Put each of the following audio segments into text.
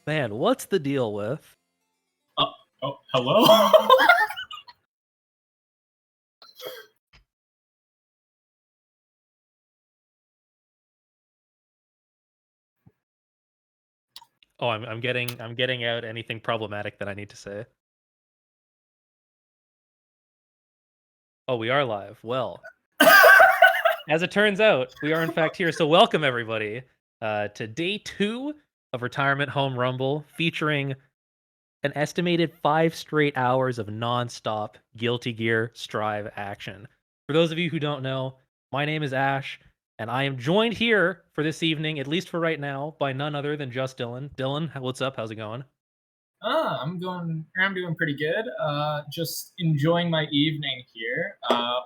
Man, what's the deal with? Uh, oh, hello? Oh, I'm getting out anything problematic that I need to say. Oh, we are live. Well, as it turns out, we are in fact here. So welcome everybody to day 2 of Retirement Home Rumble, featuring an estimated 5 straight hours of nonstop Guilty Gear Strive action. For those of you who don't know, my name is Ash, and I am joined here for this evening, at least for right now, by none other than just Dylan. Dylan, what's up? How's it going? I'm doing pretty good. Just enjoying my evening here.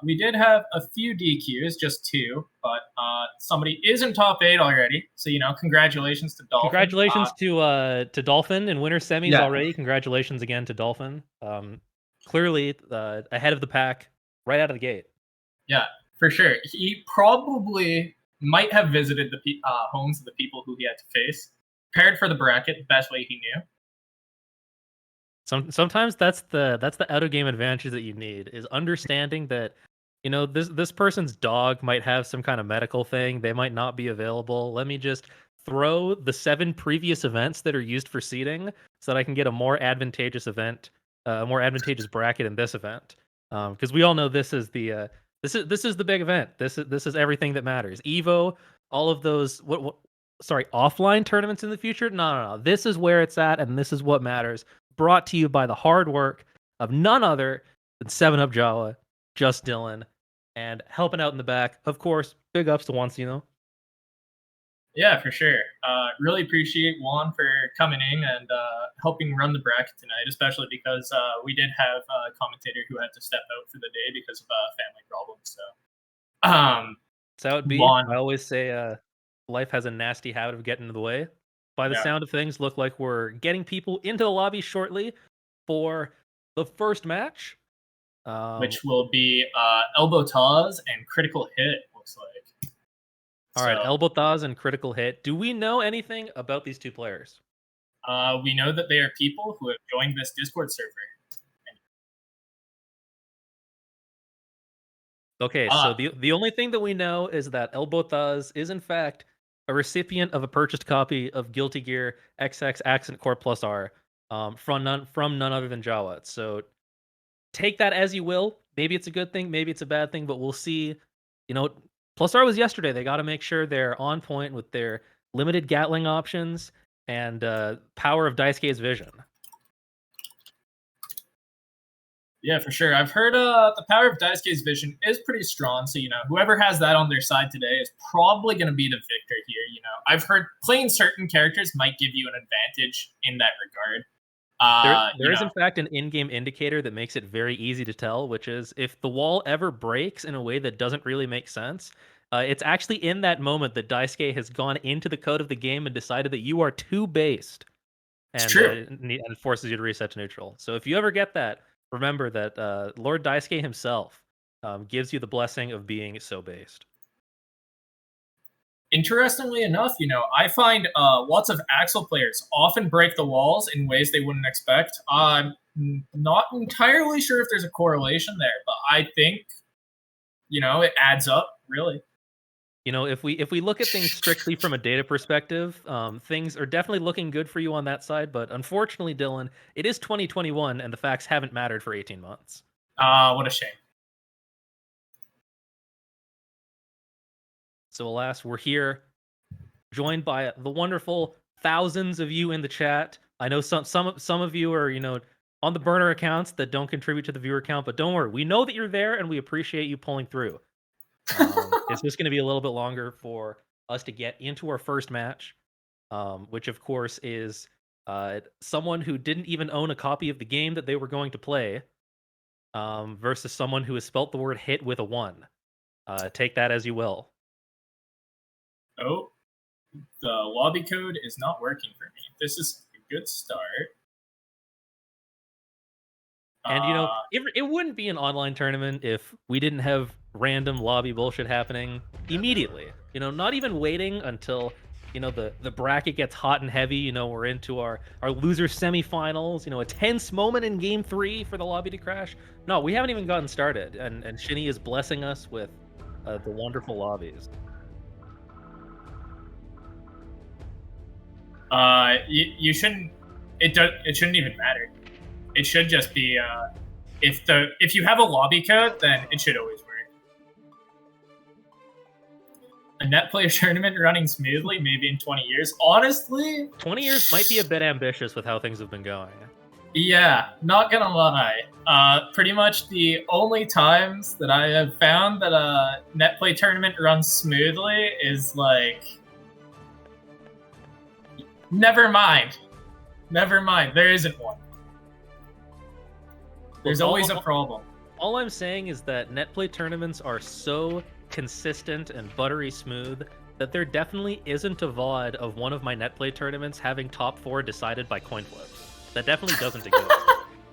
We did have a few DQs, just two, but somebody is in top 8 already. So, congratulations to Dolphin. Congratulations to Dolphin in winter semis Yeah, already. Congratulations again to Dolphin. Clearly ahead of the pack right out of the gate. yeah, for sure. He probably might have visited the homes of the people who he had to face, prepared for the bracket the best way he knew. Sometimes that's the out of game advantage that you need, is understanding that this person's dog might have some kind of medical thing. They might not be available. Let me just throw the 7 previous events that are used for seeding so that I can get a more advantageous event, a more advantageous bracket in this event. Because we all know this is the big event. This is everything that matters. Evo, all of those sorry, offline tournaments in the future. No. This is where it's at, and this is what matters. Brought to you by the hard work of none other than 7up Jawa, just Dylan, and helping out in the back. Of course, big ups to Wansino. Yeah, for sure. Really appreciate Juan for coming in and helping run the bracket tonight, especially because we did have a commentator who had to step out for the day because of family problems. So, That's how it be. Juan, I always say life has a nasty habit of getting in the way. By the yeah, sound of things, look like we're getting people into the lobby shortly for the first match. which will be Elbow Taz and Critical Hit, looks like. All right, So, Elbow Thaz and Critical Hit. Do we know anything about these two players? we know that they are people who have joined this Discord server. Okay, so Uh, the only thing that we know is that El Botaz is in fact a recipient of a purchased copy of Guilty Gear XX Accent Core Plus R, from none other than Jawa. So take that as you will. Maybe it's a good thing, maybe it's a bad thing, but we'll see. You know, Plus R was yesterday. They got to make sure they're on point with their limited Gatling options and power of Daisuke's vision. Yeah, for sure. I've heard the power of Daisuke's vision is pretty strong. So, whoever has that on their side today is probably going to be the victor here. I've heard playing certain characters might give you an advantage in that regard. There is in fact an in-game indicator that makes it very easy to tell, which is if the wall ever breaks in a way that doesn't really make sense, it's actually in that moment that Daisuke has gone into the code of the game and decided that you are too based, It's and true. and forces you to reset to neutral. So if you ever get that, remember that Lord Daisuke himself gives you the blessing of being so based. Interestingly enough, I find lots of Axel players often break the walls in ways they wouldn't expect. I'm not entirely sure if there's a correlation there, but I think, it adds up, really. If we look at things strictly from a data perspective, things are definitely looking good for you on that side. But unfortunately, Dylan, it is 2021, and the facts haven't mattered for 18 months. What a shame. So alas, we're here, joined by the wonderful thousands of you in the chat. I know some of you are on the burner accounts that don't contribute to the viewer count, but don't worry, we know that you're there, and we appreciate you pulling through. It's just going to be a little bit longer for us to get into our first match, which of course is someone who didn't even own a copy of the game that they were going to play, versus someone who has spelt the word hit with a 1. Take that as you will. Oh, the lobby code is not working for me. This is a good start. And it wouldn't be an online tournament if we didn't have random lobby bullshit happening immediately. Not even waiting until the bracket gets hot and heavy. We're into our loser semifinals. A tense moment in game 3 for the lobby to crash. No, we haven't even gotten started, and Shinny is blessing us with the wonderful lobbies. You shouldn't. It shouldn't even matter. It should just be if you have a lobby code, then it should always work. A net player tournament running smoothly, maybe in 20 years. Honestly, 20 years might be a bit ambitious with how things have been going. Yeah, not gonna lie. Pretty much the only times that I have found that a net play tournament runs smoothly is like, never mind. There isn't one. There's always a problem. All I'm saying is that net play tournaments are so consistent and buttery smooth that there definitely isn't a VOD of one of my net play tournaments having top 4 decided by coin flips. That definitely doesn't exist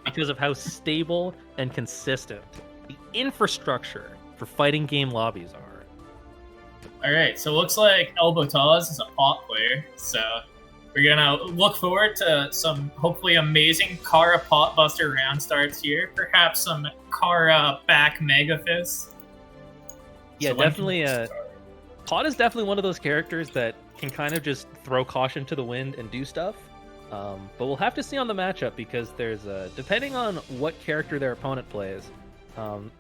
because of how stable and consistent the infrastructure for fighting game lobbies are. Alright, so it looks like Elbow Taz is a pot player, so we're gonna look forward to some hopefully amazing Kara pot buster round starts here. Perhaps some Kara back Mega Fist. Yeah, So definitely. Pot is definitely one of those characters that can kind of just throw caution to the wind and do stuff. But we'll have to see on the matchup because there's depending on what character their opponent plays,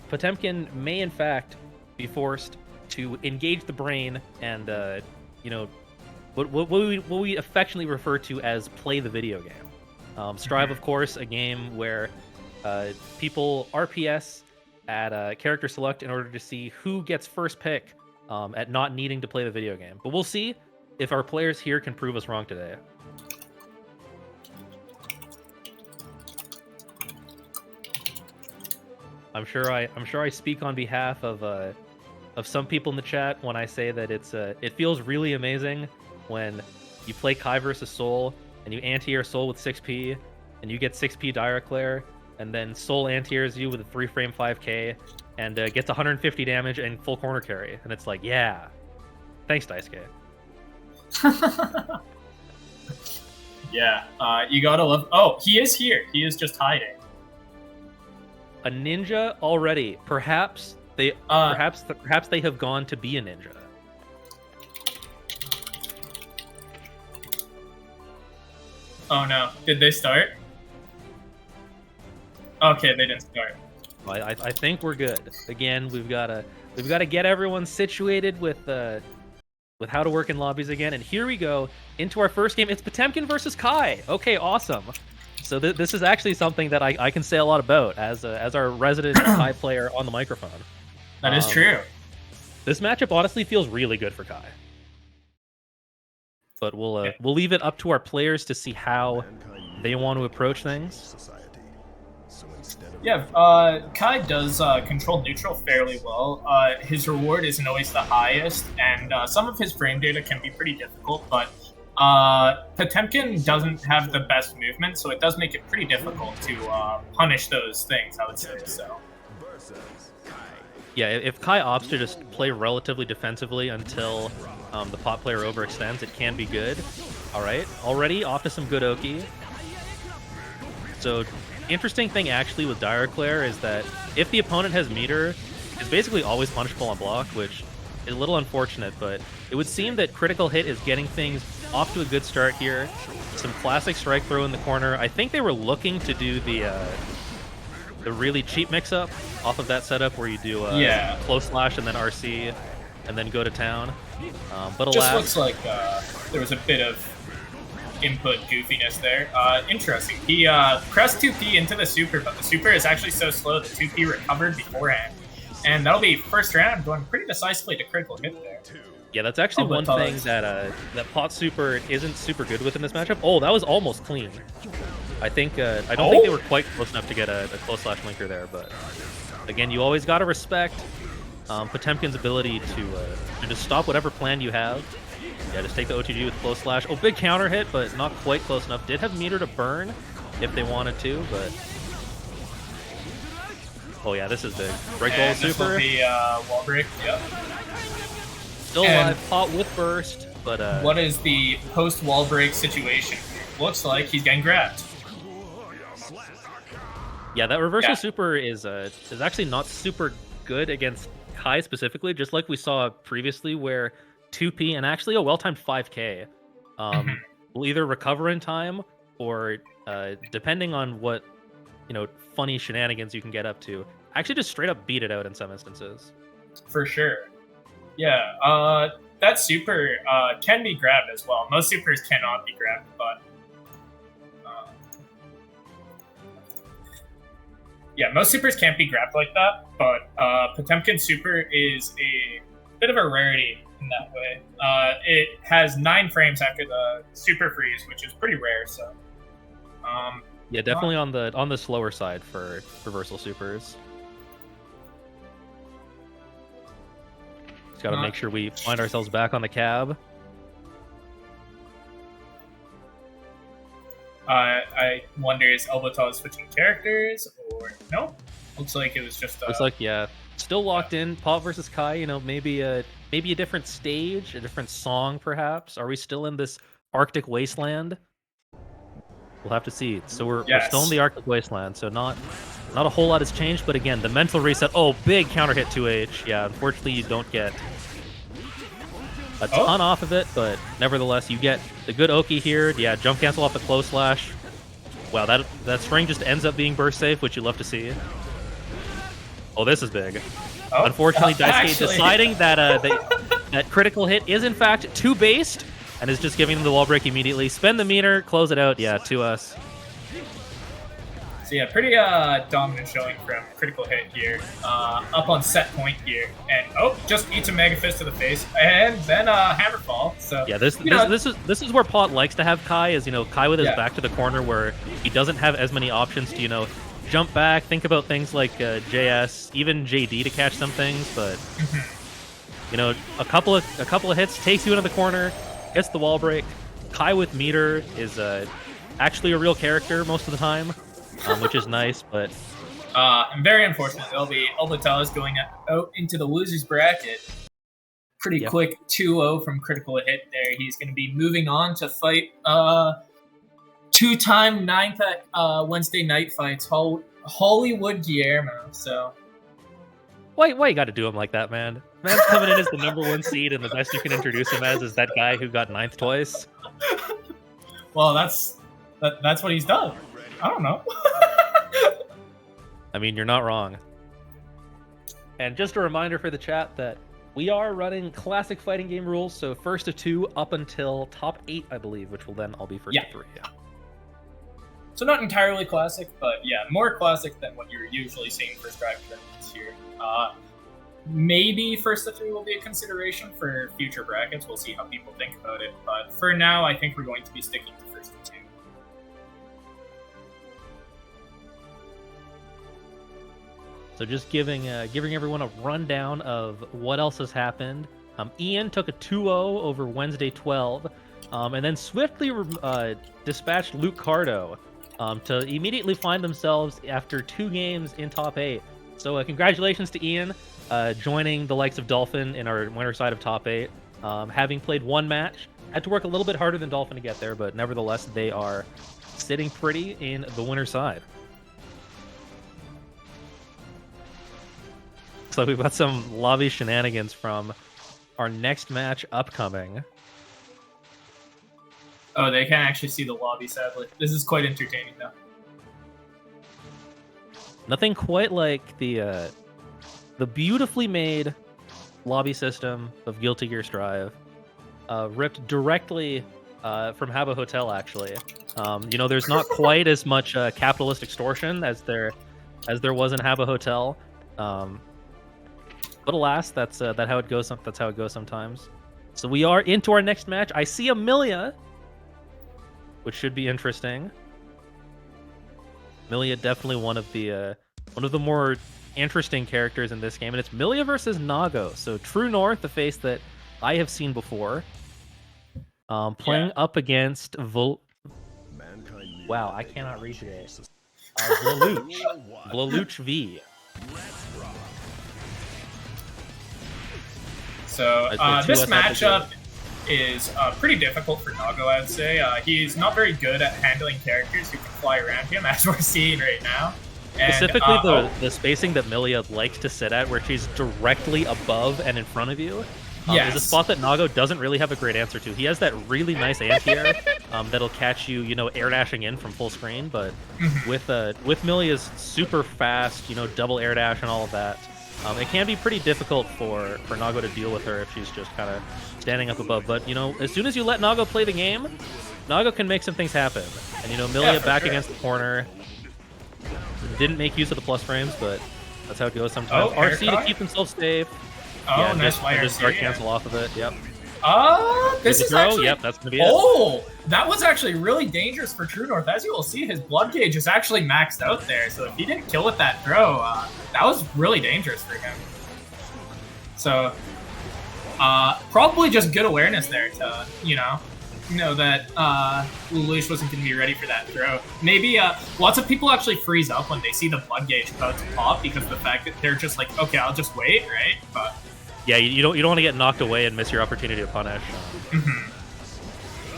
Potemkin may in fact be forced to engage the brain and what we affectionately refer to as play the video game. Strive, of course, a game where people RPS at character select in order to see who gets first pick at not needing to play the video game. But we'll see if our players here can prove us wrong today. I'm sure I speak on behalf of some people in the chat when I say that it feels really amazing when you play Kai versus Soul and you anti-air Soul with 6p and you get 6p Diraclair, and then Soul anti-airs you with a 3-frame 5k and gets 150 damage and full corner carry, and it's like, yeah, thanks Daisuke. Yeah, you gotta love. Oh, he is here. He is just hiding. A ninja already. Perhaps they have gone to be a ninja. Oh no! Did they start? Okay, they didn't start. I think we're good. Again, we've got to get everyone situated with how to work in lobbies again. And here we go into our first game. It's Potemkin versus Kai. Okay, awesome. So this is actually something that I can say a lot about as our resident Kai player on the microphone. That is true. This matchup honestly feels really good for Kai. But we'll leave it up to our players to see how they want to approach things. Yeah, Kai does control neutral fairly well. His reward isn't always the highest, and some of his frame data can be pretty difficult, but Potemkin doesn't have the best movement, so it does make it pretty difficult to punish those things, I would say. So. Yeah, if Kai opts to just play relatively defensively until the pot player overextends, it can be good. All right, already off to some good Oki. So, interesting thing actually with Diraclair is that if the opponent has meter, it's basically always punishable on block, which is a little unfortunate, but it would seem that critical hit is getting things off to a good start here. Some classic strike throw in the corner. I think they were looking to do the really cheap mix-up off of that setup where you do close slash and then RC and then go to town. But alas, just looks like there was a bit of input goofiness there. Interesting. He pressed 2P into the super, but the super is actually so slow that 2P recovered beforehand. And that'll be first round going pretty decisively to critical hit there. Yeah, that's actually one thing that Pot Super isn't super good with in this matchup. Oh, that was almost clean. I think I don't think they were quite close enough to get a close slash linker there, but again, you always gotta respect Potemkin's ability to just stop whatever plan you have. Yeah, just take the OTG with close slash. Oh, big counter hit, but not quite close enough. Did have meter to burn if they wanted to, but oh yeah, this is big. Break ball super. This will be wall break. Yep. Still alive. Pot with burst. But what is the post wall break situation? Looks like he's getting grabbed. yeah, that reversal super is actually not super good against Kai specifically, just like we saw previously, where 2P and actually a well-timed 5K will either recover in time or, depending on what funny shenanigans you can get up to, actually just straight up beat it out in some instances. For sure. Yeah, that super can be grabbed as well. Most supers cannot be grabbed, but yeah, most supers can't be grabbed like that. But Potemkin's super is a bit of a rarity in that way. It has 9 frames after the super freeze, which is pretty rare. So yeah, definitely on the slower side for reversal supers. Just gotta make sure we find ourselves back on the cab. I wonder, is Elbow switching characters or no? Looks like it was just. Looks like still locked in. Pop versus Kai. Maybe a different stage, a different song, perhaps. Are we still in this Arctic wasteland? We'll have to see. So we're still in the Arctic wasteland. So not a whole lot has changed. But again, the mental reset. Oh, big counter hit 2H. Yeah, unfortunately you don't get a ton off of it, but nevertheless, you get the good Oki here. Yeah, jump cancel off the close slash. Wow, that string just ends up being burst safe, which you love to see. Oh, this is big. Unfortunately, Daisuke deciding that that critical hit is in fact too based, and is just giving them the wall break immediately. Spend the meter, close it out. Yeah, to us. So yeah, pretty dominant showing from critical hit here. Up on set point here, and just eats a Mega Fist to the face, and then Hammerfall. So yeah, this is where Pot likes to have Kai, is Kai with his back to the corner, where he doesn't have as many options to jump back, think about things like JS, even JD to catch some things, but a couple of hits takes you into the corner, gets the wall break. Kai with meter is actually a real character most of the time. Which is nice, but and very unfortunate. Elbow is going out into the losers bracket. Pretty quick 2-0 from critical hit there. He's going to be moving on to fight 2-time 9th at Wednesday night fights, Hollywood Guillermo. So why you got to do him like that, man? Man's coming in as the #1 seed, and the best you can introduce him as is that guy who got 9th twice. Well, that's what he's done. I don't know. I mean, you're not wrong. And just a reminder for the chat that we are running classic fighting game rules, so first of 2 up until top 8, I believe, which will then all be first of 3. Yeah. So not entirely classic, but yeah, more classic than what you're usually seeing for Strive tournaments here. Maybe first of 3 will be a consideration for future brackets. We'll see how people think about it. But for now, I think we're going to be sticking to first of 2. So just giving everyone a rundown of what else has happened. Ian took a 2-0 over Wednesday 12, and then swiftly dispatched Luke Cardo to immediately find themselves after 2 games in top 8. So congratulations to Ian joining the likes of Dolphin in our winner side of top 8. Having played 1 match, had to work a little bit harder than Dolphin to get there, but nevertheless they are sitting pretty in the winner side. So we've got some lobby shenanigans from our next match upcoming. Oh, they can't actually see the lobby, sadly. This is quite entertaining, though. Nothing quite like the beautifully made lobby system of Guilty Gear Strive, ripped directly from Habbo Hotel, actually. There's not quite as much capitalist extortion as there was in Habbo Hotel. But alas, that's how it goes. That's how it goes sometimes. So we are into our next match. I see Amelia, which should be interesting. Amelia definitely one of the more interesting characters in this game, and it's Amelia versus Nago. So True North, the face that I have seen before, playing up against Wow, I cannot read today. Vlaluch V. So this matchup is pretty difficult for Nago, I would say. He's not very good at handling characters who can fly around him, as we're seeing right now. And, Specifically, the spacing that Millia likes to sit at, where she's directly above and in front of you, is a spot that Nago doesn't really have a great answer to. He has that really nice anti-air that'll catch you, air dashing in from full screen, but with Millia's super fast, double air dash and all of that, it can be pretty difficult for Nago to deal with her if she's just kind of standing up above. But, as soon as you let Nago play the game, Nago can make some things happen. And, Millia back against the corner. Didn't make use of the plus frames, but that's how it goes sometimes. RC to keep himself safe. Oh, yeah, nice just start cancel off of it. Yep. This is actually... Yep, that's gonna be it. Oh, that was actually really dangerous for True North. As you will see, his blood gauge is actually maxed out there. So if he didn't kill with that throw, that was really dangerous for him. So, probably just good awareness there to, know that Lelouch wasn't going to be ready for that throw. Maybe lots of people actually freeze up when they see the blood gauge about to pop because of the fact that they're just like, okay, I'll just wait, right? But yeah, you don't want to get knocked away and miss your opportunity to punish.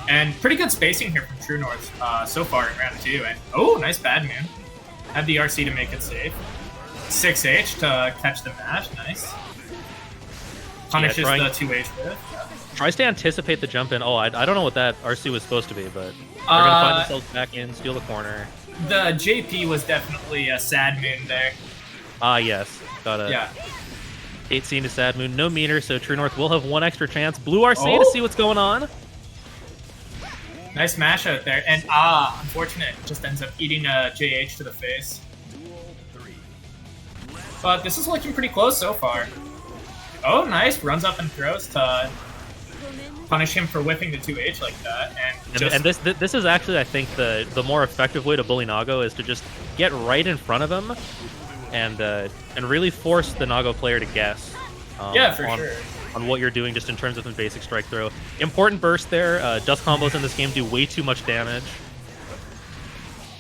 And pretty good spacing here from True North so far in round 2. And oh, nice bad man. Had the RC to make it safe. 6H to catch the mash, nice. Punishes the 2H with. Tries to anticipate the jump in. Oh, I don't know what that RC was supposed to be, but they're gonna find themselves back in, steal the corner. The JP was definitely a sad moon there. Yes. Got a 8 to sad moon. No meter, so True North will have one extra chance. Blue RC to see what's going on. Nice mash out there. And unfortunate. Just ends up eating a JH to the face. But this is looking pretty close so far. Oh, nice. Runs up and throws to punish him for whipping the 2H like that. And this is actually, I think, the more effective way to bully Nago is to just get right in front of him and really force the Nago player to guess on what you're doing just in terms of the basic strike throw. Important burst there. Dust combos in this game do way too much damage.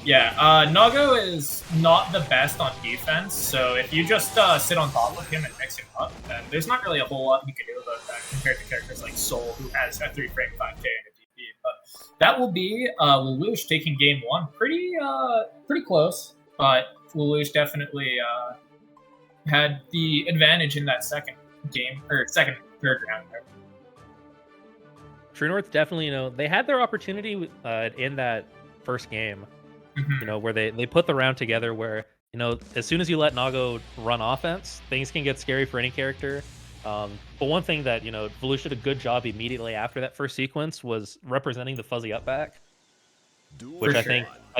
Yeah, Nago is not the best on defense, so if you just sit on top of him and mix him up, then there's not really a whole lot you can do about that compared to characters like Soul, who has a 3-frame 5K and a DP. But that will be Lelouch taking game 1. Pretty close, but Lelouch definitely had the advantage in that second third round there. True North definitely, they had their opportunity in that first game. Where they put the round together where, as soon as you let Nago run offense, things can get scary for any character. But one thing that, Lelouch did a good job immediately after that first sequence was representing the fuzzy up back. Which I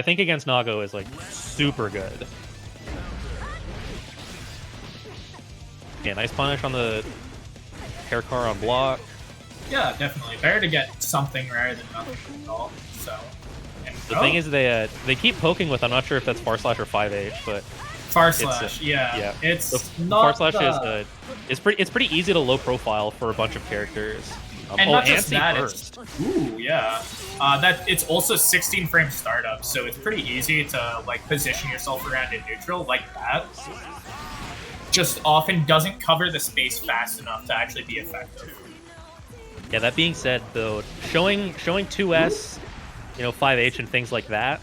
think against Nago is like super good. Yeah, nice punish on the hair car on block. Yeah, definitely. Better to get something rather than nothing at all. So the thing is, they keep poking with. I'm not sure if that's far slash or 5H, but far slash. Yeah. It's not. Far slash is pretty easy to low profile for a bunch of characters. And not just that. That it's also 16 frame startup, so it's pretty easy to position yourself around in neutral like that. Just often doesn't cover the space fast enough to actually be effective. Yeah. That being said, though, showing 2S. 5H and things like that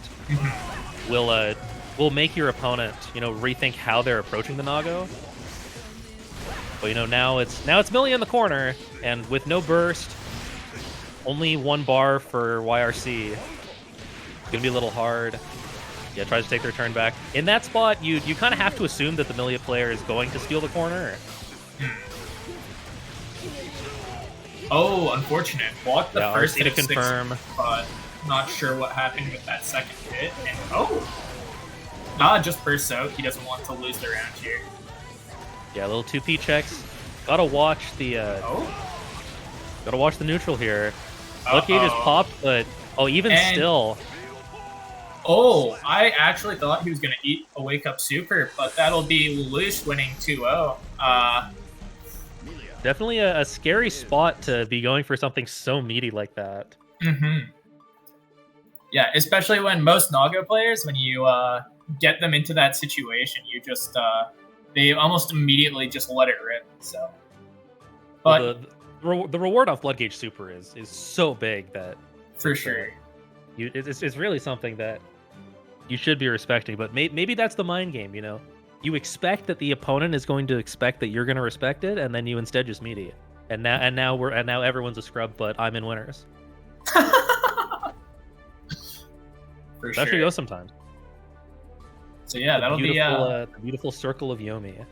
will make your opponent, rethink how they're approaching the Nago. But now it's Millia in the corner, and with no burst, only 1 bar for YRC. It's gonna be a little hard. Yeah, tries to take their turn back. In that spot, you kind of have to assume that the Millia player is going to steal the corner. Oh, unfortunate. Blocked the first hit to confirm. But not sure what happened with that second hit. And just bursts out. He doesn't want to lose the round here. Yeah, little 2P checks. Gotta watch the neutral here. Blood gauge is popped, but still. Oh, I actually thought he was gonna eat a wake up super, but that'll be Lelouch winning 2-0. Definitely a scary spot to be going for something so meaty like that. Yeah, especially when most Nago players, when you get them into that situation, you just they almost immediately just let it rip. So, but the reward off Blood Gauge Super is so big that For sure. it's really something that you should be respecting. But maybe that's the mind game, you know. You expect that the opponent is going to expect that you're going to respect it, and then you instead just meaty. And now everyone's a scrub, but I'm in winners. For That should sure. go sometimes. So yeah, that'll be the beautiful circle of Yomi.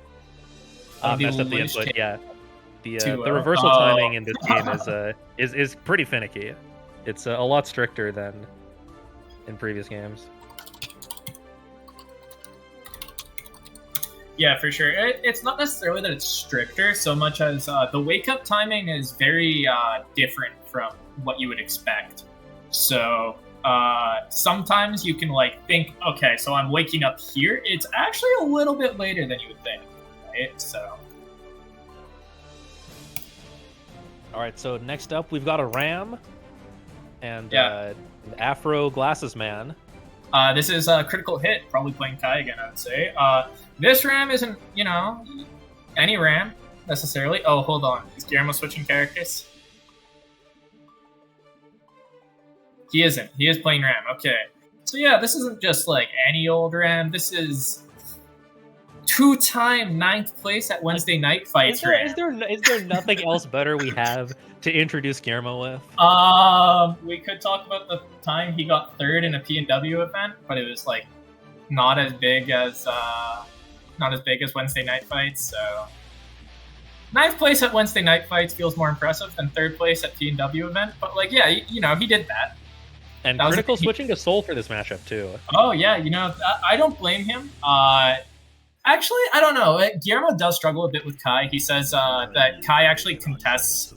That'll be Messed up the Lich input. King Yeah, the 2-0. reversal Oh. timing in this game is pretty finicky. It's a lot stricter than in previous games. Yeah, for sure. It's not necessarily that it's stricter so much as the wake up timing is very different from what you would expect. So sometimes you can like think, okay, so I'm waking up here. It's actually a little bit later than you would think, right? So. All right, so next up we've got a Ram and Yeah. an Afro Glasses Man. This is a critical hit, probably playing Kai again, I would say. This Ram isn't, you know, any Ram necessarily. Oh, hold on. Is Guillermo switching characters? He isn't. He is playing Ram. Okay. So yeah, this isn't just like any old Ram. This is 2-time 9th place at Wednesday Night Fights Ram. Is there nothing else better we have to introduce Guillermo with? We could talk about the time he got 3rd in a PNW event, but it was like not as big as Wednesday Night Fights. So 9th place at Wednesday Night Fights feels more impressive than 3rd place at PNW event. But like, yeah, you know, he did that. And That was Critical a- switching to Soul for this matchup too. Oh yeah, you know, I don't blame him. Actually, I don't know. Guillermo does struggle a bit with Kai. He says that Kai actually contests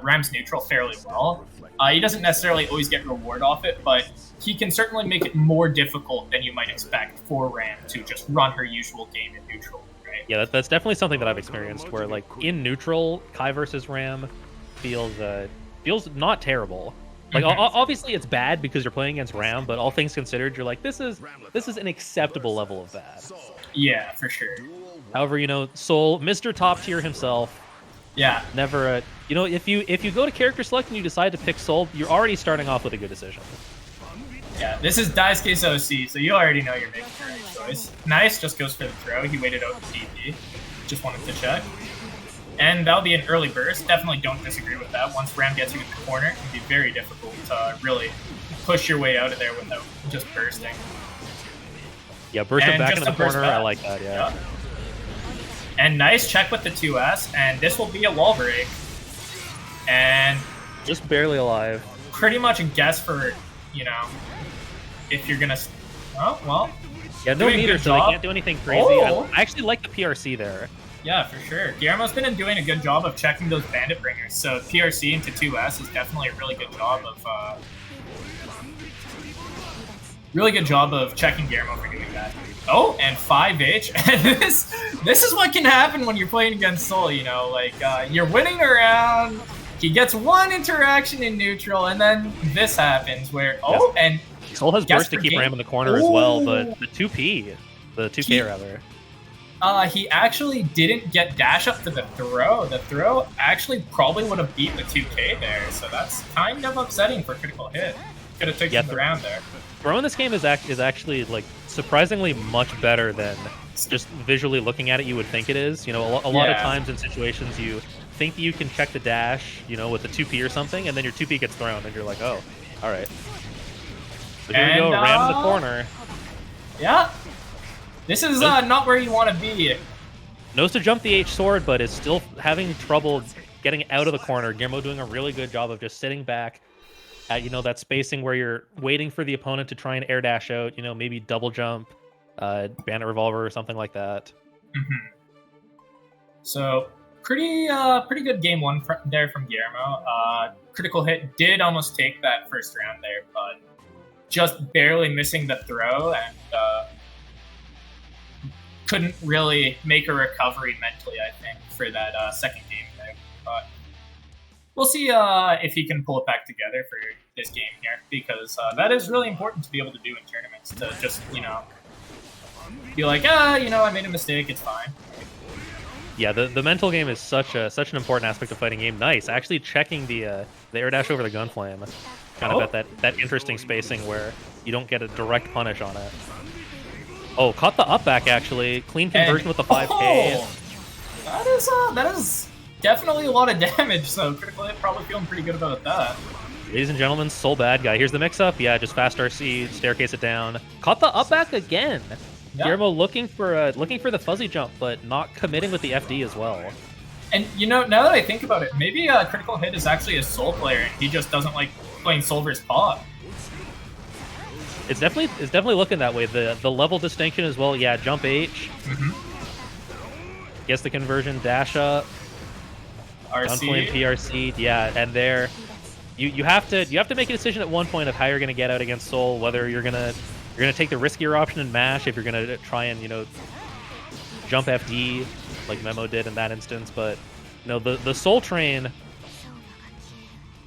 Ram's neutral fairly well. He doesn't necessarily always get reward off it, but he can certainly make it more difficult than you might expect for Ram to just run her usual game in neutral, right? Yeah, that's definitely something that I've experienced. Where like in neutral, Kai versus Ram feels not terrible. Like obviously it's bad because you're playing against Ram, but all things considered, you're like this is an acceptable level of bad. Yeah, for sure. However, you know, Soul, Mr. Top Tier himself, Yeah, never you know, if you go to character select and you decide to pick Soul, you're already starting off with a good decision. yeah. This is Daisuke's OC, so you already know you're making the right choice. Nice, just goes for the throw. He waited out the TP. Just wanted to check. And that'll be an early burst. Definitely don't disagree with that. Once Ram gets you in the corner, it can be very difficult to really push your way out of there without just bursting. Yeah, burst him And back just into the a burst corner. I back. like that. Yeah. Yeah. And nice check with the 2S, and this will be a wall break. And Just barely alive. pretty much a guess for, you know, if you're gonna. Oh well. Yeah, no Doing a meter, good so they job. can't do anything crazy. Oh. I actually like the PRC there. Yeah, for sure. Guillermo's been doing a good job of checking those bandit bringers. So PRC into 2S is definitely a really good job of checking Guillermo for doing that. Oh, and 5H. And this is what can happen when you're playing against Soul, you know, like you're winning around, he gets one interaction in neutral, and then this happens where and Soul has Guess burst to for keep game. Ram in the corner as well, Ooh. but the 2P, the 2K He- rather. he actually didn't get dash up to the throw. The throw actually probably would have beat the 2K there, so that's kind of upsetting for critical hit. Could have taken the round there. Throw in this game is actually like surprisingly much better than just visually looking at it you would think it is. You know, a lot of Yeah. times in situations you think that you can check the dash, you know, with a 2P or something, and then your 2P gets thrown, and you're like, oh, all right. So here we go, And, Ram in the corner. Yeah. This is not where you want to be. Knows to jump the H sword, but is still having trouble getting out of the corner. Guillermo doing a really good job of just sitting back at, you know, that spacing where you're waiting for the opponent to try and air dash out, you know, maybe double jump, bandit revolver or something like that. Mhm. So pretty good game one there from Guillermo. Critical hit did almost take that first round there, but just barely missing the throw and couldn't really make a recovery mentally, I think, for that second game there. But we'll see if he can pull it back together for this game here, because that is really important to be able to do in tournaments, to just, you know, be like, you know, I made a mistake, it's fine. Yeah, the mental game is such an important aspect of fighting game. Nice, actually checking the air dash over the gunflame, kind of at that interesting spacing where you don't get a direct punish on it. Oh, caught the up back actually. Clean conversion with the 5K. That is definitely a lot of damage. So Critical Hit probably feeling pretty good about that. Ladies and gentlemen, Soul Bad Guy. Here's the mix-up. Yeah, just fast RC, staircase it down. Caught the up back again. Yeah. Guillermo looking for the fuzzy jump, but not committing with the FD as well. And you know, now that I think about it, maybe Critical Hit is actually a Soul player, and he just doesn't like playing Soul versus Pop. It's definitely looking that way. The level distinction as well. Yeah, jump H. Gets the conversion, dash up. RC. PRC. Yeah, and there, you have to make a decision at one point of how you're gonna get out against Soul. Whether you're gonna take the riskier option and mash if you're gonna try and jump FD like Memo did in that instance. But the Soul Train.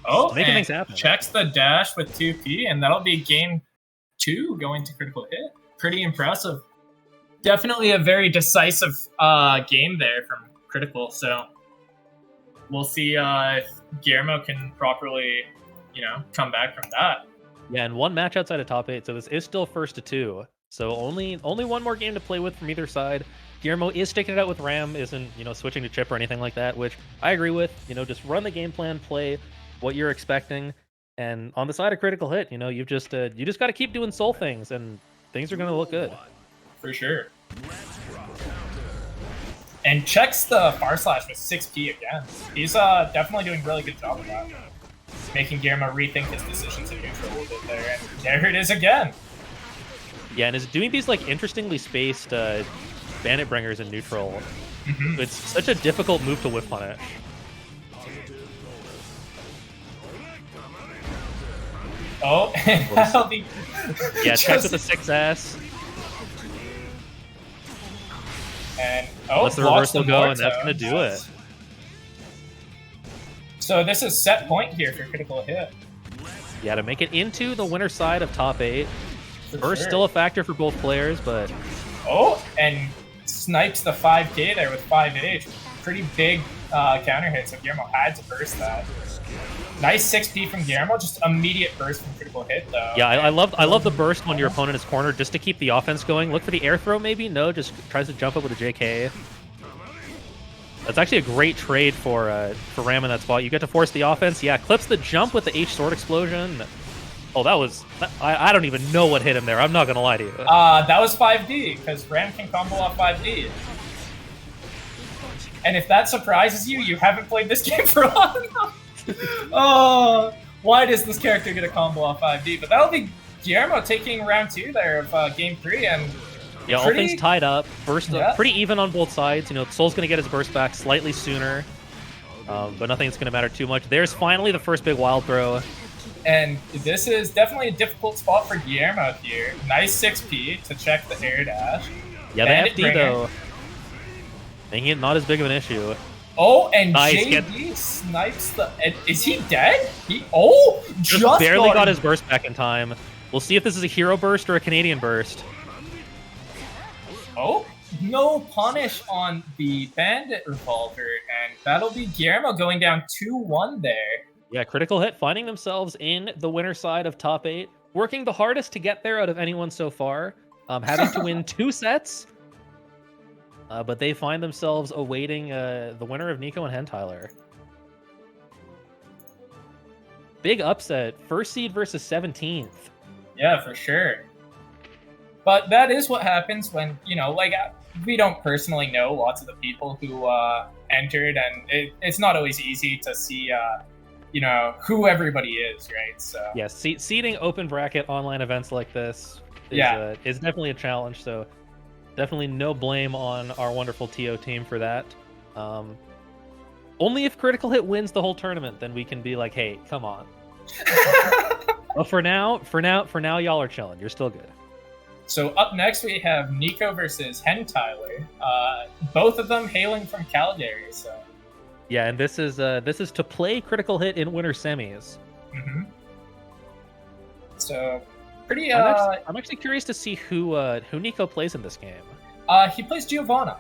Oh, making things happen. Checks the dash with 2P, and that'll be game 2 going to Critical Hit. Pretty impressive. Definitely a very decisive game there from Critical. So we'll see if Guillermo can properly, come back from that. Yeah, and one match outside of top 8, so this is still first to 2. So only one more game to play with from either side. Guillermo is sticking it out with Ram, isn't switching to Chip or anything like that, which I agree with. Just run the game plan, play what you're expecting, and on the side of Critical Hit, you just got to keep doing Soul things, and things are going to look good. For sure. And checks the far slash with 6P again. He's definitely doing a really good job of that. Making Guillermo rethink his decisions in neutral a little bit there. And there it is again. Yeah, and is doing these interestingly spaced Bandit Bringers in neutral. It's such a difficult move to whiff punish. Oh, yeah, checks with the 6S. And lets the reversal go, and that's gonna do it. So this is set point here for Critical Hit. Yeah, to make it into the winner side of top 8. Burst still a factor for both players, but and snipes the 5K there with 5H. Pretty big counter hit, so Guillermo had to burst that. Nice 6P from Guillermo, just immediate burst from Critical Hit though. Yeah, I love the burst when your opponent is cornered just to keep the offense going. Look for the air throw maybe? No, just tries to jump up with a JK. That's actually a great trade for Ram in that spot. You get to force the offense. Yeah, clips the jump with the H sword explosion. Oh, that was... I don't even know what hit him there. I'm not going to lie to you. That was 5D, because Ram can combo off 5D. And if that surprises you, you haven't played this game for long enough. Oh, why does this character get a combo off 5D? But that'll be Guillermo taking round 2 there of game 3, and yeah, all things tied up. Burst pretty even on both sides. Soul's gonna get his burst back slightly sooner, but nothing's gonna matter too much. There's finally the first big wild throw, and this is definitely a difficult spot for Guillermo here. Nice 6P to check the air dash. Yeah, the FD though, making it not as big of an issue. Oh, and nice. JD snipes the... Is he dead? Just barely got his burst back in time. We'll see if this is a hero burst or a Canadian burst. Oh, no punish on the Bandit Revolver, and that'll be Guillermo going down 2-1 there. Yeah, Critical Hit finding themselves in the winner side of top 8, working the hardest to get there out of anyone so far, having to win 2 sets. But they find themselves awaiting the winner of Nico and Hentyler. Big upset. First seed versus 17th. Yeah, for sure. But that is what happens when, we don't personally know lots of the people who entered, and it's not always easy to see, who everybody is, right? So yeah, seeding open bracket online events like this is definitely a challenge, so... Definitely no blame on our wonderful TO team for that. Only if Critical Hit wins the whole tournament, then we can be like, hey, come on. But for now, y'all are chilling. You're still good. So up next, we have Nico versus Hentyler. Both of them hailing from Calgary. So yeah, and this is to play Critical Hit in winter semis. So. Pretty. I'm actually curious to see who Nico plays in this game. He plays Giovanna.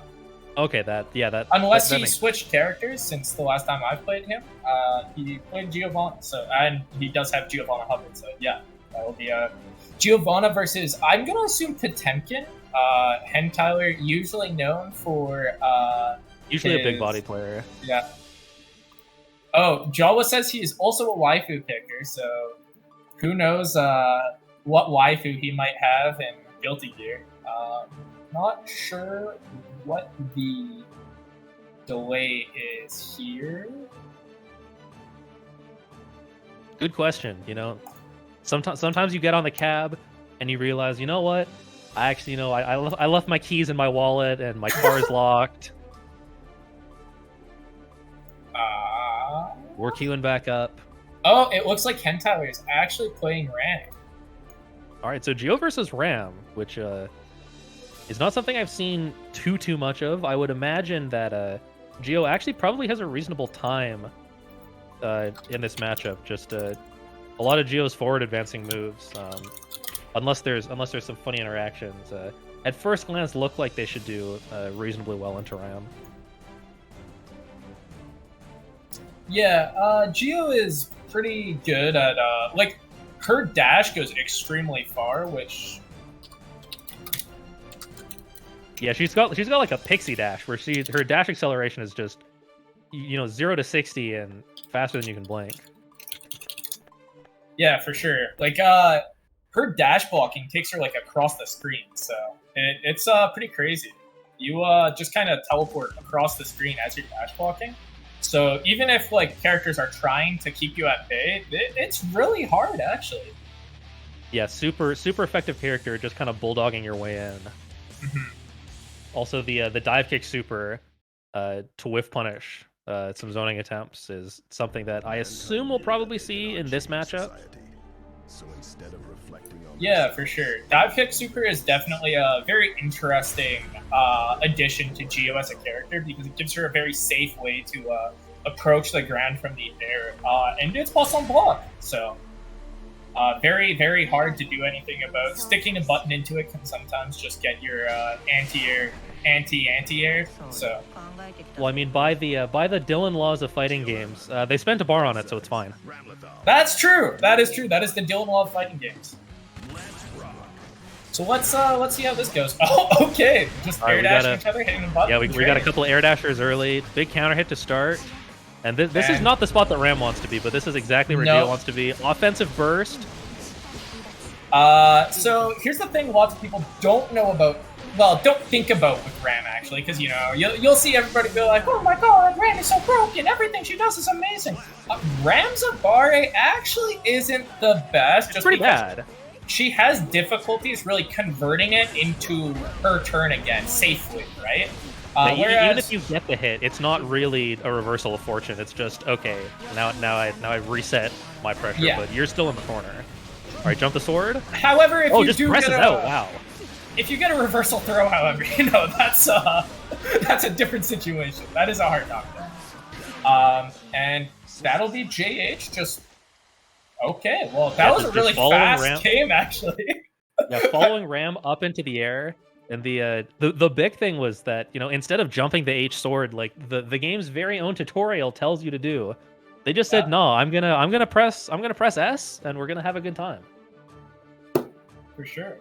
Okay, that yeah, Unless that he makes switched characters since the last time I played him. He played Giovanna, so and he does have Giovanna Hubbard. So yeah, that will be Giovanna versus I'm gonna assume Potemkin. Hentyler, usually known for usually a big his- body player. Yeah. Oh, Jawa says he is also a waifu picker, so who knows what waifu he might have in Guilty Gear. Not sure what the delay is here. Good question. You know, sometimes you get on the cab and you realize, you know what? I actually, you know, I left my keys in my wallet and my car is locked. We're queuing back up. Oh, it looks like Hentyler is actually playing Ram. All right, so Geo versus Ram, which is not something I've seen too much of. I would imagine that Geo actually probably has a reasonable time in this matchup. Just a lot of Geo's forward advancing moves, unless there's some funny interactions. At first glance, look like they should do reasonably well into Ram. Yeah, Geo is pretty good at like her dash goes extremely far, which Yeah, she's got like a pixie dash where her dash acceleration is just 0 to 60 and faster than you can blink. yeah, for sure. Like her dash blocking takes her like across the screen, so it's pretty crazy. You just kind of teleport across the screen as you're dash blocking. So even if like characters are trying to keep you at bay, it's really hard actually. Yeah, super effective character, just kind of bulldogging your way in. Mm-hmm. Also, the dive kick super to whiff punish some zoning attempts is something that I assume we'll probably see in this matchup. So instead of reflecting on Yeah, for sure. Dive kick super is definitely a very interesting addition to Geo as a character because it gives her a very safe way to approach the ground from the air, and it's plus on block. So very hard to do anything about. Sticking a button into it can sometimes just get your anti-air. So Well, I mean, by the Dylan laws of fighting games, they spent a bar on it, so it's fine. that's true. That is true. That is the Dylan law of fighting games. So let's see how this goes. Oh, okay. Just All right, air dashing each other, hitting the button. Yeah, we got a couple air dashers early. Big counter hit to start. And this is not the spot that Ram wants to be, but this is exactly where Geo wants to be. Offensive burst. So here's the thing: lots of people don't know about. Well, don't think about with Ram actually, because you'll see everybody go like, "Oh my God, Ram is so broken. Everything she does is amazing." Ram's Abare actually isn't the best. It's just pretty because bad. She has difficulties really converting it into her turn again safely, right? Even if you get the hit, it's not really a reversal of fortune. It's just okay. Now I reset my pressure, Yeah. but you're still in the corner. All right, jump the sword. However, if you Just do presses get out. Wow. if you get a reversal throw, however, that's a different situation. That is a hard knockdown. And that'll be JH. Just okay. Well, that was a just really following fast Ram. game, actually. Yeah, following Ram up into the air. And the big thing was that, instead of jumping the H sword like the game's very own tutorial tells you to do, they just said, no, I'm gonna press S and we're gonna have a good time. For sure.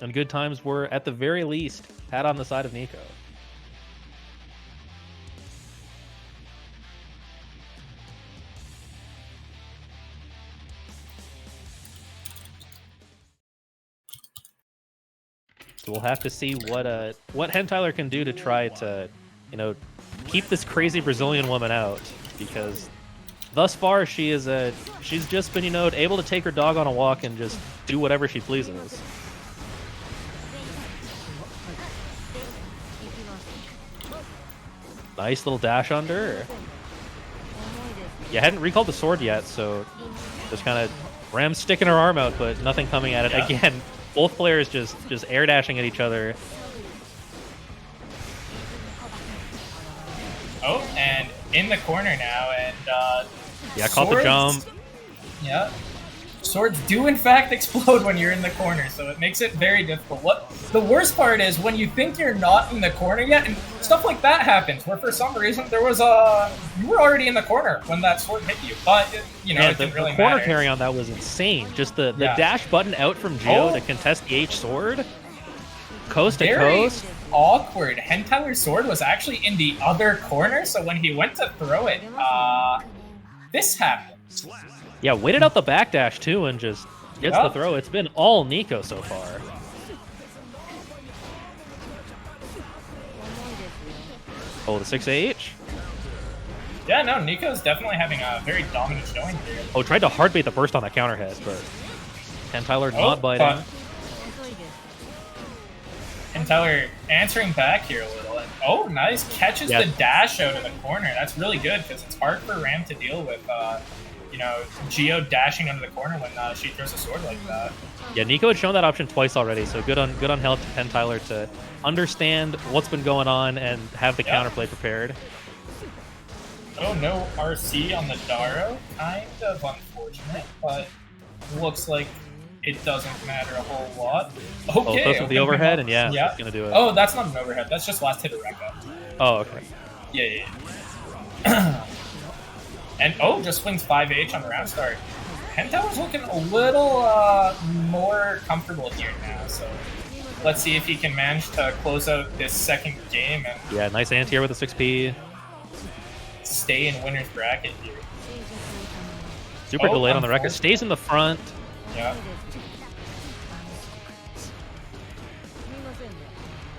And good times were at the very least had on the side of Nico. So we'll have to see what Hentyler can do to try to, keep this crazy Brazilian woman out, because thus far she's just been, able to take her dog on a walk and just do whatever she pleases. Nice little dash under. Yeah, hadn't recalled the sword yet, so just kind of Ram sticking her arm out, but nothing coming at it. Yeah. Again, both players just air dashing at each other. Oh, and in the corner now, and Yeah, caught the jump. Yeah. Swords do in fact explode when you're in the corner, so it makes it very difficult. What the worst part is when you think you're not in the corner yet, and stuff like that happens, where for some reason there was you were already in the corner when that sword hit you, but you know, Yeah, it didn't really the corner matter. carry on that was insane. Just the Yeah. dash button out from Geo Oh. to contest the H sword. Coast to Very coast. awkward. Hentyler's sword was actually in the other corner, so when he went to throw it, this happened. Yeah, waited out the backdash too and just gets the Yup. throw. It's been all Nico so far. Oh, the 6H. Yeah, no, Nico's definitely having a very dominant showing here. Oh, tried to hard bait the burst on that counter hit, but Hentyler not biting. but Hentyler answering back here a little. And, oh, nice. Catches Yeah. the dash out of the corner. That's really good because it's hard for Ram to deal with, you know, Geo dashing under the corner when she throws a sword like that. Yeah, Nico had shown that option twice already, so good on Hentyler to understand what's been going on and have the Yeah. counterplay prepared. Oh, no RC on the Daro. Kind of unfortunate, but looks like it doesn't matter a whole lot. Okay. Oh, close with the open overhead, him and yeah, up. that's gonna do it. Oh, that's not an overhead. That's just last hit of Rekka. Oh, okay. Yeah. And oh, just swings 5H on the round start. Hentyler's looking a little more comfortable here now, so let's see if he can manage to close out this second game and Yeah, nice anti-air with the 6P. stay in winner's bracket here. Super Oh, delayed on the record. unfortunate. Stays in the front. Yeah.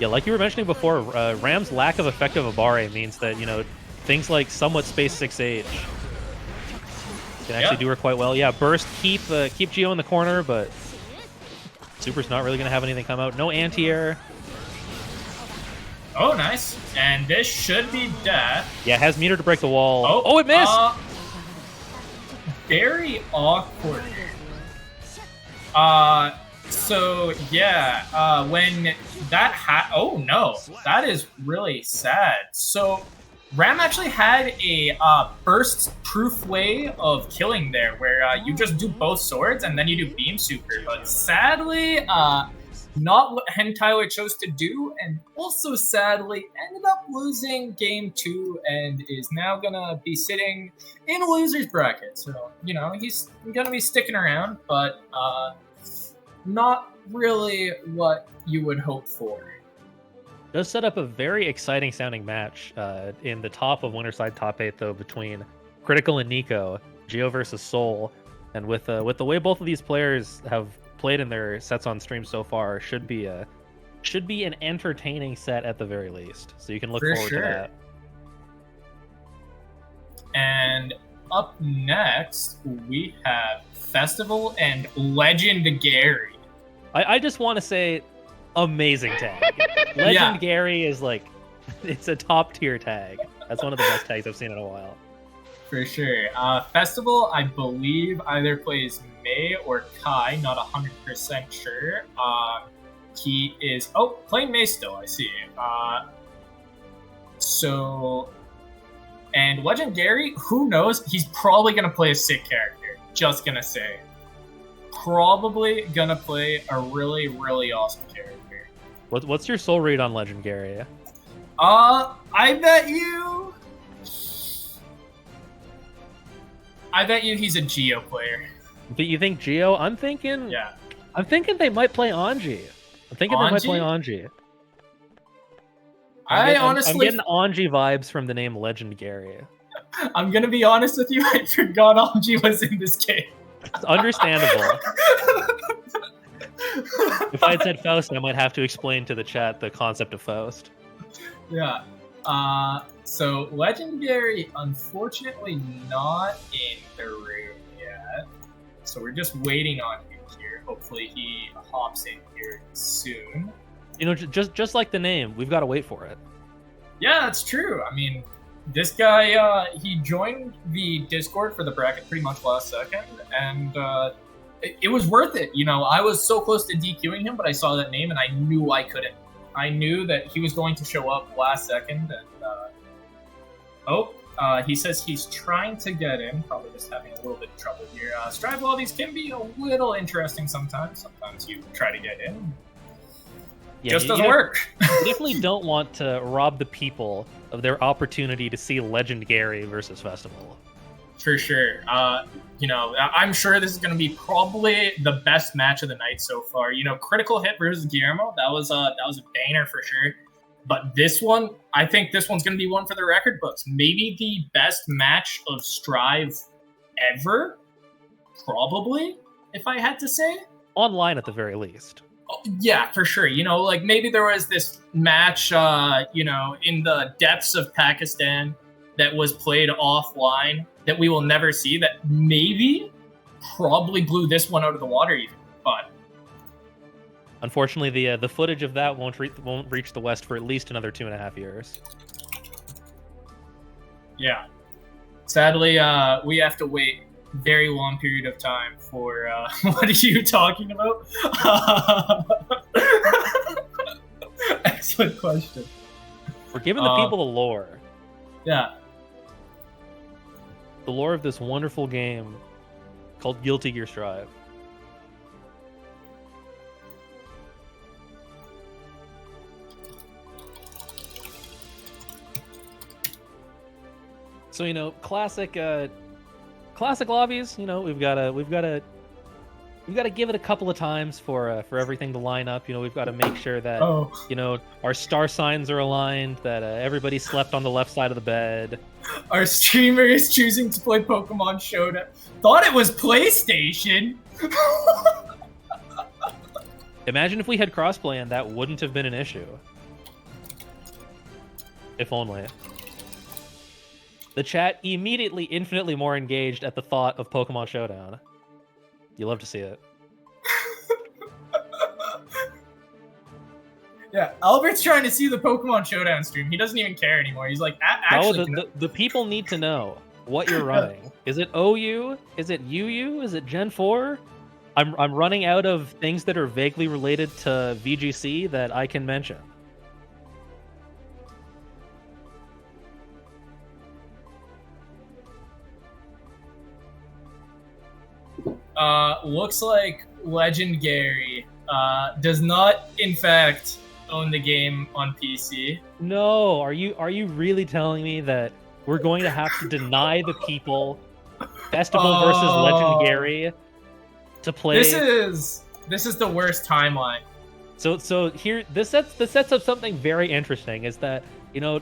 Yeah, like you were mentioning before, Ram's lack of effective Abare means that, you know, things like somewhat space 6H can actually Yeah. do her quite well. Yeah, burst, keep Geo in the corner, but Super's not really going to have anything come out. No anti-air. Oh, nice. And this should be death. Yeah, has meter to break the wall. Oh, it missed! Very awkward. So yeah, when that oh no, that is really sad. So Ram actually had a burst-proof way of killing there, where you just do both swords and then you do beam super. But sadly, not what Hentyler chose to do, and also sadly ended up losing game 2 and is now gonna be sitting in a loser's bracket. So, you know, he's gonna be sticking around, but not really what you would hope for. Does set up a very exciting sounding match in the top of Winterside top 8, though, between Critical and Nico, Geo versus Soul, and with the way both of these players have played in their sets on stream so far, should be an entertaining set at the very least. So you can look For forward sure. to that. And up next, we have Festival and Legend Gary. I just want to say, amazing tag. Legend Yeah. Gary is like, it's a top tier tag. That's one of the best tags I've seen in a while. For sure. Festival, I believe, either plays May or Kai, not 100% sure. He is playing May still, I see. And Legend Gary, who knows? He's probably gonna play a sick character. Just gonna say. Probably gonna play a really, really awesome character. What's your soul read on Legend Gary? I bet you he's a Geo player. But you think Geo? I'm thinking they might play Anji. I'm thinking they might play Anji. I'm getting Anji vibes from the name Legend Gary. I'm gonna be honest with you, I forgot Anji was in this game. It's understandable. If I had said Faust, I might have to explain to the chat the concept of Faust. Yeah. So Legendary, unfortunately, not in the room yet. So we're just waiting on him here. Hopefully, he hops in here soon. You know, just like the name, we've got to wait for it. Yeah, that's true. I mean, this guy, he joined the Discord for the bracket pretty much last second, and it was worth it. You know, I was so close to DQing him, but I saw that name and I knew I couldn't. I knew that he was going to show up last second, and He says he's trying to get in, probably just having a little bit of trouble here. Strive lobbies can be a little interesting sometimes. Sometimes you try to get in, Yeah, just you doesn't work. you definitely don't want to rob the people of their opportunity to see Legend Gary versus Festival. For sure. I'm sure this is going to be probably the best match of the night so far. Critical Hit versus Guillermo, that was a banger for sure. But this one, I think this one's going to be one for the record books. Maybe the best match of Strive ever, probably, if I had to say. Online at the very least. Oh, yeah, for sure. Maybe there was this match, in the depths of Pakistan that was played offline that we will never see, that maybe probably blew this one out of the water even. But unfortunately, the footage of that won't reach the West for at least another 2.5 years. Yeah. Sadly, we have to wait a very long period of time for what are you talking about? Excellent question. We're giving the people the lore. Yeah. The lore of this wonderful game called Guilty Gear Strive. So classic lobbies. We've got to give it a couple of times for everything to line up. We've got to make sure that our star signs are aligned, that everybody slept on the left side of the bed. Our streamer is choosing to play Pokemon Showdown. Thought it was PlayStation. Imagine if we had crossplay and that wouldn't have been an issue. If only. The chat immediately infinitely more engaged at the thought of Pokemon Showdown. You love to see it. Yeah, Albert's trying to see the Pokemon Showdown stream. He doesn't even care anymore. He's like, actually... No, the people need to know what you're running. Is it OU? Is it UU? Is it Gen 4? I'm running out of things that are vaguely related to VGC that I can mention. Looks like Legend Gary does not, in fact, own the game on PC. No, are you really telling me that we're going to have to deny the people Festival versus Legend Gary to play? This is the worst timeline. So here this sets up something very interesting. Is that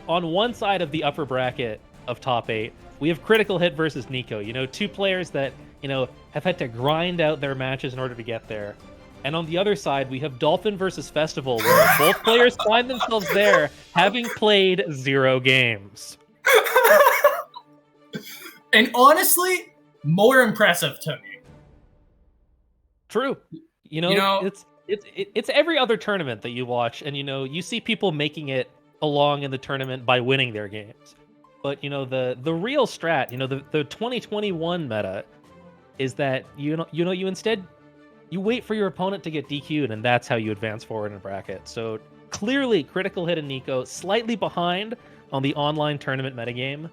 on one side of the upper bracket of top 8, we have Critical Hit versus Nico. Two players that have had to grind out their matches in order to get there. And on the other side, we have Dolphin versus Festival, where both players find themselves there, having played 0 games. And honestly, more impressive to me. True. It's every other tournament that you watch, and you see people making it along in the tournament by winning their games. But the real strat, the 2021 meta, is that you instead you wait for your opponent to get DQ'd, and that's how you advance forward in a bracket. So clearly, Critical Hit and Nico slightly behind on the online tournament metagame,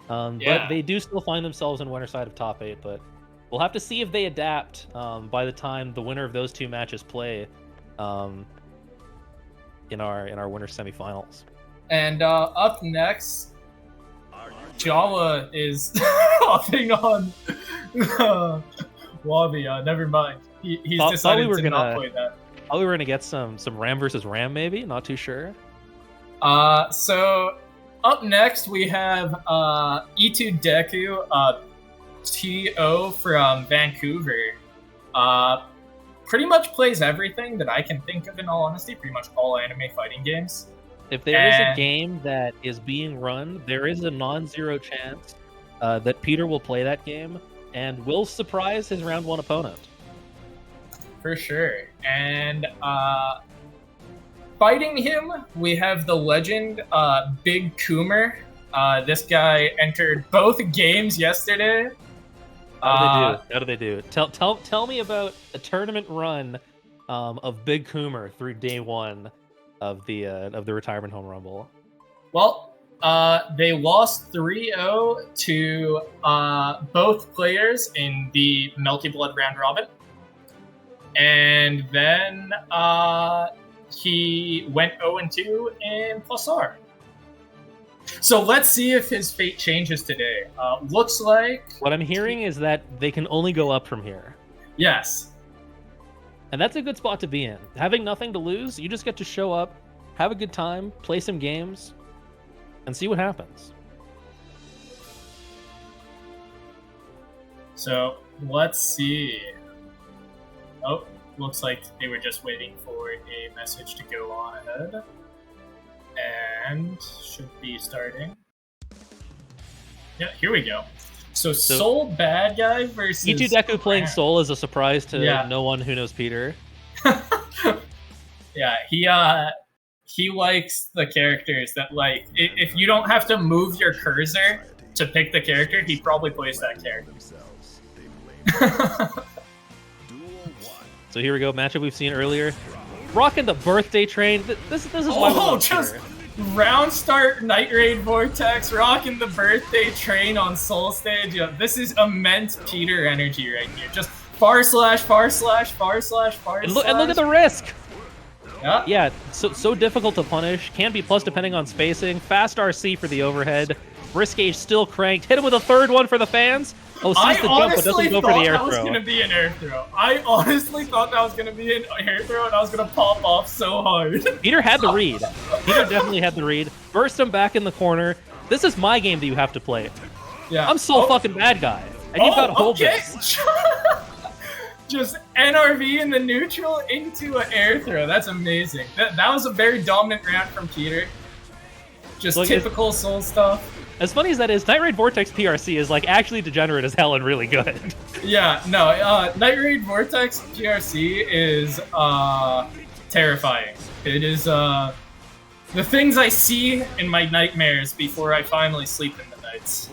but they do still find themselves in winner side of top 8. But we'll have to see if they adapt by the time the winner of those 2 matches play in our winner semifinals. And up next, Jawa is hopping on Wabi. Never mind. He's decided to not play that. Thought we were gonna get some Ram versus Ram, maybe. Not too sure. So up next we have E2 Deku, TO from Vancouver. Pretty much plays everything that I can think of, in all honesty. Pretty much all anime fighting games. If there is a game that is being run, there is a non-zero chance that Peter will play that game and will surprise his round 1 opponent. For sure. And fighting him, we have the legend Big Coomer. This guy entered both games yesterday. How do they do? Tell me about a tournament run of Big Coomer through day 1 of the retirement home rumble. Well, They lost 3-0 to both players in the Melty Blood round robin. And then he went 0-2 in Plus R. So let's see if his fate changes today. Looks like... What I'm hearing is that they can only go up from here. Yes. And that's a good spot to be in. Having nothing to lose, you just get to show up, have a good time, play some games, and see what happens. So let's see. Oh, looks like they were just waiting for a message to go on ahead. And should be starting. Yeah, here we go. So Soul bad guy versus E2 Deku playing Ram. Soul is a surprise to no one who knows Peter. Yeah, he likes the characters that, like, if you don't have to move your cursor to pick the character, he probably plays that character. Themselves, they blame Duel 1. So here we go, matchup we've seen earlier. Rocking the birthday train. This is why we love just Peter. round start Night Raid Vortex, rocking the birthday train on Soul Stage. Yeah, this is immense Peter energy right here. Just far slash, far slash, far slash, far And slash. look at the risk. Yeah. Yeah, so difficult to punish. Can be plus depending on spacing. Fast RC for the overhead. Risk gauge still cranked. Hit him with a third one for the fans. Oh, I sees the jump but honestly doesn't go for thought the air that was throw. gonna be an air throw. I honestly thought that was gonna be an air throw, and I was gonna pop off so hard. Peter had the read. Peter definitely had the read. Burst him back in the corner. This is my game that you have to play. Yeah. I'm so fucking bad guy. And you've got to hold this. Just NRV in the neutral into an air throw. That's amazing. That was a very dominant round from Peter. Just Look, typical Soul stuff. As funny as that is, Night Raid Vortex PRC is like actually degenerate as hell and really good. Yeah, no, Night Raid Vortex PRC is terrifying. It is the things I see in my nightmares before I finally sleep in the nights.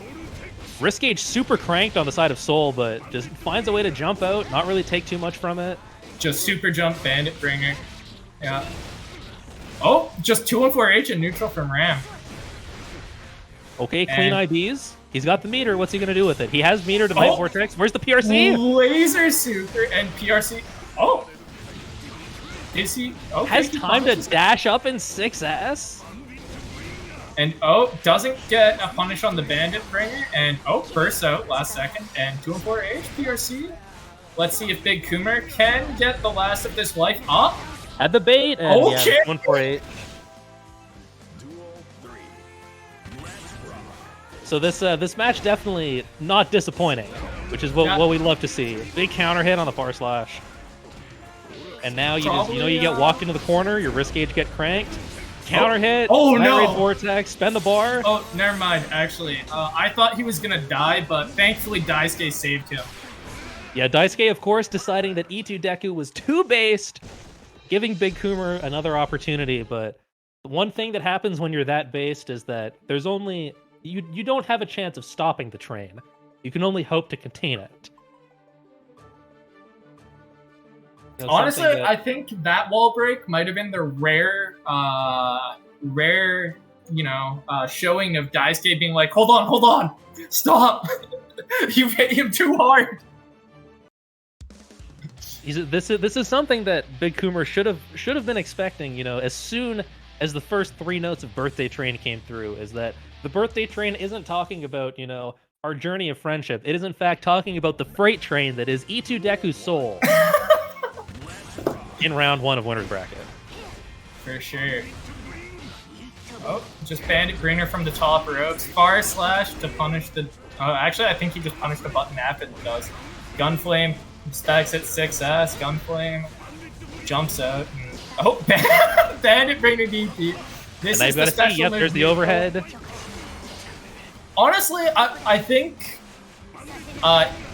Risk gauge super cranked on the side of Soul, but just finds a way to jump out, not really take too much from it. Just super jump Bandit Bringer. Yeah. Oh, just 214H in neutral from Ram. Okay, clean And- IBs. He's got the meter. What's he gonna do with it? He has meter to Night Oh. Vortex. Where's the PRC? Laser Super and PRC. Oh! Is he? Okay, Has he time to punishes- dash up in 6S. And doesn't get a punish on the Bandit Bringer. And bursts out last second. And 214H PRC. Let's see if Big Coomer can get the last of this life up. Had the bait. And Okay. yeah, 148. Duel 3. Let's rock. So this match definitely not disappointing, which is what we love to see. Big counter hit on the far slash. And now you Probably, get walked into the corner, your risk gauge get cranked. Counter hit. Oh, Night no. Raid Vortex, spend the bar. Oh, never mind, actually. I thought he was gonna die, but thankfully Daisuke saved him. Yeah, Daisuke, of course, deciding that E2 Deku was too based, giving Big Coomer another opportunity. But the one thing that happens when you're that based is that there's only you don't have a chance of stopping the train. You can only hope to contain it. You know, Honestly, something that- I think that wall break might have been the rare, showing of Daisuke being like, hold on, stop. You hit him too hard. This is something that Big Coomer should have been expecting. You know, as soon as the first 3 notes of Birthday Train came through, is that the Birthday Train isn't talking about our journey of friendship. It is in fact talking about the freight train that is E2 Deku's soul. In round 1 of Winner's Bracket. For sure. Oh, just Bandit Bringer from the top ropes. Far slash to punish the... actually, I think he just punished the button app it does. Gunflame stacks at 6S. Gunflame jumps out. Bandit Bringer DP. This And is they've the got to see, special yep, move there's the neutral. overhead. Honestly, I think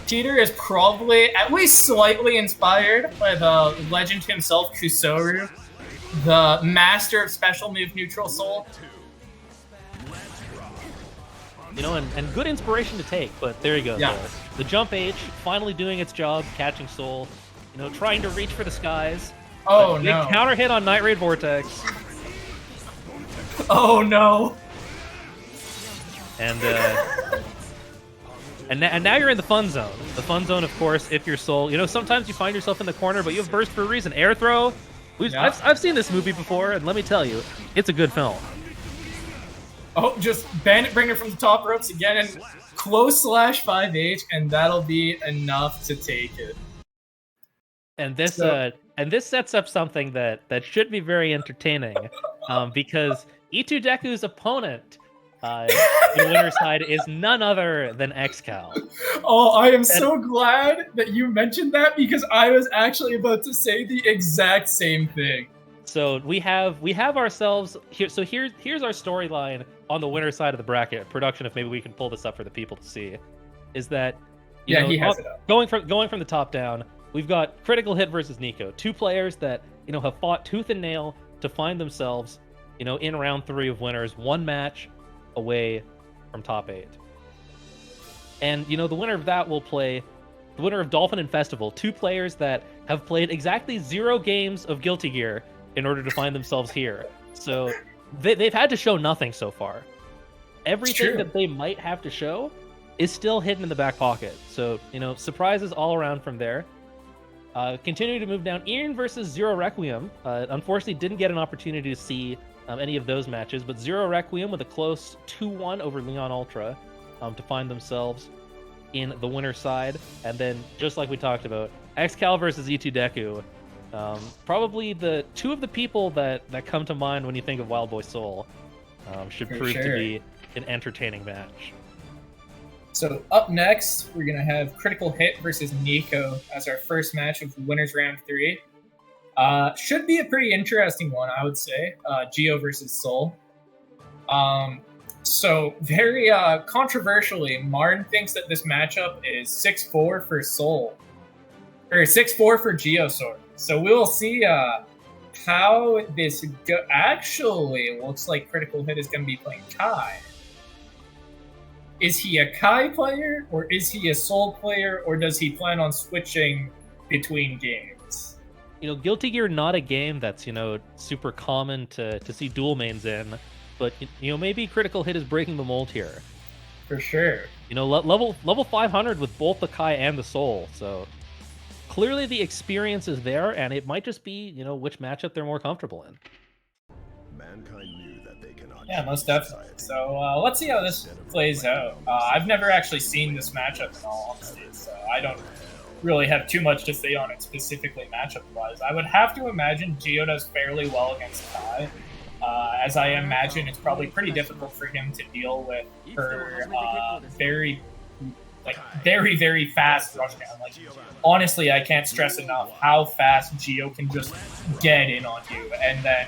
Peter is probably at least slightly inspired by the legend himself, Kusoru, the master of special move neutral soul. And good inspiration to take, but there you go. Yeah. The jump H finally doing its job, catching soul, trying to reach for the skies. Oh Big no. counter hit on Night Raid Vortex. Oh no. And and now you're in the fun zone. The fun zone, of course, if you're Soul. You know, sometimes you find yourself in the corner, but you have burst for a reason. Air throw. I've seen this movie before, and let me tell you, it's a good film. Oh, just Bandit Bringer from the top ropes again, and close slash 5H, and that'll be enough to take it. And this sets up something that should be very entertaining, because Itu Deku's opponent in winner's side is none other than XCal. Oh, I am so glad that you mentioned that, because I was actually about to say the exact same thing. So we have ourselves here. So here's our storyline on the winner side of the bracket. Production, if maybe we can pull this up for the people to see, is that he has it up. Going from the top down. We've got Critical Hit versus Nico, two players that have fought tooth and nail to find themselves in round 3 of winners, one match away from top 8. And the winner of that will play the winner of Dolphin and Festival, two players that have played exactly 0 games of Guilty Gear in order to find themselves here. So they've had to show nothing so far. Everything that they might have to show is still hidden in the back pocket. So, surprises all around from there. Continuing to move down, Ian versus Zero Requiem. Unfortunately, didn't get an opportunity to see any of those matches, but Zero Requiem with a close 2-1 over Leon Ultra to find themselves in the winner's side. And then, just like we talked about, XCal versus Itu Deku. Probably the two of the people that come to mind when you think of Wild Boy Soul should prove to be an entertaining match. So up next, we're going to have Critical Hit versus Nico as our first match of winners round 3. Should be a pretty interesting one, I would say. Geo versus Soul. So very controversially, Martin thinks that this matchup is 6-4 for Soul. Or 6-4 for Geo, sorry. So we'll see how this actually, it looks like Critical Hit is going to be playing Kai. Is he a Kai player, or is he a Soul player, or does he plan on switching between games? Guilty Gear, not a game that's, super common to see dual mains in, but, maybe Critical Hit is breaking the mold here. For sure. Level 500 with both the Kai and the Soul, so clearly the experience is there, and it might just be, which matchup they're more comfortable in. Mankind knew that they cannot. Yeah, most definitely. So let's see how this plays out. I've never actually seen this matchup in all honesty, so I don't really have too much to say on it specifically matchup-wise. I would have to imagine Geo does fairly well against Kai. As I imagine, it's probably pretty difficult for him to deal with her very, very fast rush down. Like, honestly, I can't stress enough how fast Geo can just get in on you and then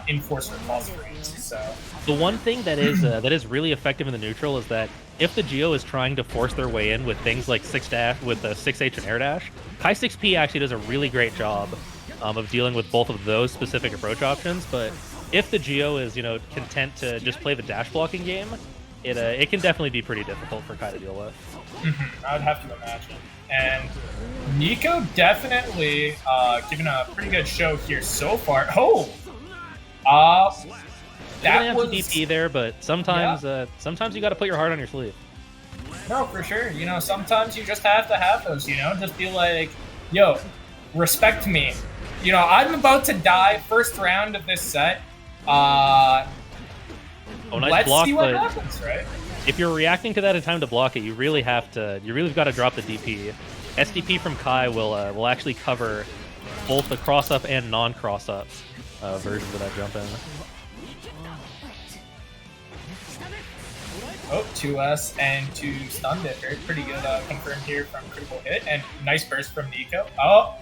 enforce her pulse rates. So the one thing that is really effective in the neutral is that if the Geo is trying to force their way in with things like 6H and air dash, Kai 6P actually does a really great job of dealing with both of those specific approach options. But if the Geo is content to just play the dash blocking game, it can definitely be pretty difficult for Kai to deal with. I would have to imagine. And Nico definitely given a pretty good show here so far. That was DP there, but sometimes you got to put your heart on your sleeve. No, for sure. Sometimes you just have to have those. Just be like, yo, respect me. I'm about to die first round of this set. Nice let's block, see what but happens, right? if you're reacting to that in time to block it, you really got to drop the DP. SDP from Kai will actually cover both the cross up and non cross up versions of that jump in. Oh, 2S and 2 stunned it. Pretty good confirmed here from Critical Hit, and nice burst from Nico. Oh,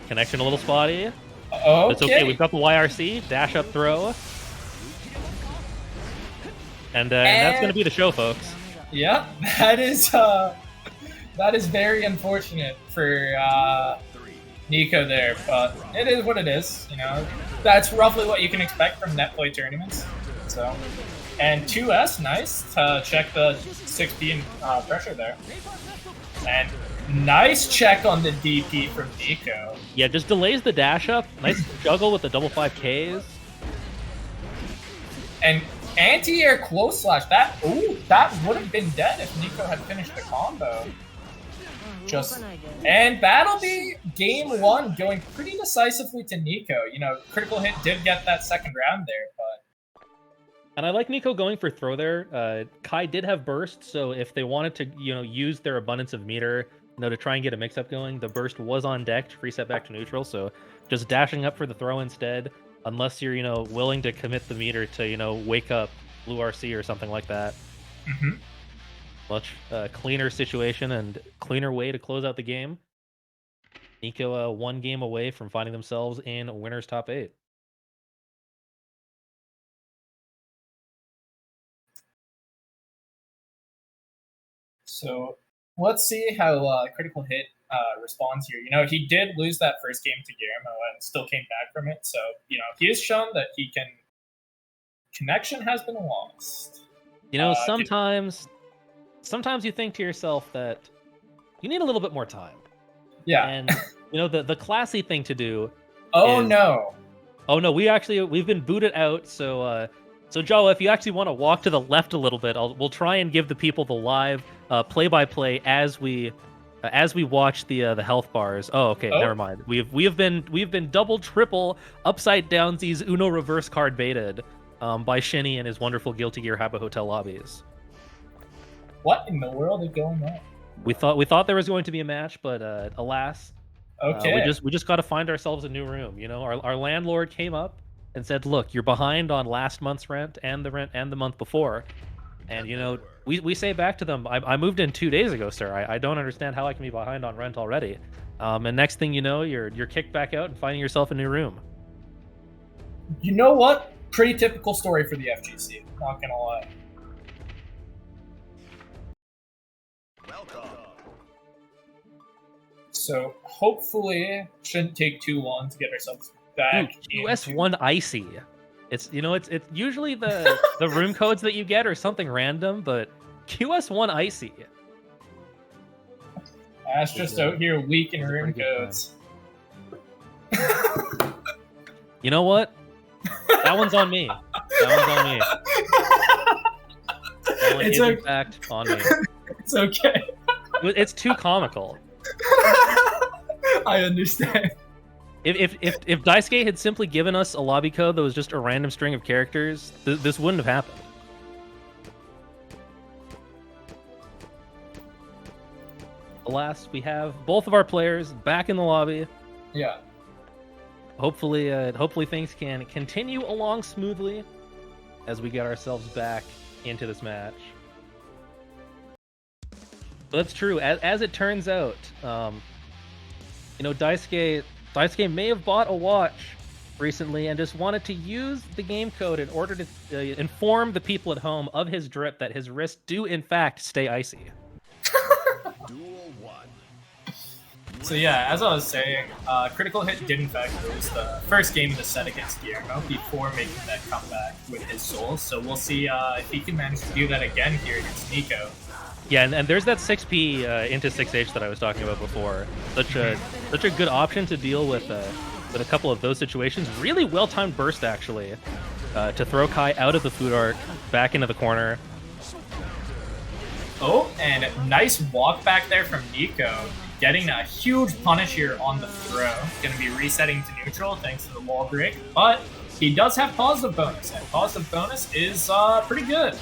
connection a little spotty. Oh, it's okay. We've got the YRC dash up throw, and that's gonna be the show, folks. Yeah, that is very unfortunate for Nico there, but it is what it is. That's roughly what you can expect from net play tournaments. So. And 2S, nice to check the 6B pressure there. And nice check on the DP from Nico. Yeah, just delays the dash up. Nice juggle with the double 5Ks. And Anti-air close slash. That would have been dead if Nico had finished the combo. And that'll be game 1 going pretty decisively to Nico. You know, critical hit did get that second round there, but... And I like Nico going for throw there. Kai did have burst, so if they wanted to, you know, use their abundance of meter, you know, to try and get a mix-up going, the burst was on deck to reset back to neutral, so just dashing up for the throw instead, unless you're, you know, willing to commit the meter to, you know, wake up Blue RC or something like that. Mm-hmm. Much cleaner situation and cleaner way to close out the game. Nico 1 game away from finding themselves in winner's top 8. So let's see how critical hit responds here. You know, he did lose that first game to Guillermo and still came back from it. So, you know, he has shown that he can... Connection has been lost. You know, sometimes you think to yourself that you need a little bit more time. Yeah. And, you know, the classy thing to do Oh no, we've been booted out, so Joe, if you actually want to walk to the left a little bit, we'll try and give the people the live play-by-play as we watch the health bars. Oh, okay, never mind. We've been double, triple, upside downsies Uno reverse card baited by Shinny and his wonderful Guilty Gear Habbo Hotel lobbies. What in the world is going on? We thought there was going to be a match, but alas, okay. We just got to find ourselves a new room. You know, our landlord came up and said, "Look, you're behind on last month's rent and the month before." And you know, we say back to them, "I moved in 2 days ago, sir. I don't understand how I can be behind on rent already." And next thing you know, you're kicked back out and finding yourself a new room. You know what? Pretty typical story for the FGC. Not gonna lie. Welcome. So hopefully, shouldn't take too long to get ourselves back. QS1 Icy. It's usually the room codes that you get are something random, but QS1 Icy. Ash just out here leaking room codes. You know what? That one's on me. That one is in fact on me. It's okay. It's too comical. I understand. If Daisuke had simply given us a lobby code that was just a random string of characters, this wouldn't have happened. Alas, we have both of our players back in the lobby. Yeah. Hopefully things can continue along smoothly as we get ourselves back into this match. But that's true. As it turns out, you know, Daisuke may have bought a watch recently and just wanted to use the game code in order to inform the people at home of his drip that his wrists do in fact stay icy. Duel 1. So yeah, as I was saying, Critical Hit did in fact lose the first game of the set against Guillermo before making that comeback with his soul. So we'll see if he can manage to do that again here against Nico. Yeah, and there's that 6P into 6H that I was talking about before. Such a good option to deal with a couple of those situations. Really well-timed burst, actually, to throw Kai out of the food arc, back into the corner. Oh, and nice walk back there from Nico. Getting a huge punish here on the throw. Going to be resetting to neutral thanks to the wall break. But he does have positive bonus, and positive bonus is pretty good.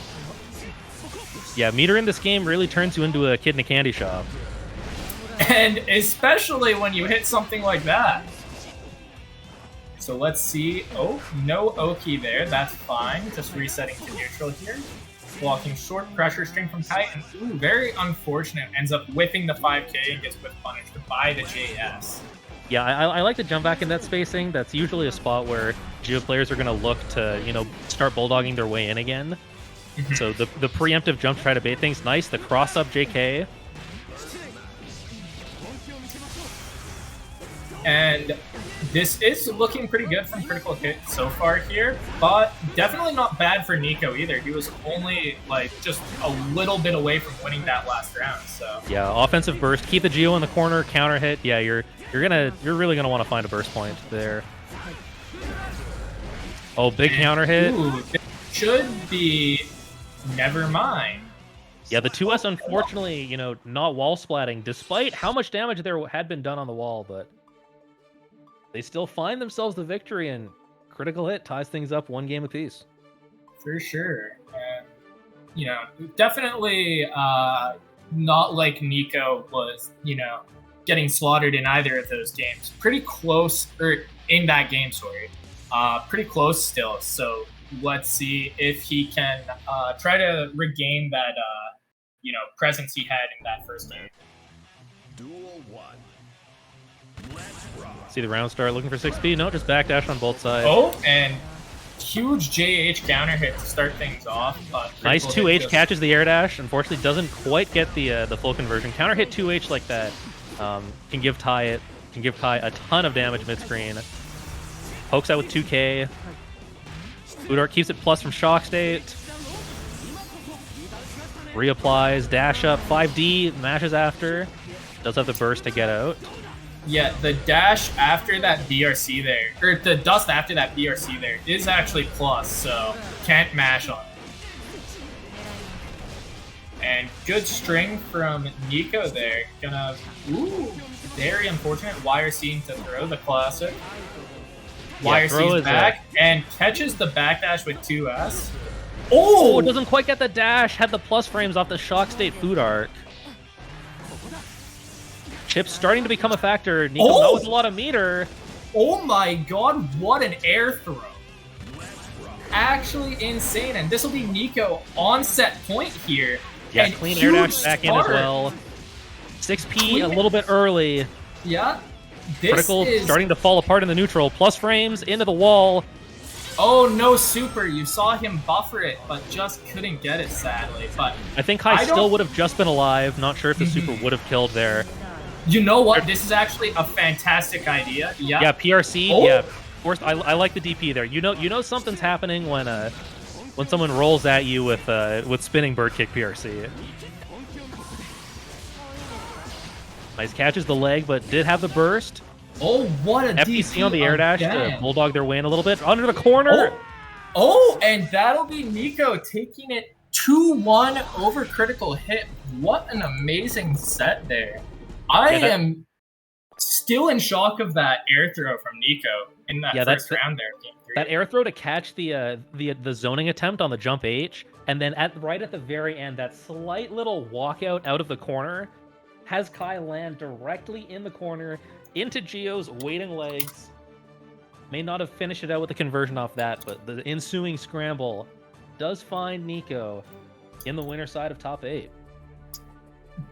Yeah, meter in this game really turns you into a kid in a candy shop. And especially when you hit something like that. So let's see. Oh, no Oki there. That's fine. Just resetting to neutral here. Blocking short pressure string from Kai. And ooh, very unfortunate. Ends up whipping the 5K and gets whip punished by the JS. Yeah, I like to jump back in that spacing. That's usually a spot where Geo players are going to look to, you know, start bulldogging their way in again. So the preemptive jump to try to bait things. Nice. The cross-up JK. And this is looking pretty good from Critical Hit so far here, but definitely not bad for Nico either. He was only like just a little bit away from winning that last round. So yeah, offensive burst. Keep the Geo in the corner. Counter hit. Yeah, you're really gonna want to find a burst point there. Oh, big counter hit. Ooh, should be never mind. Yeah, the 2S unfortunately, not wall splatting, despite how much damage there had been done on the wall, but they still find themselves the victory, and critical hit ties things up 1 game apiece. For sure. And, definitely not like Nico was, getting slaughtered in either of those games. Pretty close, or in that game, sorry. Pretty close still. So let's see if he can try to regain that, presence he had in that first game. Duel 1. Let's rock. See the round start looking for 6B. No, just backdash on both sides. Oh, and huge JH counter hit to start things off. Nice critical 2H hit just- catches the air dash. Unfortunately, doesn't quite get the full conversion. Counter hit 2H like that can give Kai a ton of damage mid screen. Pokes out with 2K. Udart keeps it plus from shock state. Reapplies, dash up, 5D, mashes after. Does have the burst to get out. Yeah, the dash after that BRC there, or the dust after that BRC there, is actually plus, so can't mash on it. And good string from Nico there. Very unfortunate. YRC to throw the classic. Yeah, YRC's throw is back and catches the backdash with 2S. Oh, Oh! doesn't quite get the dash. Had the plus frames off the shock state food arc. Chips starting to become a factor. Nico not with a lot of meter. Oh my god, what an air throw. Actually insane, and this will be Nico on set point here. Yeah, And clean air dash huge back in as start. well. 6P a little bit early. Yeah. This Critical is... starting to fall apart in the neutral. Plus frames into the wall. Oh, no super. You saw him buffer it, but just couldn't get it, sadly. But I think Kai I still don't- would have just been alive. Not sure if the super would have killed there. you know what? This is actually a fantastic idea. Yeah. Yeah, PRC. Oh. Yeah, of course. I like the DP there. You know something's happening when someone rolls at you with spinning bird kick PRC. Nice catches the leg, but did have the burst. Oh, what a FPC DP on the air dash to again. bulldog their way in a little bit. Under the corner. Oh, and that'll be Nico taking it 2-1 over critical hit. What an amazing set there. I Yeah, that- am still in shock of that air throw from Nico in that Yeah, first that's- round there. Game 3. That air throw to catch the zoning attempt on the jump H, and then right at the very end, that slight little walkout out of the corner has Kai land directly in the corner into Geo's waiting legs. May not have finished it out with the conversion off that, but the ensuing scramble does find Nico in the winner side of top 8.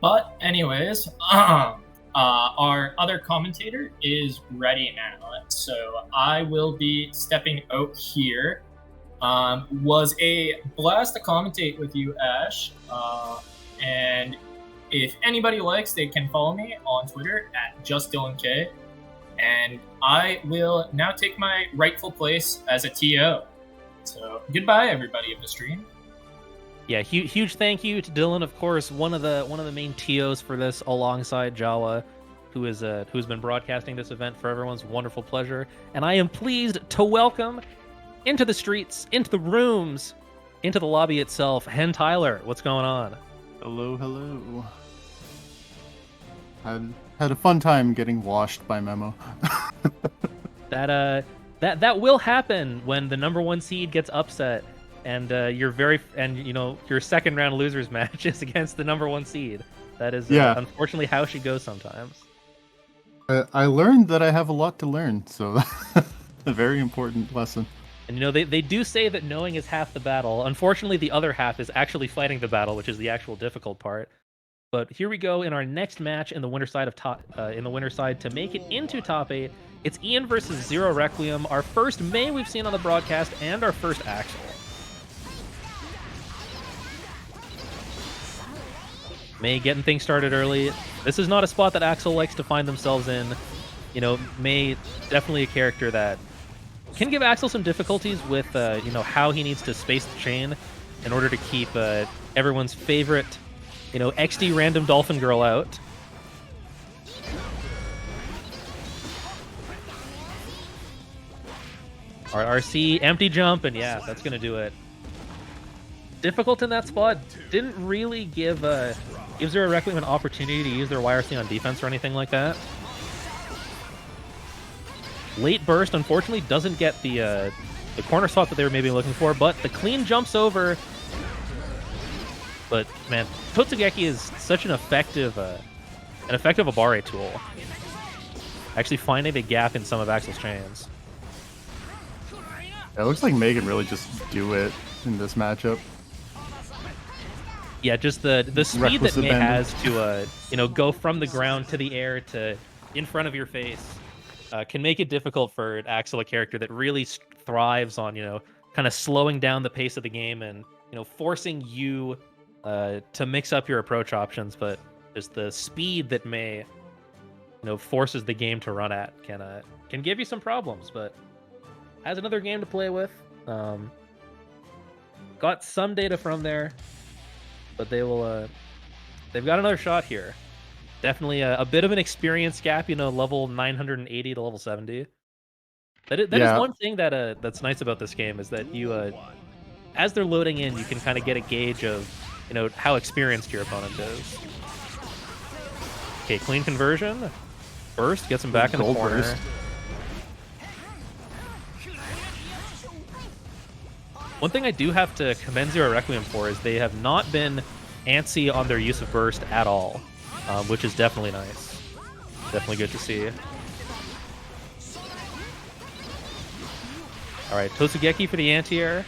But anyways, our other commentator is ready now, so I will be stepping out here. Was a blast to commentate with you, Ash. And if anybody likes, they can follow me on Twitter at JustDylanK. And I will now take my rightful place as a TO. So goodbye, everybody of the stream. Yeah, huge thank you to Dylan, of course, one of the main TOs for this, alongside Jawa, who's been broadcasting this event for everyone's wonderful pleasure. And I am pleased to welcome into the streets, into the rooms, into the lobby itself, Hen Tyler. What's going on? Hello. Had a fun time getting washed by Memo. That will happen when the number 1 seed gets upset, and your second round losers match is against the number 1 seed. That is unfortunately how she goes sometimes. I learned that I have a lot to learn, so a very important lesson. And they do say that knowing is half the battle. Unfortunately, the other half is actually fighting the battle, which is the actual difficult part. But here we go in our next match in the winner side to make it into top 8. It's Ian versus Zero Requiem, our first May we've seen on the broadcast, and our first Axel. May getting things started early. This is not a spot that Axel likes to find themselves in. May definitely a character that can give Axel some difficulties with how he needs to space the chain in order to keep everyone's favorite XD random dolphin girl out. RC empty jump, and yeah, that's gonna do it. difficult in that spot. Didn't really give Zero Requiem an opportunity to use their YRC on defense or anything like that. Late burst, unfortunately, doesn't get the corner swap that they were maybe looking for, but the clean jumps over. But man, Totsugeki is such an effective Abare tool. Actually finding the gap in some of Axel's chains. It looks like Mei can really just do it in this matchup. Yeah, just the speed Reckless that Mei abandon. has to go from the ground to the air to in front of your face can make it difficult for Axel, a character that really thrives on kind of slowing down the pace of the game and forcing you to mix up your approach options. But just the speed that Mei forces the game to run at can give you some problems. But has another game to play with. Got some data from there. But they've got another shot here. Definitely a bit of an experience gap, level 980 to level 70. That is Yeah. one thing that's nice about this game is that as they're loading in, you can kind of get a gauge of how experienced your opponent is. Okay, clean conversion. Burst gets him back in the Gold corner. burst. One thing I do have to commend Zero Requiem for is they have not been antsy on their use of burst at all, which is definitely nice. Definitely good to see. All right, Totsugeki for the anti-air.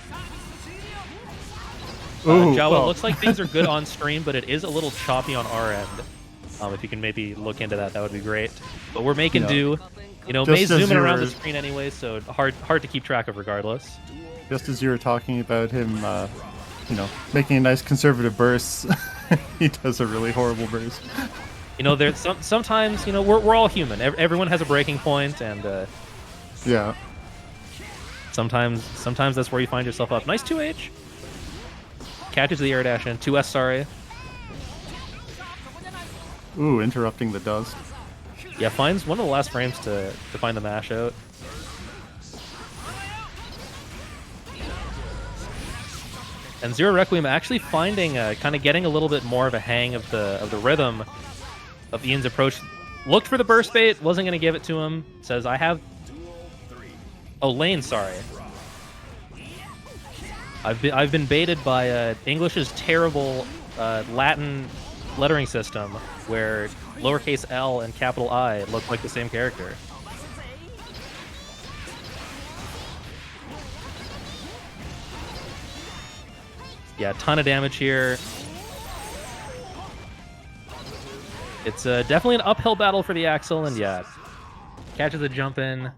Ooh, Jawa, well. it looks like things are good on stream, but it is a little choppy on our end. If you can maybe look into that, that would be great. But we're making do. May's Just as zooming you around the were- screen anyway, so hard to keep track of regardless. Just as you were talking about him, making a nice conservative burst, he does a really horrible burst. There's sometimes we're all human. Everyone has a breaking point, and Yeah. sometimes that's where you find yourself up. Nice 2H. Catches the air dash in. 2S, sorry. Ooh, interrupting the dust. Yeah, finds one of the last frames to find the mash out. And Zero Requiem actually finding, kind of getting a little bit more of a hang of the rhythm of Ian's approach. Looked for the burst bait, wasn't going to give it to him. Says, I have... Oh, Lane, sorry. I've been baited by English's terrible Latin lettering system, where lowercase L and capital I look like the same character. Yeah, ton of damage here. It's definitely an uphill battle for the Axel, and yeah, catches a jump in.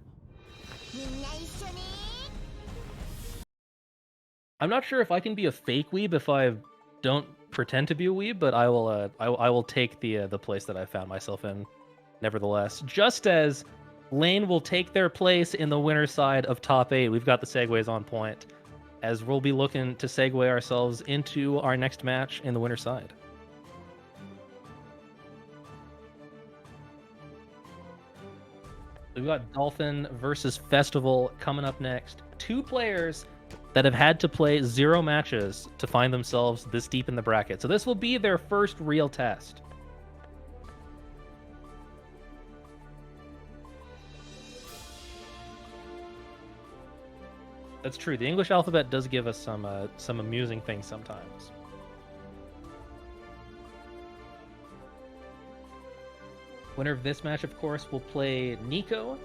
I'm not sure if I can be a fake weeb if I don't pretend to be a weeb, but I will take the place that I found myself in, nevertheless. Just as Lane will take their place in the winner's side of top 8, we've got the segues on point, as we'll be looking to segue ourselves into our next match in the winner's side. We've got Dolphin versus Festival coming up next. Two players that have had to play 0 matches to find themselves this deep in the bracket. So this will be their first real test. That's true. The English alphabet does give us some amusing things sometimes. Winner of this match, of course, will play Nico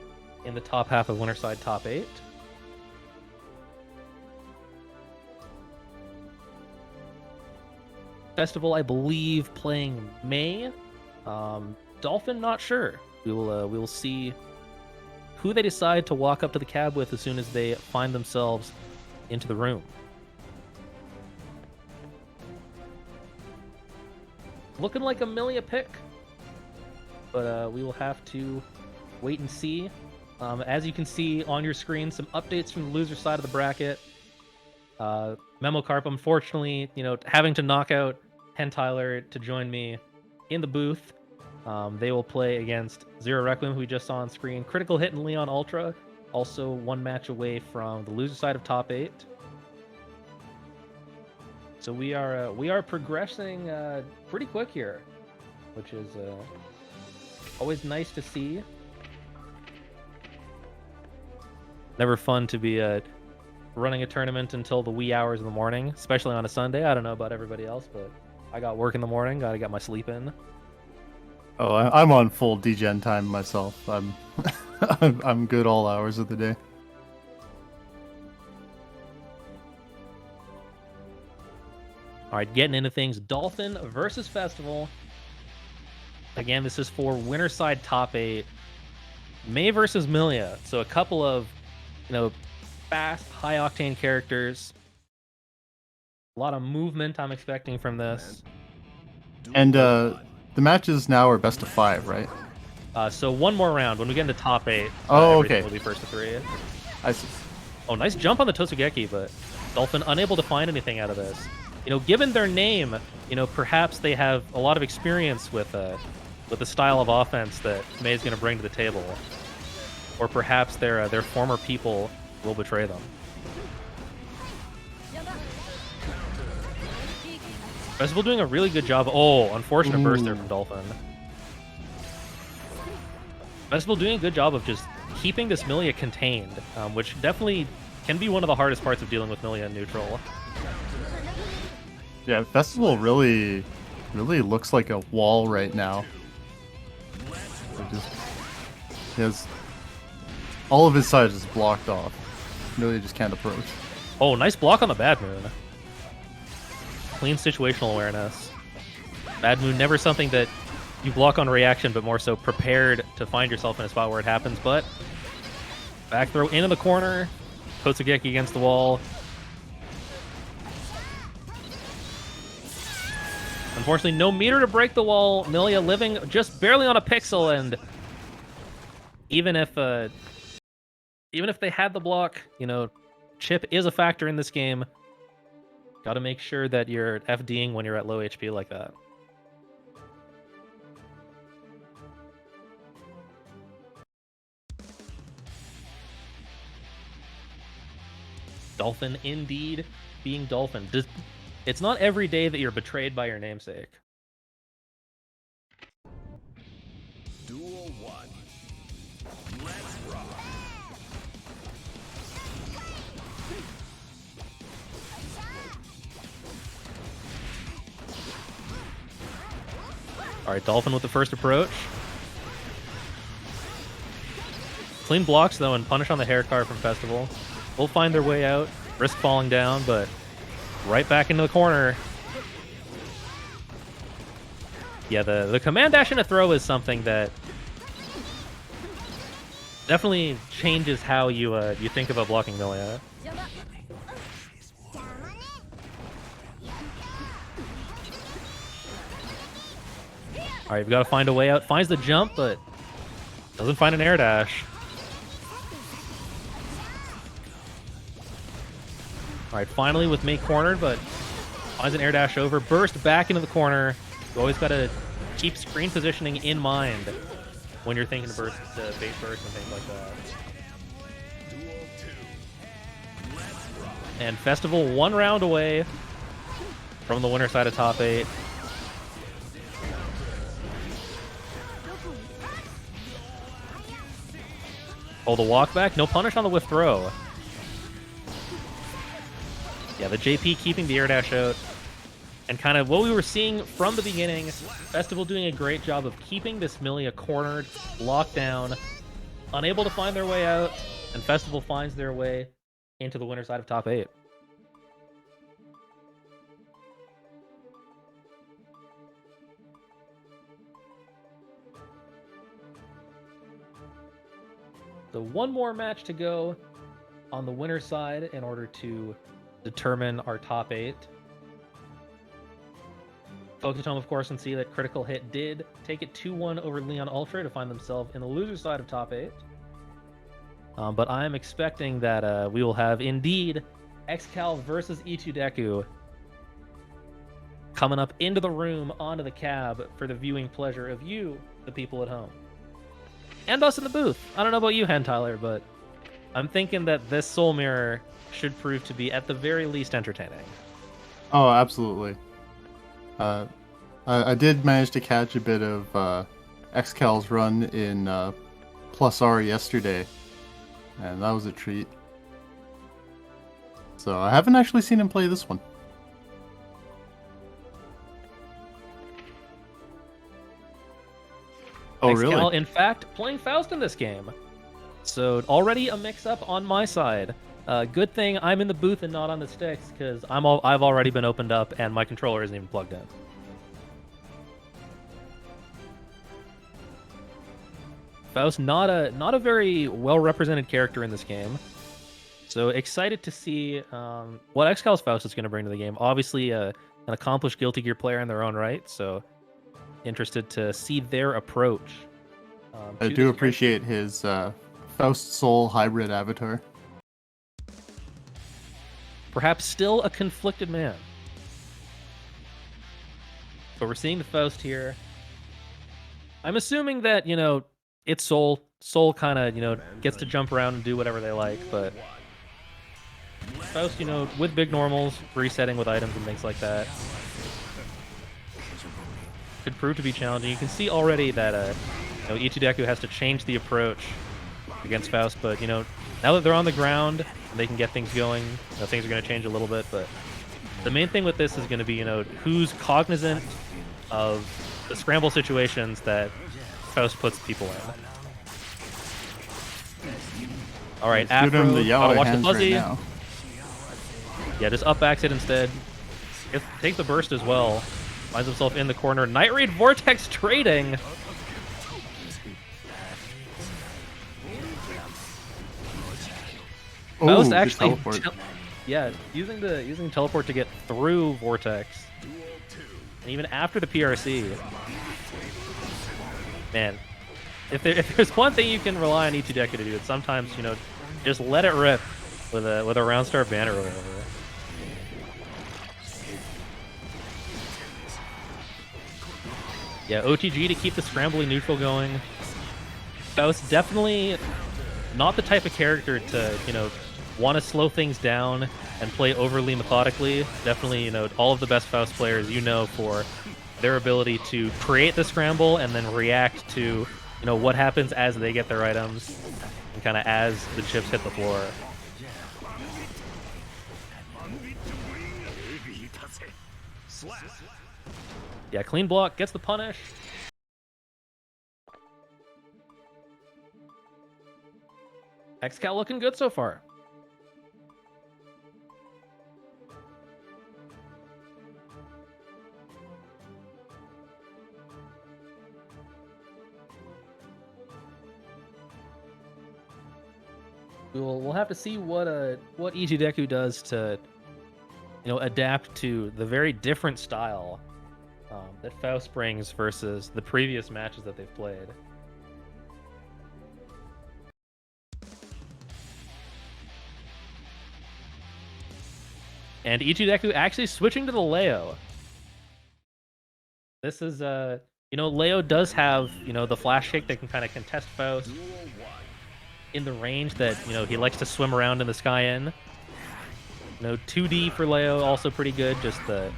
in the top half of winner side top 8. Festival, I believe, playing Mei. Dolphin, not sure. We will see who they decide to walk up to the cab with as soon as they find themselves into the room. Looking like a Millia pick, but we will have to wait and see. As you can see on your screen, some updates from the loser side of the bracket. Memocarp, unfortunately, having to knock out Hen Tyler to join me in the booth. They will play against Zero Requiem, who we just saw on screen. Critical Hit and Leon Ultra, also one match away from the loser side of top 8. So we are progressing pretty quick here, which is always nice to see. Never fun to be running a tournament until the wee hours in the morning, especially on a Sunday. I don't know about everybody else, but I got work in the morning. Got to get my sleep in. Oh, I'm on full degen time myself. I'm I'm good all hours of the day. All right, getting into things. Dolphin versus Festival. Again, this is for winner side top 8. Mei versus Milia. So a couple of, fast, high octane characters. A lot of movement I'm expecting from this. And the matches now are best of 5, right? So one more round. When we get into top 8, Oh, everything okay. will be first to 3. I see. Oh, nice jump on the Totsugeki, but Dolphin unable to find anything out of this. Given their name, perhaps they have a lot of experience with the style of offense that Mei is going to bring to the table, or perhaps their former people will betray them. Festival doing a really good job. Oh, unfortunate burst there from Dolphin. Festival doing a good job of just keeping this Milia contained, which definitely can be one of the hardest parts of dealing with Milia in neutral. Yeah, Festival really looks like a wall right now. He has all of his sides just blocked off. Really just can't approach. Oh, nice block on the Bad Moon. Clean situational awareness. Bad Moon, never something that you block on reaction, but more so prepared to find yourself in a spot where it happens. But back throw into the corner. Totsugeki against the wall. Unfortunately, no meter to break the wall. Milia living just barely on a pixel, and even if they had the block, chip is a factor in this game. Got to make sure that you're FDing when you're at low HP like that. Dolphin indeed being Dolphin. It's not every day that you're betrayed by your namesake. Duel 1. Let's rock. All right, Dolphin with the first approach. Clean blocks, though, and punish on the hair card from Festival. Will find their way out. Risk falling down, but right back into the corner. Yeah, the command dash and a throw is something that definitely changes how you think about blocking Milia. All right, we've got to find a way out. Finds the jump, but doesn't find an air dash. All right, finally with Mei cornered, but finds an air dash over. Burst back into the corner. You always got to keep screen positioning in mind when you're thinking base burst and things like that. Duel 2. Let's rock. And Festival 1 round away from the winner side of top 8. Oh, the walk back. No punish on the whiff throw. Yeah, the JP keeping the air dash out. And kind of what we were seeing from the beginning, Festival doing a great job of keeping this Milia cornered, locked down, unable to find their way out, and Festival finds their way into the winner side of top 8. So one more match to go on the winner side in order to determine our top 8. Focus at home, of course, and see that Critical Hit did take it 2-1 over Leon Ultra to find themselves in the loser side of top 8. But I'm expecting that we will have indeed Xcal versus E2 Deku coming up into the room, onto the cab for the viewing pleasure of you, the people at home. And us in the booth. I don't know about you, Hen Tyler, but I'm thinking that this Soul Mirror should prove to be at the very least entertaining. Oh, absolutely. I did manage to catch a bit of Excal's run in Plus R yesterday, and that was a treat. So I haven't actually seen him play this one. Oh, Excal, really? in fact, playing Faust in this game. So already a mix-up on my side. Good thing I'm in the booth and not on the sticks, because I've already been opened up and my controller isn't even plugged in. Faust, not a very well represented character in this game. So excited to see what Excal's Faust is going to bring to the game. Obviously, an accomplished Guilty Gear player in their own right. So interested to see their approach. I do appreciate his Faust Soul hybrid avatar. Perhaps still a conflicted man. But we're seeing the Faust here. I'm assuming that, it's Soul. Soul kind of, gets to jump around and do whatever they like, but Faust, with big normals, resetting with items and things like that, could prove to be challenging. You can see already that, Ichideku has to change the approach against Faust, but, now that they're on the ground, and they can get things going, things are going to change a little bit, but the main thing with this is going to be, who's cognizant of the scramble situations that Faust puts people in. All right, Let's give him Afro, the yellow watch the hands fuzzy. right now. Yeah, just up backs it instead. Take the burst as well. Finds himself in the corner. Night Raid Vortex trading. Faust Ooh, actually, good teleport. using teleport to get through Vortex, and even after the PRC. Man, if there's one thing you can rely on Ichideku to do, it's sometimes just let it rip with a round star banner or whatever. Yeah, OTG to keep the scrambling neutral going. Faust definitely not the type of character to want to slow things down and play overly methodically. Definitely, all of the best Faust players for their ability to create the scramble and then react to what happens as they get their items and kind of as the chips hit the floor. Yeah, clean block, gets the punish. Excal looking good so far. We'll have to see what Ichideku does to adapt to the very different style that Faust brings versus the previous matches that they've played. And Ichideku actually switching to the Leo. This is Leo does have the flash kick that can kind of contest Faust in the range that he likes to swim around in the sky in. 2D for Leo also pretty good. Just the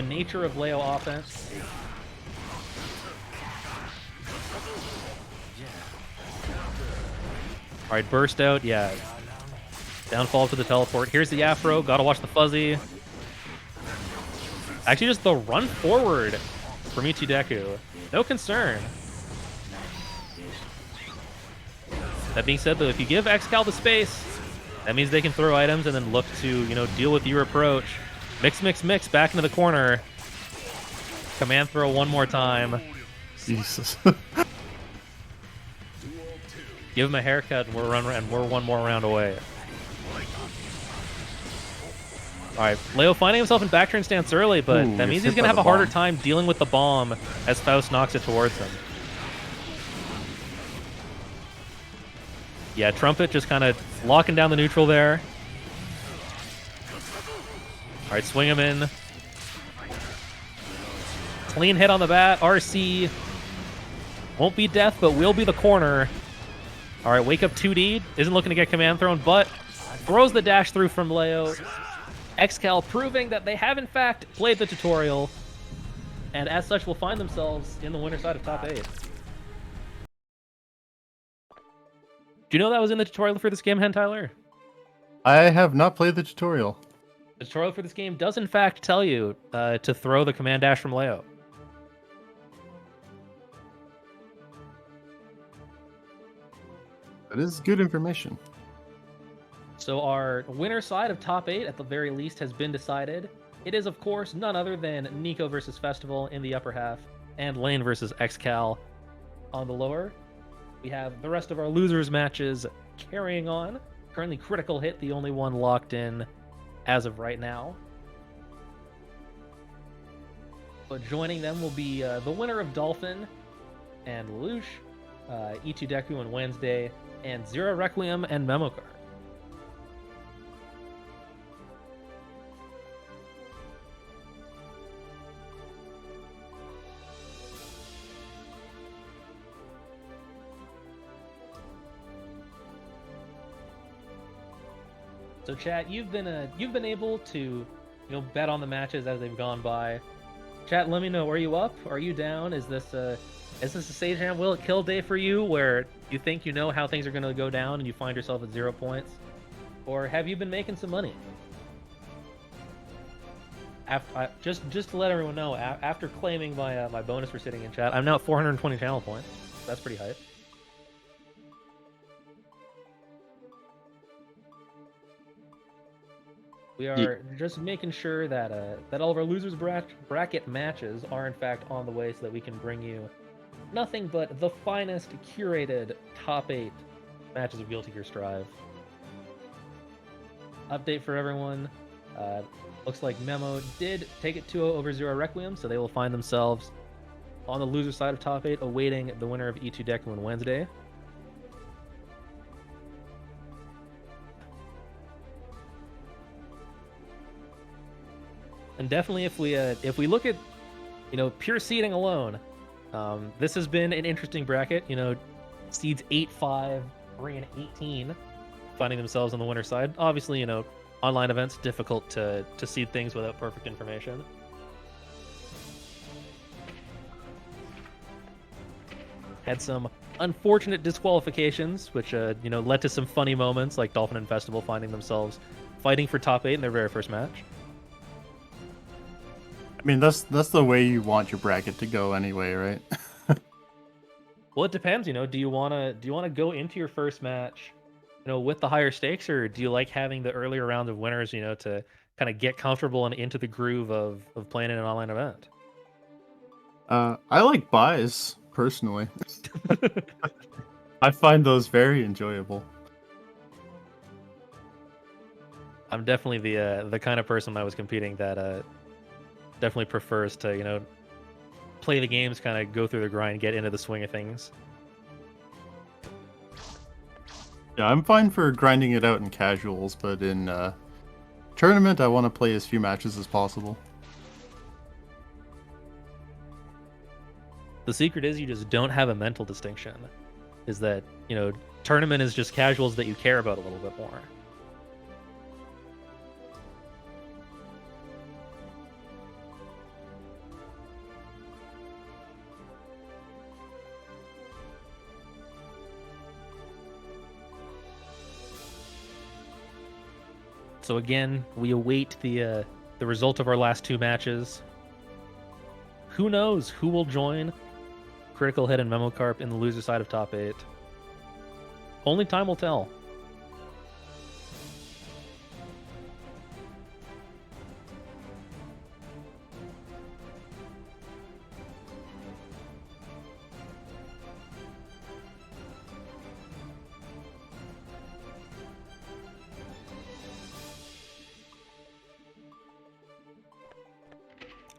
nature of Leo offense. All right, burst out. Yeah, downfall to the teleport. Here's the Afro. Gotta watch the fuzzy. Actually, just the run forward from Ichideku. No concern. That being said, though, if you give Excal the space, that means they can throw items and then look to, deal with your approach. Mix, mix, mix, back into the corner. Command throw one more time. Jesus. Give him a haircut, and we're one more round away. All right, Leo finding himself in back turn stance early, but that means he's going to have a harder time dealing with the bomb as Faust knocks it towards him. Yeah, Trumpet just kind of locking down the neutral there. All right, swing him in. Clean hit on the bat. RC won't be death, but will be the corner. All right, wake up 2D. Isn't looking to get command thrown, but throws the dash through from Leo. XCal proving that they have in fact played the tutorial, and as such will find themselves in the winner side of top 8. Do you know that was in the tutorial for this game, Hen Tyler? I have not played the tutorial. The tutorial for this game does in fact tell you to throw the command dash from layout. That is good information. So our winner side of top 8 at the very least has been decided. It is of course none other than Nico versus Festival in the upper half and Lane versus XCal on the lower. We have the rest of our losers matches carrying on. Currently Critical Hit, the only one locked in as of right now. But joining them will be the winner of Dolphin and Lelouch, E2 Deku and Wednesday, and Zero Requiem and Memokar. So chat, you've been able to, bet on the matches as they've gone by. Chat, let me know. Are you up? Are you down? Is this a Sage Ham Will It Kill day for you, where you think you know how things are going to go down and you find yourself at 0 points, or have you been making some money? Just to let everyone know, after claiming my bonus for sitting in chat, I'm now at 420 channel points. That's pretty hype. We are just making sure that all of our losers bracket matches are in fact on the way, so that we can bring you nothing but the finest curated top 8 matches of Guilty Gear Strive. Update for everyone. Looks like Memo did take it 2-0 over Zero Requiem, so they will find themselves on the loser side of top 8, awaiting the winner of E2 Deku on Wednesday. And definitely, if we look at pure seeding alone, this has been an interesting bracket. Seeds 8, 5, 3, and 18 finding themselves on the winner side. Obviously, online events, difficult to seed things without perfect information. Had some unfortunate disqualifications, which led to some funny moments, like Dolphin and Festival finding themselves fighting for top 8 in their very first match. I mean, that's the way you want your bracket to go anyway, right? Well, it depends. Do you wanna go into your first match, with the higher stakes, or do you like having the earlier round of winners, to kind of get comfortable and into the groove of playing in an online event? I like buys personally. I find those very enjoyable. I'm definitely the kind of person I was competing that definitely prefers to play the games, kind of go through the grind, get into the swing of things. Yeah, I'm fine for grinding it out in casuals, but in tournament I want to play as few matches as possible. The secret is you just don't have a mental distinction. Is that tournament is just casuals that you care about a little bit more. So again, we await the result of our last 2 matches. Who knows who will join Critical Hit and Memocarp in the loser side of top 8? Only time will tell.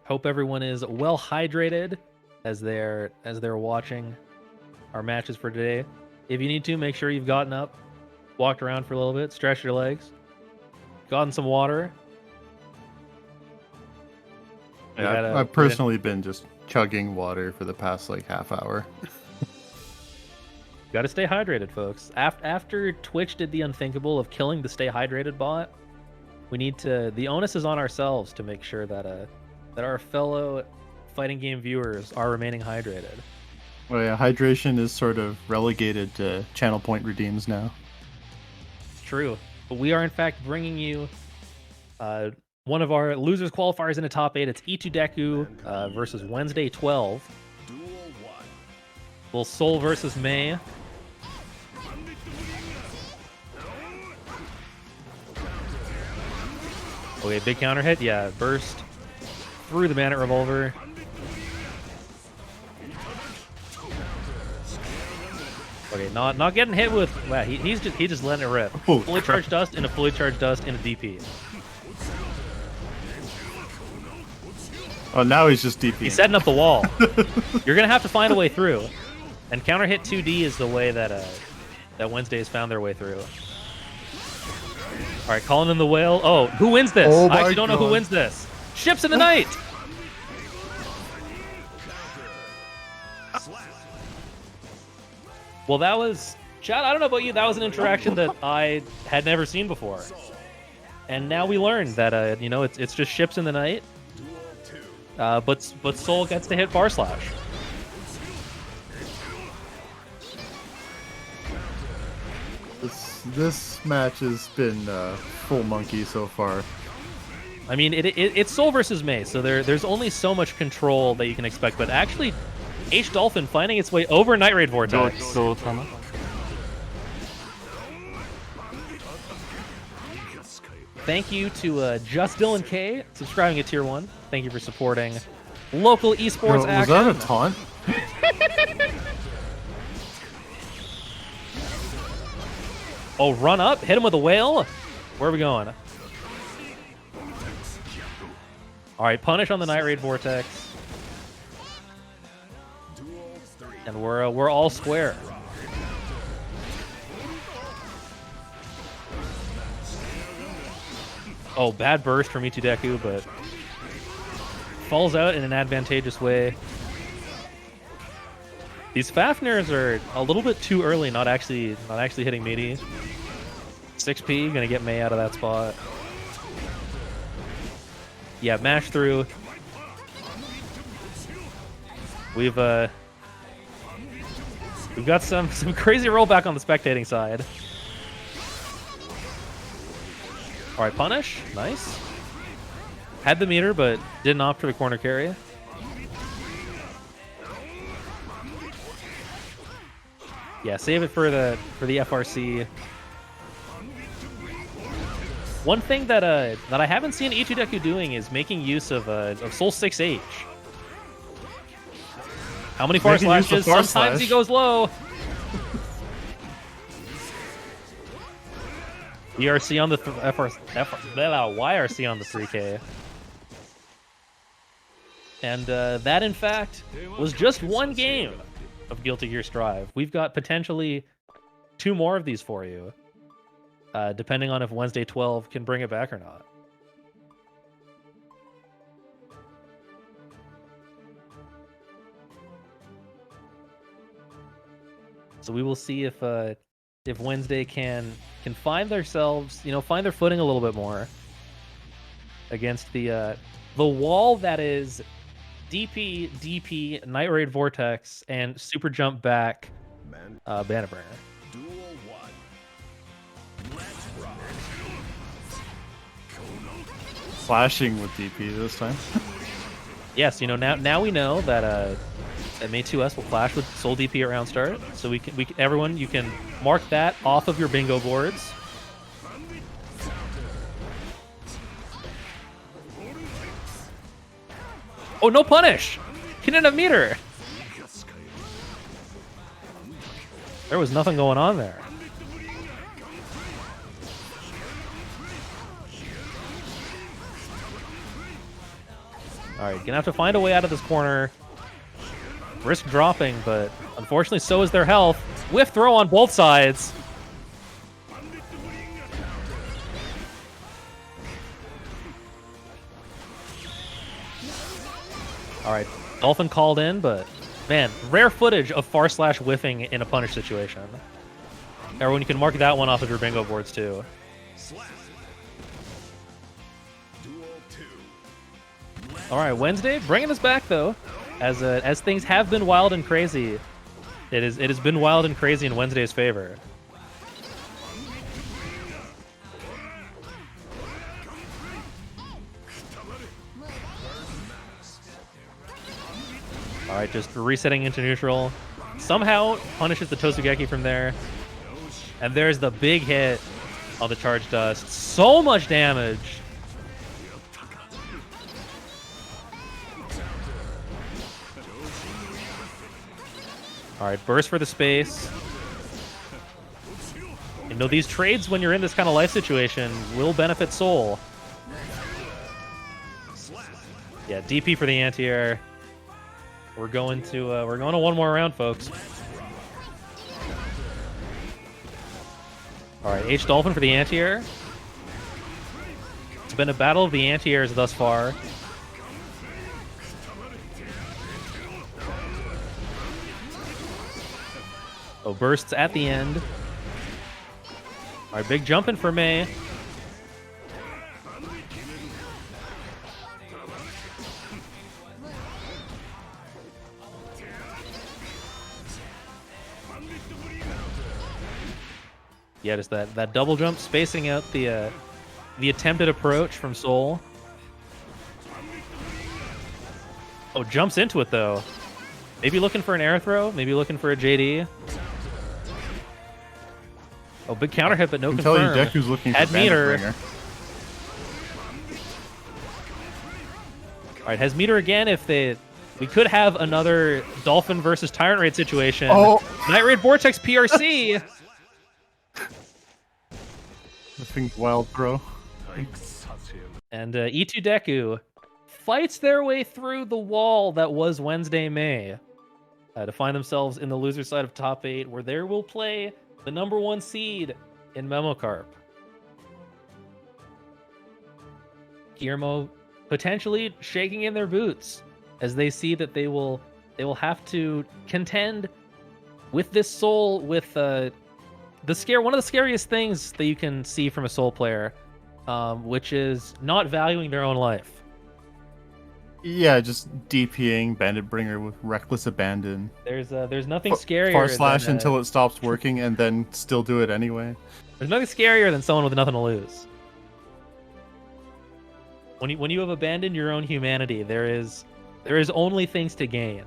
Hope everyone is well hydrated as they're watching our matches for today. If you need to, make sure you've gotten up, walked around for a little bit, stretched your legs, gotten some water. Yeah, I've personally been just chugging water for the past half hour. Got to stay hydrated, folks. After Twitch did the unthinkable of killing the Stay Hydrated bot, We need to. The onus is on ourselves to make sure that that our fellow fighting game viewers are remaining hydrated. Oh yeah, hydration is sort of relegated to channel point redeems now. It's true, but we are in fact bringing you one of our losers qualifiers in the top 8. It's Itu Deku versus Wednesday 12. Duel 1. Will Soul versus Mei. Okay, big counter hit. Yeah, burst through the Bandit Revolver. Okay, not getting hit with. Wow, he just letting it rip. Oh, Fully charged dust and a fully charged dust and a DP. Oh, now he's just DP. He's setting up the wall. You're gonna have to find a way through, and counter hit 2D is the way that that Wednesday has found their way through. All right, calling in the whale. Oh, who wins this? Oh I actually my don't know who God. wins this. Ships in the night. Well, that was, Chad, I don't know about you, that was an interaction that I had never seen before. And now we learned that, you know, it's just ships in the night. But Soul gets to hit bar slash. This match has been full monkey so far. I mean, it's Soul versus Mei, so there's only so much control that you can expect. But actually, H Dolphin finding its way over Night Raid Vortex. Thank you to Just Dylan K subscribing at Tier 1. Thank you for supporting local esports Was action. that a taunt? Oh, run up, hit him with a whale. Where are we going? All right, punish on the Night Raid Vortex, and we're all square. Oh, bad burst from Itu Deku, but falls out in an advantageous way. These Fafners are a little bit too early, not actually hitting meaty. 6P, gonna get Mei out of that spot. Yeah, mash through. We've got some crazy rollback on the spectating side. All right, punish, nice. Had the meter, but didn't opt for the corner carry. Yeah, save it for the FRC. One thing that I haven't seen Itu Deku doing is making use of Soul 6H. How many far Making use of slashes? far Sometimes he slash. goes low. ERC on the YRC on the 3K. And that, in fact, was just one game of Guilty Gear Strive. We've got potentially 2 more of these for you, depending on if Wednesday 12 can bring it back or not. So we will see if Wednesday can find themselves, find their footing a little bit more against the wall that is DP, DP, Night Raid Vortex, and Super Jump Back Bannerburner. Duel 1. Let's rock. Flashing with DP this time. Yes, now we know that Mei 2S will flash with Soul DP at round start. So everyone, you can mark that off of your bingo boards. Oh, no punish! He didn't have meter! There was nothing going on there. Alright, gonna have to find a way out of this corner. Risk dropping, but unfortunately so is their health. Whiff throw on both sides. Alright, Dolphin called in, but man, rare footage of far slash whiffing in a punish situation. Everyone, you can mark that one off of your bingo boards too. All right, Wednesday bringing us back though, as things have been wild and crazy. It has been wild and crazy in Wednesday's favor. All right, just resetting into neutral. Somehow punishes the Tozugeki from there. And there's the big hit on the Charge Dust. So much damage. All right, burst for the space. You know, these trades when you're in this kind of life situation will benefit Soul. Yeah, DP for the anti-air. We're going to one more round, folks. All right, H Dolphin for the anti-air. It's been a battle of the anti-airs thus far. Oh, bursts at the end. All right, big jumping for Mei. Yeah, just that double jump, spacing out the attempted approach from Soul. Oh, jumps into it though. Maybe looking for an air throw. Maybe looking for a JD. Oh, big counter hit, but no confirm. Tell you, Deku's looking Had for meter. meter. All right, has meter again. We could have another Dolphin versus Tyrant Raid situation. Oh, Night Raid Vortex PRC. I think wild throw. And E2 Deku fights their way through the wall that was Wednesday May to find themselves in the loser side of top 8, where they will play the #1 seed in Memocarp. Guillermo potentially shaking in their boots as they see that they will have to contend with this Soul with one of the scariest things that you can see from a Soul player, which is not valuing their own life. Yeah, just DPing Bandit Bringer with reckless abandon. There's nothing scarier. Far slash than, until it stops working, and then still do it anyway. There's nothing scarier than someone with nothing to lose. When you have abandoned your own humanity, there is only things to gain.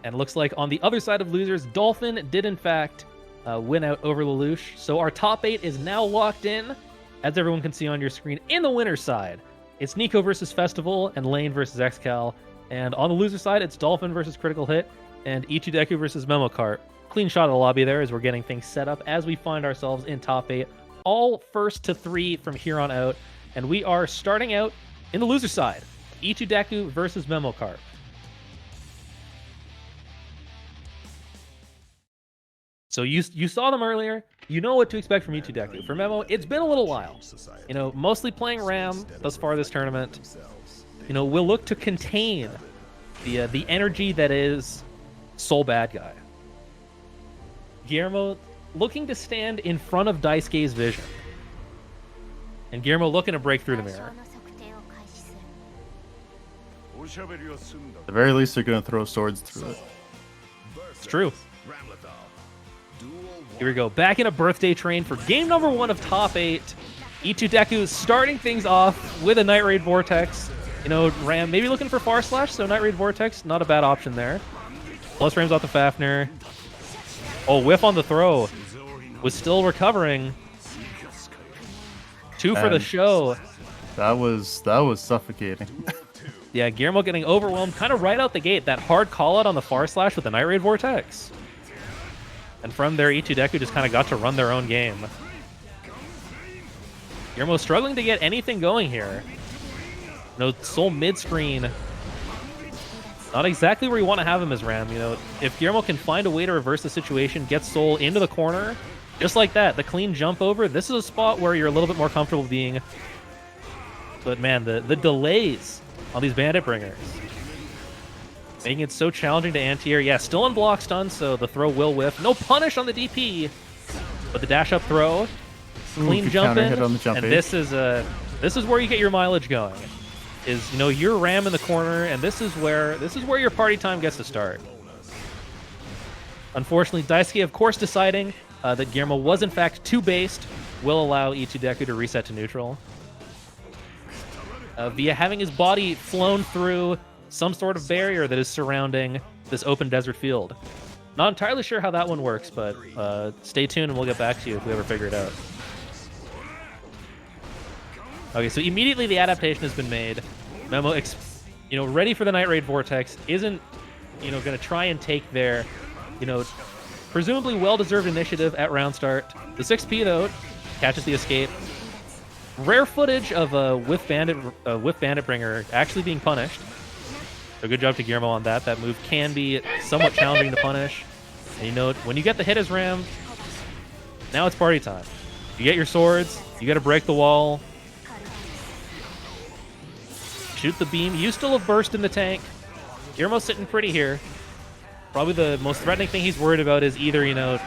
And it looks like on the other side of losers, Dolphin did in fact win out over Lelouch. So our top 8 is now locked in, as everyone can see on your screen. In the winner's side, it's Nico versus Festival and Lane versus XCal. And on the loser side, it's Dolphin versus Critical Hit and E2 Deku versus Memocarp. Clean shot of the lobby there as we're getting things set up as we find ourselves in top 8. All first to 3 from here on out. And we are starting out in the loser side. E2 Deku versus Memocarp. So you saw them earlier. You know what to expect from E2 Deku. For Memo, it's been a little while. You know, mostly playing Ram thus far this tournament. You know, we'll look to contain the energy that is Soul Bad Guy. Guillermo looking to stand in front of Daisuke's vision. And Guillermo looking to break through the mirror. At the very least, they're going to throw swords through it. It's true. Here we go. Back in a birthday train for game #1 of top 8. E2 Deku starting things off with a Night Raid Vortex. You know, Ram maybe looking for Far Slash, so Night Raid Vortex, not a bad option there. Plus Ram's off the Fafnir. Oh, whiff on the throw. Was still recovering. 2 for the show. That was suffocating. Yeah, Guillermo getting overwhelmed kind of right out the gate. That hard call out on the Far Slash with the Night Raid Vortex. And from there, E2 Deku just kind of got to run their own game. Guillermo struggling to get anything going here. No Soul mid-screen. Not exactly where you want to have him as Ram. You know, if Guillermo can find a way to reverse the situation, get Soul into the corner, just like that, the clean jump over, this is a spot where you're a little bit more comfortable being. But man, the delays on these Bandit Bringers, making it so challenging to anti-air. Yeah, still on block stun, so the throw will whiff. No punish on the DP, but the dash up throw, clean jump in, on the jump and in. this is where you get your mileage going. is, you know, you're Ram in the corner, and this is where your party time gets to start. Unfortunately, Daisuke, of course, deciding that Guillermo was in fact too based, will allow Itu Deku to reset to neutral. Via having his body flown through some sort of barrier that is surrounding this open desert field. Not entirely sure how that one works, but stay tuned and we'll get back to you if we ever figure it out. Okay, so immediately the adaptation has been made. Memo, you know, ready for the Night Raid Vortex, isn't, you know, going to try and take their, you know, presumably well-deserved initiative at round start. The 6P, though, catches the escape. Rare footage of Whiff Bandit Bringer actually being punished. So good job to Guillermo on that. That move can be somewhat challenging to punish. And you know, when you get the hit as Ram, now it's party time. You get your swords, you got to break the wall. Shoot the beam. You still have burst in the tank. Guillermo's sitting pretty here. Probably the most threatening thing he's worried about is either, you know,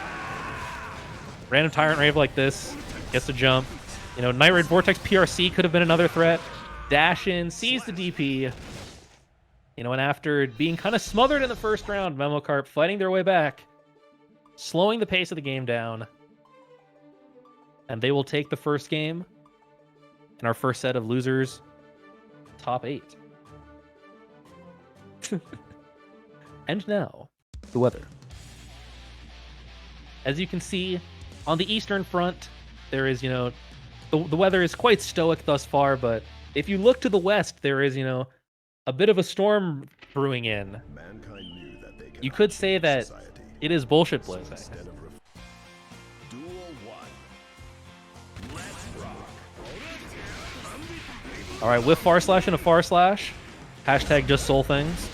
random Tyrant Rave like this, gets to jump. You know, Night Raid Vortex PRC could have been another threat. Dash in, sees the DP. You know, and after being kind of smothered in the first round, Memocarp fighting their way back, slowing the pace of the game down. And they will take the first game in our first set of losers. Top 8. And now, the weather. As you can see, on the eastern front, there is, you know, the weather is quite stoic thus far, but if you look to the west, there is, you know, a bit of a storm brewing in. You could say that it is bullshit blazing. Duel 1. Let's rock. All right, with Far Slash and a Far Slash. Hashtag just soul things.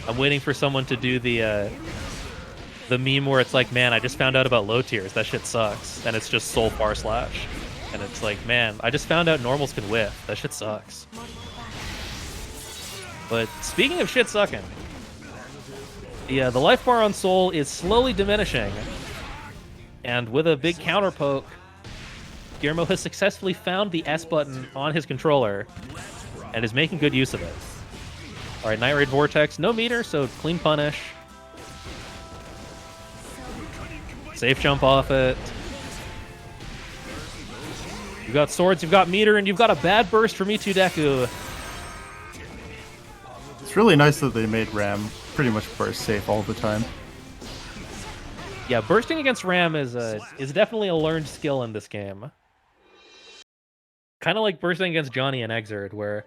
I'm waiting for someone to do the meme where it's like, man, I just found out about low tiers. That shit sucks. And it's just soul Far Slash. And it's like, man, I just found out normals can whiff. That shit sucks. But speaking of shit sucking, the life bar on Soul is slowly diminishing. And with a big counter poke, Guillermo has successfully found the S button on his controller and is making good use of it. All right, Night Raid Vortex, no meter, so clean punish. Safe jump off it. You've got swords, you've got meter, and you've got a bad burst from Itu Deku. It's really nice that they made Ram pretty much burst safe all the time. Yeah, bursting against Ram is definitely a learned skill in this game. Kind of like bursting against Johnny and Exerd, where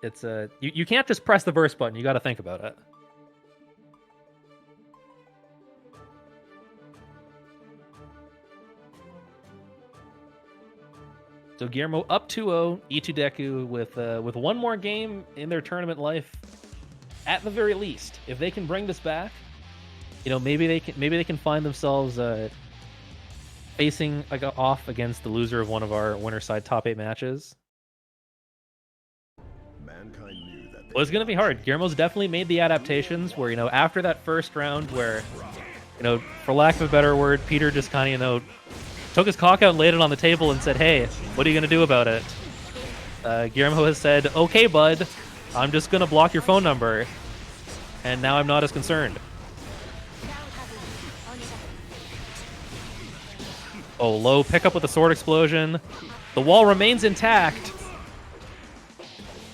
it's you can't just press the burst button, you got to think about it. So Guillermo up 2-0, Itu Deku with one more game in their tournament life, at the very least. If they can bring this back, you know, maybe they can find themselves facing like off against the loser of one of our winner side top 8 matches. Well, it's gonna be hard. Guillermo's definitely made the adaptations where, you know, after that first round where, you know, for lack of a better word, Peter just kind of, you know, took his cock out and laid it on the table and said, hey, what are you going to do about it? Guillermo has said, okay, bud, I'm just going to block your phone number. And now I'm not as concerned. Oh, low pickup with a sword explosion. The wall remains intact.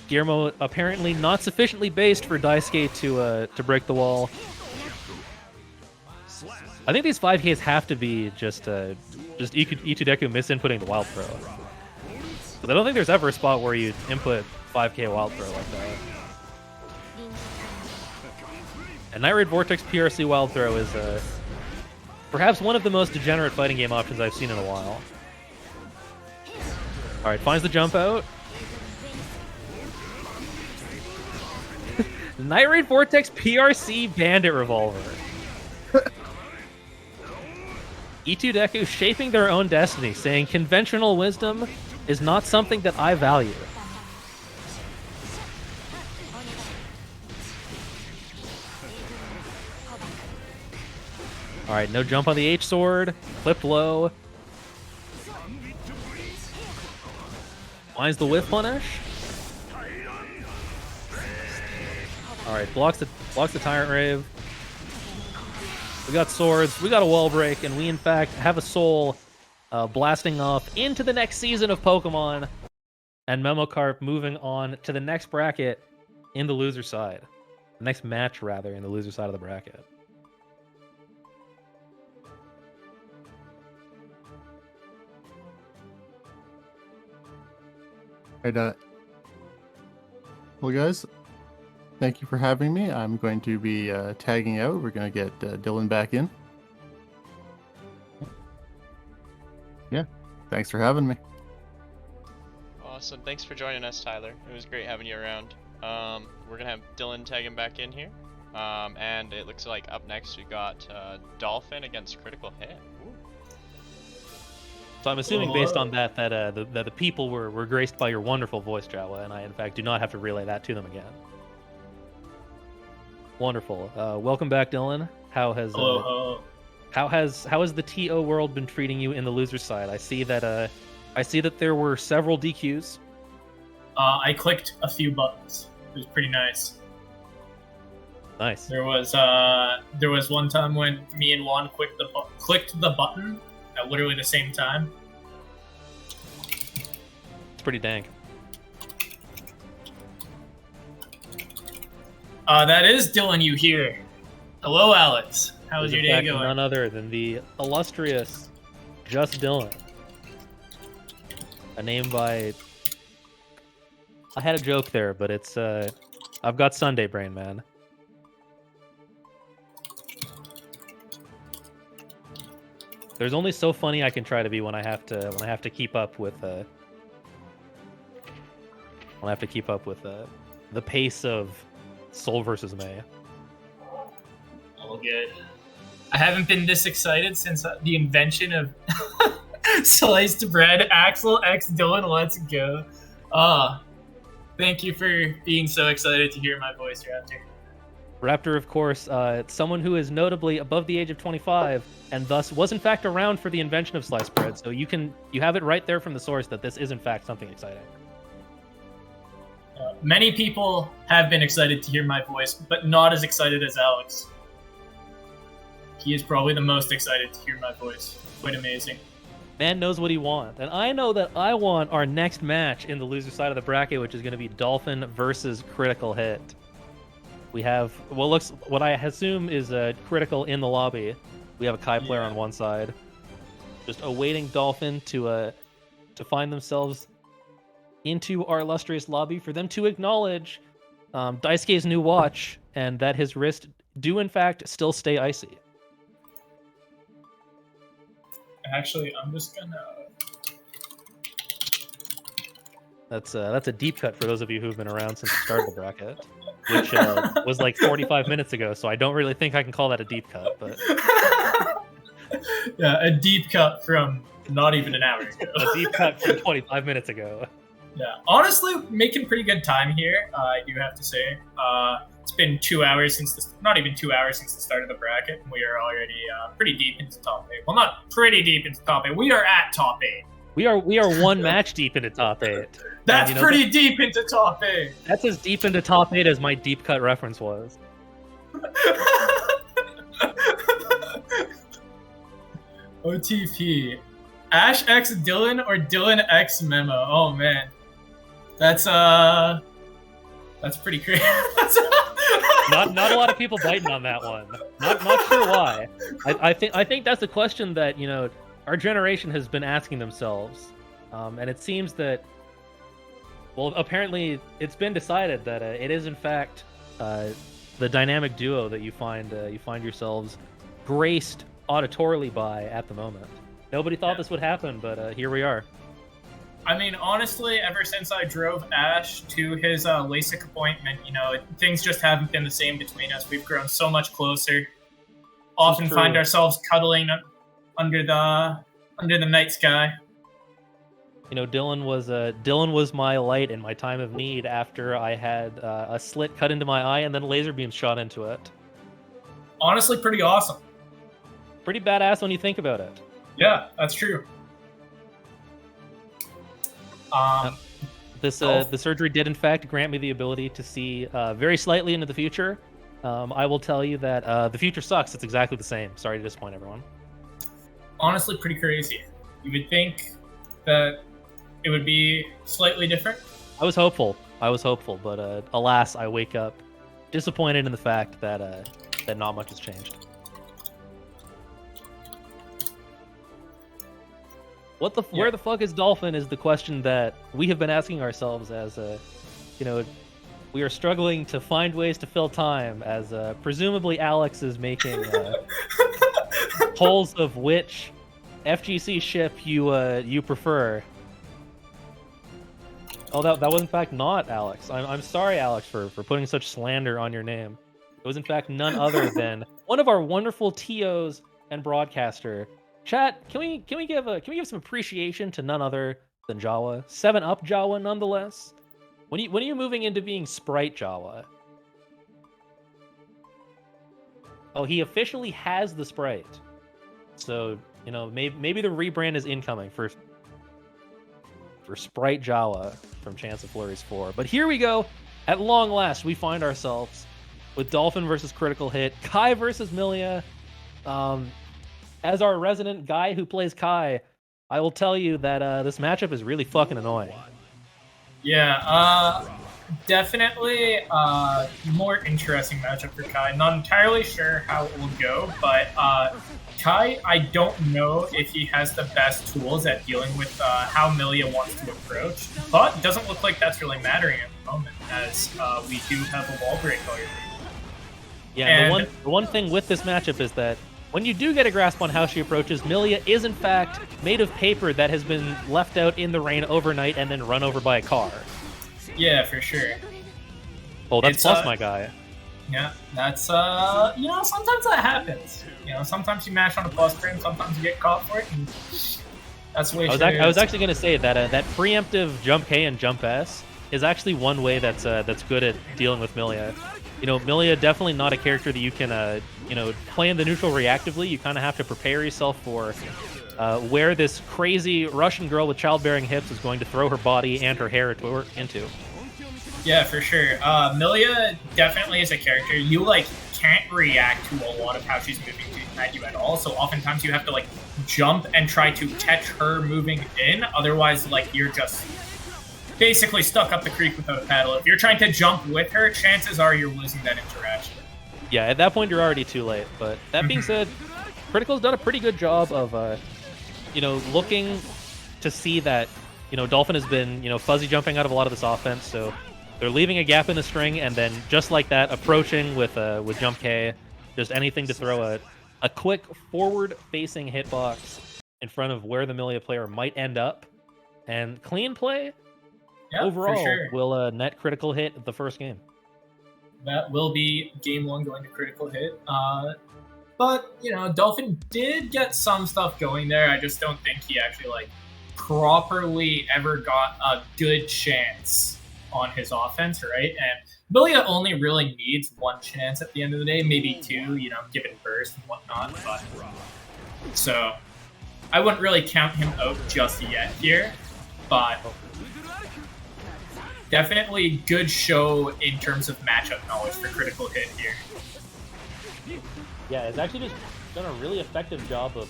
Guillermo apparently not sufficiently based for Daisuke to break the wall. I think these 5Ks have to be just Itu Deku misinputting the wild throw. But I don't think there's ever a spot where you input 5K wild throw like that. And Night Raid Vortex PRC wild throw is perhaps one of the most degenerate fighting game options I've seen in a while. Alright, finds the jump out. Night Raid Vortex PRC Bandit Revolver. Itu Deku shaping their own destiny, saying conventional wisdom is not something that I value. Alright, no jump on the H sword, flipped low. Finds the whiff punish. All right, blocks the Tyrant Rave. We got swords, we got a wall break, and we in fact have a soul blasting off into the next season of Pokemon, and Memocarp moving on to the next bracket in the loser side. The next match, rather, in the loser side of the bracket. Right, well, guys, thank you for having me. I'm going to be tagging out. We're going to get Dylan back in. Yeah, thanks for having me. Awesome. Thanks for joining us, Tyler. It was great having you around. We're going to have Dylan tagging back in here. And it looks like up next we got Dolphin against Critical Hit. Ooh. So I'm assuming, based on that the people were graced by your wonderful voice, Jawa, and I, in fact, do not have to relay that to them again. Wonderful. Welcome back, Dylan. How has the TO world been treating you in the loser side? I see that there were several DQs. I clicked a few buttons. It was pretty nice. Nice. There was one time when me and Juan clicked the button at literally the same time. It's pretty dank. That is Dylan you hear. Hello, Alex. How's your day going? None other than the illustrious Just Dylan. A name by... I had a joke there, but it's... I've got Sunday brain, man. There's only so funny I can try to be when I have to keep up with the pace of Soul versus May. All good. I haven't been this excited since the invention of sliced bread. Axel X Dylan, let's go. Thank you for being so excited to hear my voice, Raptor. Raptor, of course, someone who is notably above the age of 25, and thus was in fact around for the invention of sliced bread. So you have it right there from the source that this is in fact something exciting. Many people have been excited to hear my voice, but not as excited as Alex. He is probably the most excited to hear my voice. Quite amazing. Man knows what he wants, and I know that I want our next match in the loser side of the bracket, which is going to be Dolphin versus Critical Hit. We have what I assume is a Critical in the lobby. We have a Kai player on one side, just awaiting Dolphin to find themselves into our illustrious lobby for them to acknowledge Daisuke's new watch and that his wrist do in fact still stay icy. Actually, I'm just gonna... That's a deep cut for those of you who've been around since the start of the bracket, which was like 45 minutes ago, so I don't really think I can call that a deep cut, but... Yeah, a deep cut from not even an hour ago. A deep cut from 25 minutes ago. Yeah, honestly, making pretty good time here, I do have to say. It's been 2 hours since not even 2 hours since the start of the bracket, and we are already pretty deep into top 8. Well, not pretty deep into top 8. We are at top 8. We are one match deep into top 8. That's pretty deep into top 8. That's as deep into top 8 as my deep cut reference was. OTP. Ash X Dylan or Dylan X Memo? Oh man. That's pretty crazy. Not a lot of people biting on that one. Not sure why. I think that's a question that, our generation has been asking themselves. And it seems that, well, apparently it's been decided that it is in fact the dynamic duo that you find yourselves graced auditorily by at the moment. Nobody thought this would happen, but here we are. I mean, honestly, ever since I drove Ash to his LASIK appointment, things just haven't been the same between us. We've grown so much closer. Often find ourselves cuddling under the night sky. Dylan was my light in my time of need after I had a slit cut into my eye and then laser beams shot into it. Honestly, pretty awesome. Pretty badass when you think about it. Yeah, that's true. The surgery did in fact grant me the ability to see very slightly into the future. I will tell you that the future sucks. It's exactly the same. Sorry to disappoint everyone. Honestly, pretty crazy. You would think that it would be slightly different. I was hopeful, but alas, I wake up disappointed in the fact that that not much has changed. Where the fuck is Dolphin is the question that we have been asking ourselves as we are struggling to find ways to fill time as presumably Alex is making polls of which FGC ship you prefer. Oh, that was in fact not Alex. I'm sorry, Alex, for putting such slander on your name. It was in fact none other than one of our wonderful TOs and broadcaster. Chat, can we give some appreciation to none other than Jawa? 7-Up Jawa, nonetheless. When are you moving into being Sprite Jawa? Oh, he officially has the Sprite. So maybe the rebrand is incoming for Sprite Jawa from Chance of Flurries 4. But here we go. At long last, we find ourselves with Dolphin versus Critical Hit, Kai versus Millia. As our resident guy who plays Kai, I will tell you that this matchup is really fucking annoying. Yeah, definitely more interesting matchup for Kai. Not entirely sure how it will go, but Kai, I don't know if he has the best tools at dealing with how Millia wants to approach, but it doesn't look like that's really mattering at the moment, as we do have a wall break already. Yeah, and the one thing with this matchup is that when you do get a grasp on how she approaches, Millia is in fact made of paper that has been left out in the rain overnight and then run over by a car. Yeah, for sure. Oh, that's plus my guy. Yeah, that's sometimes that happens. Sometimes you mash on a plus frame, sometimes you get caught for it, and that's the way I was actually going to say that that preemptive jump K and jump S is actually one way that's good at dealing with Millia. Millia definitely not a character that you can play in the neutral reactively. You kind of have to prepare yourself for where this crazy Russian girl with childbearing hips is going to throw her body and her hair into. Yeah, for sure. Millia definitely is a character you can't react to a lot of how she's moving at you at all. So oftentimes you have to jump and try to catch her moving in. Otherwise, you're just basically stuck up the creek without a paddle. If you're trying to jump with her, chances are you're losing that interaction. Yeah, at that point you're already too late. But that being said, Critical's done a pretty good job of, looking to see that, Dolphin has been, fuzzy jumping out of a lot of this offense. So they're leaving a gap in the string, and then just like that, approaching with jump K, just anything to throw a quick forward-facing hitbox in front of where the Millia player might end up, and clean play. Yeah, overall, for sure. will net Critical Hit the first game. That will be game 1 going to Critical Hit. But, Dolphin did get some stuff going there. I just don't think he actually, properly ever got a good chance on his offense, right? And Millia only really needs 1 chance at the end of the day, maybe 2, given burst and whatnot. But so I wouldn't really count him out just yet here, but definitely good show in terms of matchup knowledge for Critical Hit here. Yeah, it's actually just done a really effective job of,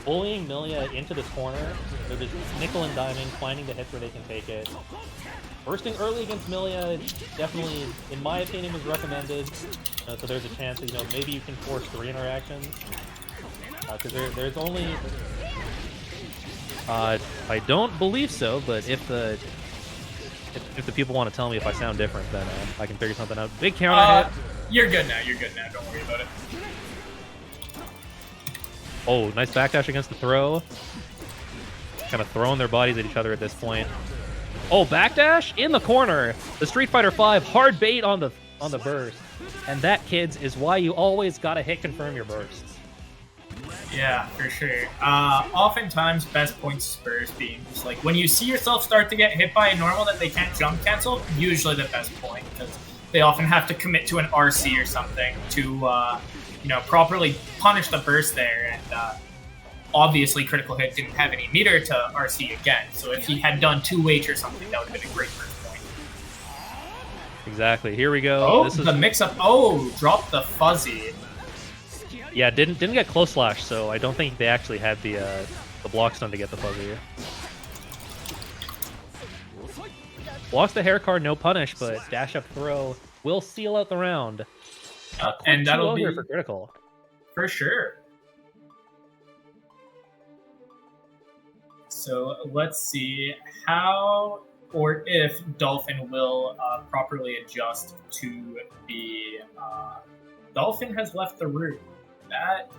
bullying Millia into this corner. They're just nickel and diming, finding the hits where they can take it. Bursting early against Millia definitely, in my opinion, was recommended. So there's a chance that, maybe you can force 3 interactions. Because there's only... I don't believe so, but if the people want to tell me if I sound different, then I can figure something out. Big counter hit. You're good now. Don't worry about it. Oh, nice backdash against the throw. Kind of throwing their bodies at each other at this point. Oh, backdash in the corner. The Street Fighter V hard bait on the burst. And that, kids, is why you always gotta hit confirm your bursts. Yeah, for sure. Oftentimes, best points spurs being just when you see yourself start to get hit by a normal that they can't jump cancel, usually the best point, because they often have to commit to an RC or something to, properly punish the burst there. And obviously Critical Hit didn't have any meter to RC again, so if he had done 2H or something, that would have been a great first point. Exactly. Here we go. Oh, This is the mix-up. Oh, dropped the fuzzy. yeah. Didn't get close slash, so I don't think they actually had the block stun to get the fuzzy. Blocks the hair card, no punish, but dash up throw will seal out the round. And that'll be for critical. for sure. So let's see how or if Dolphin will properly adjust to the Dolphin has left the room. That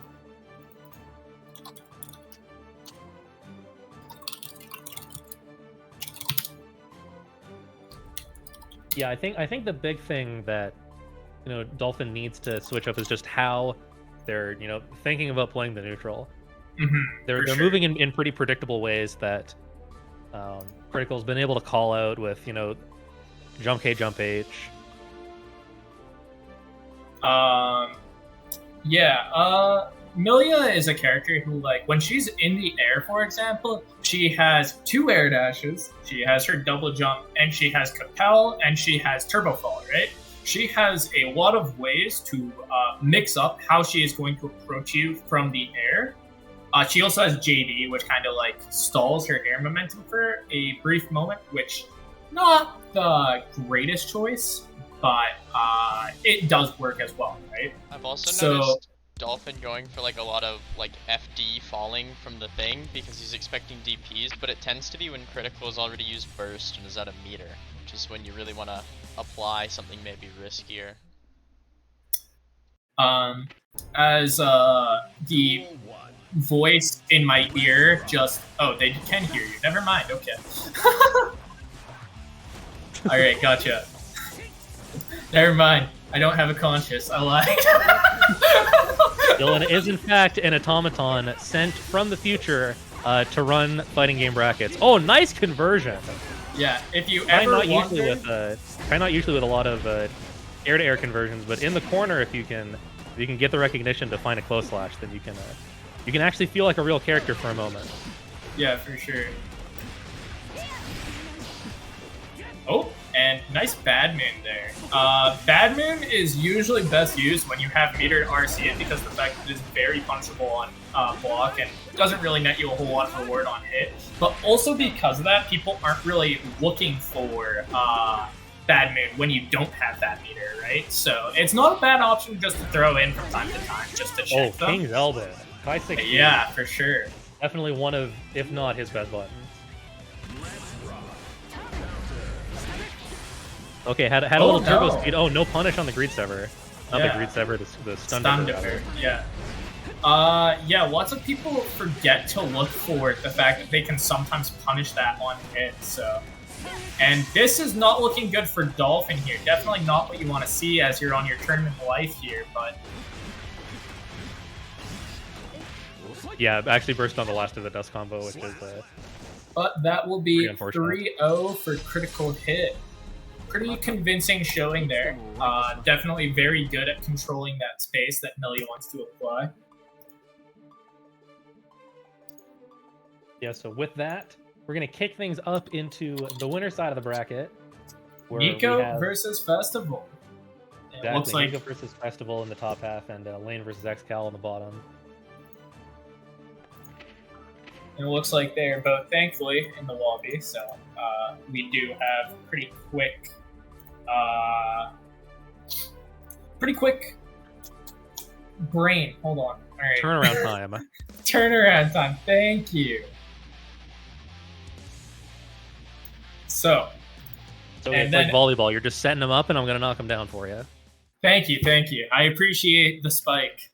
Yeah, I think the big thing that Dolphin needs to switch up is just how they're thinking about playing the neutral. They're sure. moving in pretty predictable ways that Critical's been able to call out with jump K, jump H. Milia is a character who, like, when she's in the air, for example, she has 2 air dashes, she has her double jump, and she has Capel, and she has Turbo Fall, right? She has a lot of ways to mix up how she is going to approach you from the air. She also has JD, which kind of like stalls her air momentum for a brief moment, which not the greatest choice, but it does work as well, right? I've also noticed Dolphin going for like a lot of like FD falling from the thing because he's expecting DPs, but it tends to be when Critical has already used burst and is at a meter, which is when you really want to apply something maybe riskier. As the voice in my ear just they can hear you. Never mind. Okay. All right, gotcha. Never mind. I don't have a conscience. I lied. Dylan is in fact an automaton sent from the future to run fighting game brackets. Oh, nice conversion. Yeah, if you Try ever not wonder, usually with a lot of air-to-air conversions, but in the corner, if you can get the recognition to find a close slash, then you can actually feel like a real character for a moment. yeah, for sure. Oh, and nice Bad Moon there. Bad Moon is usually best used when you have metered RC it because the fact that it is very punchable on block and doesn't really net you a whole lot of reward on hit. But also because of that, people aren't really looking for Bad Moon when you don't have that meter, right? So it's not a bad option just to throw in from time to time just to check them. King's Elbow. Kai 16. Yeah, for sure. Definitely one of, if not his best buttons. Okay, had a little turbo speed. Oh, no punish on the Greed Sever. Not the Greed Sever, the stun Dipper, yeah. Yeah, lots of people forget to look for the fact that they can sometimes punish that on hit, so. And this is not looking good for Dolphin here. Definitely not what you want to see as you're on your tournament life here, but. Yeah, actually burst on the last of the Dust combo, which is But that will be pretty unfortunate. 3-0 for Critical Hit. Pretty convincing showing there. Definitely very good at controlling that space that Milia wants to apply. Yeah, so with that, we're going to kick things up into the winner side of the bracket. Where Nico we have versus Festival. It looks like Nico versus Festival in the top half and Lane versus XCal on the bottom. it looks like they're both thankfully in the lobby, so we do have pretty quick brain. Hold on. All right. Turnaround time. Turnaround time. Thank you. So So And it's then- like volleyball. You're just setting them up, and I'm gonna knock them down for you. thank you. I appreciate the spike.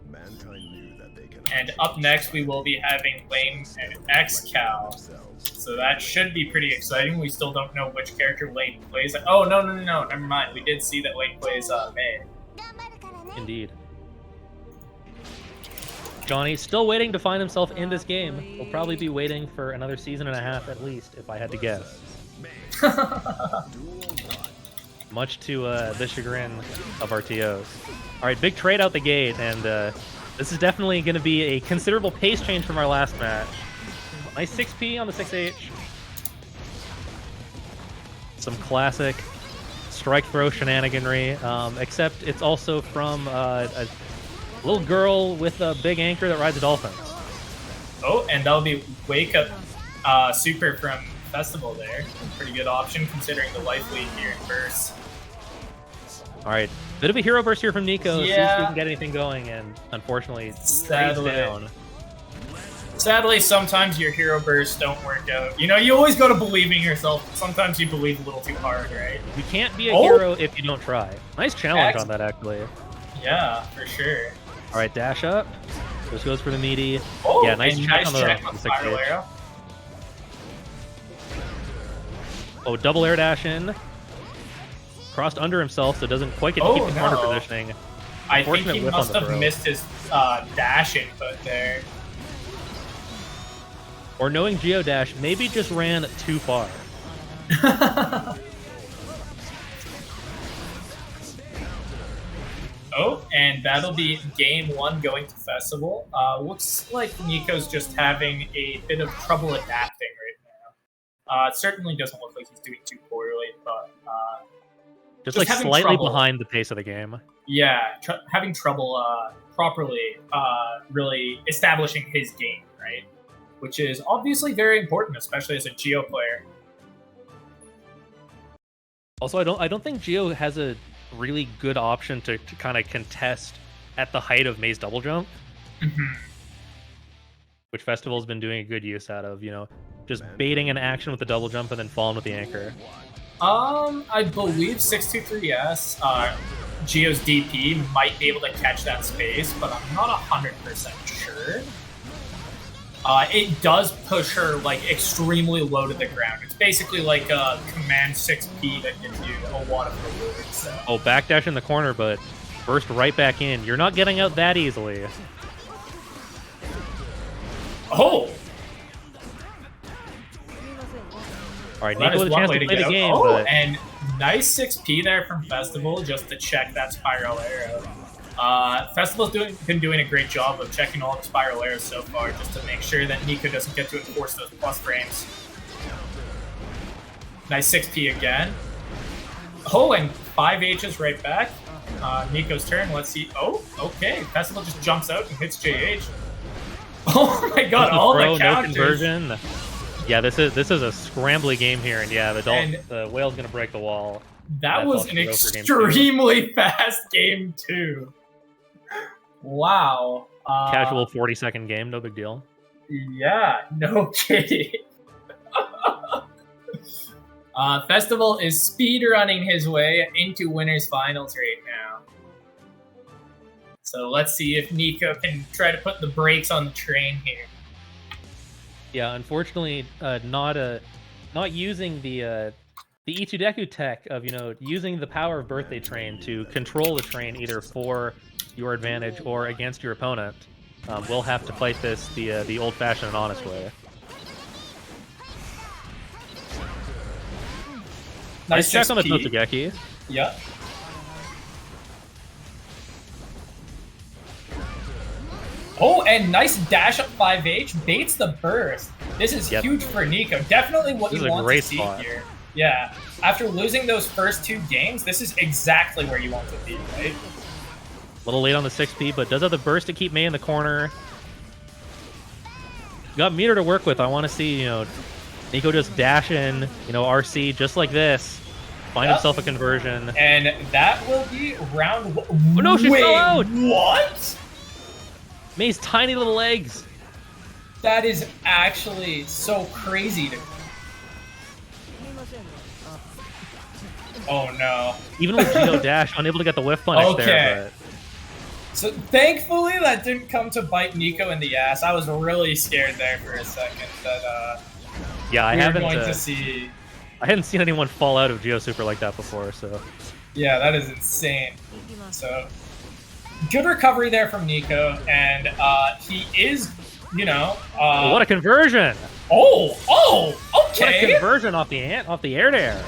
Mankind knew that they can And up next, we will be having Lane and XCal. So that should be pretty exciting. We still don't know which character Lane plays. Oh, no. Never mind. We did see that Lane plays May. Indeed. Johnny still waiting to find himself in this game. He'll probably be waiting for another season and a half at least, if I had to guess. Much to the chagrin of our TOs. All right, big trade out the gate, and This is definitely going to be a considerable pace change from our last match. Nice 6P on the 6H. Some classic strike throw shenaniganry, except it's also from a little girl with a big anchor that rides dolphins. Oh, and that'll be Wake Up Super from Festival there. Pretty good option considering the life lead here in burst. All right, bit of a hero burst here from Nico. See if Yeah. he can get anything going, and unfortunately, Sadly. stays down. Sadly, sometimes your hero bursts don't work out. You know, you always got to believe in yourself. Sometimes you believe a little too hard, right? You can't be a Oh. hero if you don't try. Nice challenge Ex- on that, actually. Yeah, for sure. All right, dash up. This goes for the meaty. Oh, Yeah, nice and check nice on the check on on the 6H. Spiral Arrow. Oh, double air dash in. Crossed under himself, so doesn't quite get to Oh, keep the corner no. positioning. I think Unfortunate he whiff on must the have throw. missed his dash input there. Or knowing Geodash, maybe just ran too far. Oh, and that'll be game 1 going to Festival. Looks like Nico's just having a bit of trouble adapting right now. It certainly doesn't look like he's doing too poorly, but Just Just like having slightly trouble. behind the pace of the game. yeah, having trouble properly really establishing his game, right? Which is obviously very important, especially as a Geo player. Also, I don't think Geo has a really good option to kind of contest at the height of Maze double jump, which Festival's been doing a good use out of. You know, just baiting an action with the double jump and then falling with the anchor. I believe 623S, Geo's DP might be able to catch that space, but I'm not 100% sure. It does push her like extremely low to the ground. It's basically like a command 6P that gives you a lot of rewards. So. Oh, backdash in the corner, but burst right back in. You're not getting out that easily. Oh! All right, Well, that Nico is with a one chance way to to play the go. game, Oh, but and nice 6P there from Festival just to check that Spiral Arrow. Festival's been doing a great job of checking all the Spiral Arrows so far just to make sure that Nico doesn't get to enforce those plus frames. Nice 6P again. Oh, and 5H's right back. Nico's turn. Let's see. Oh, okay. Festival just jumps out and hits JH. Oh my god, all throw, the no counters. conversion. Yeah, this is a scrambly game here, and yeah, And- the whale's gonna break the wall. That That's was all an she wrote for game two. extremely fast game too. Wow. Casual 40-second game, no big deal. Yeah, no kidding. Festival is speedrunning his way into winners finals right now. So let's see if Nico can try to put the brakes on the train here. Yeah, unfortunately, not using the Ichideku tech of using the power of Birthday Train to control the train either for your advantage or against your opponent. We'll have to fight this the old-fashioned and honest way. Nice check on the 6P. Totsugeki. Yeah. Oh, and nice dash up 5H, baits the burst. This is Yep. huge for Nico. Definitely what This you is a want great to see spot. here. Yeah. After losing those first 2 games, this is exactly where you want to be, right? A little late on the 6P, but does have the burst to keep May in the corner. Got meter to work with. I want to see, Nico just dash in, RC just like this. Find Yep. himself a conversion. And that will be round one. Oh, no, she Wait, fell out! What? May's tiny little legs. That is actually so crazy to me. Oh no. Even with Geo dash, unable to get the whiff punish Okay. there. So thankfully that didn't come to bite Nico in the ass. I was really scared there for a second that But yeah, I we were haven't. going to see. I hadn't seen anyone fall out of Geo Super like that before. So Yeah, that is insane. So good recovery there from Nico, and he is, what a conversion! oh, What a okay. conversion off the air to air.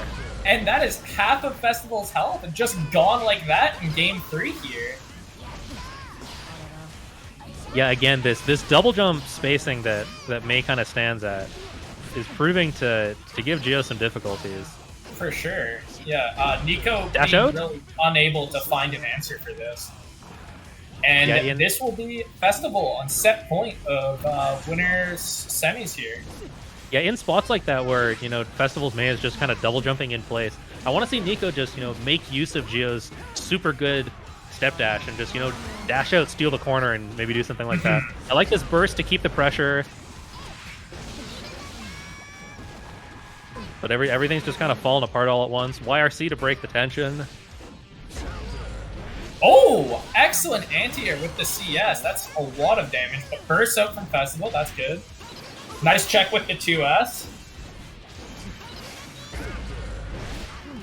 And that is half of Festival's health, and just gone like that in game 3 here. Yeah, again, this double jump spacing that Mei kind of stands at is proving to give Geo some difficulties. For sure. Yeah, Nico Dash being out? really unable to find an answer for this. And Yeah, Ian. this will be Festival on set point of winners semis here. Yeah, in spots like that where, you know, Festival's Mei is just kind of double jumping in place, I want to see Nico just, you know, make use of Geo's super good step dash and just, you know, dash out, steal the corner, and maybe do something like that. I like this burst to keep the pressure. But everything's just kind of falling apart all at once. YRC to break the tension. Oh, excellent anti-air with the CS. That's a lot of damage, but burst out from Festival, that's good. Nice check with the 2S.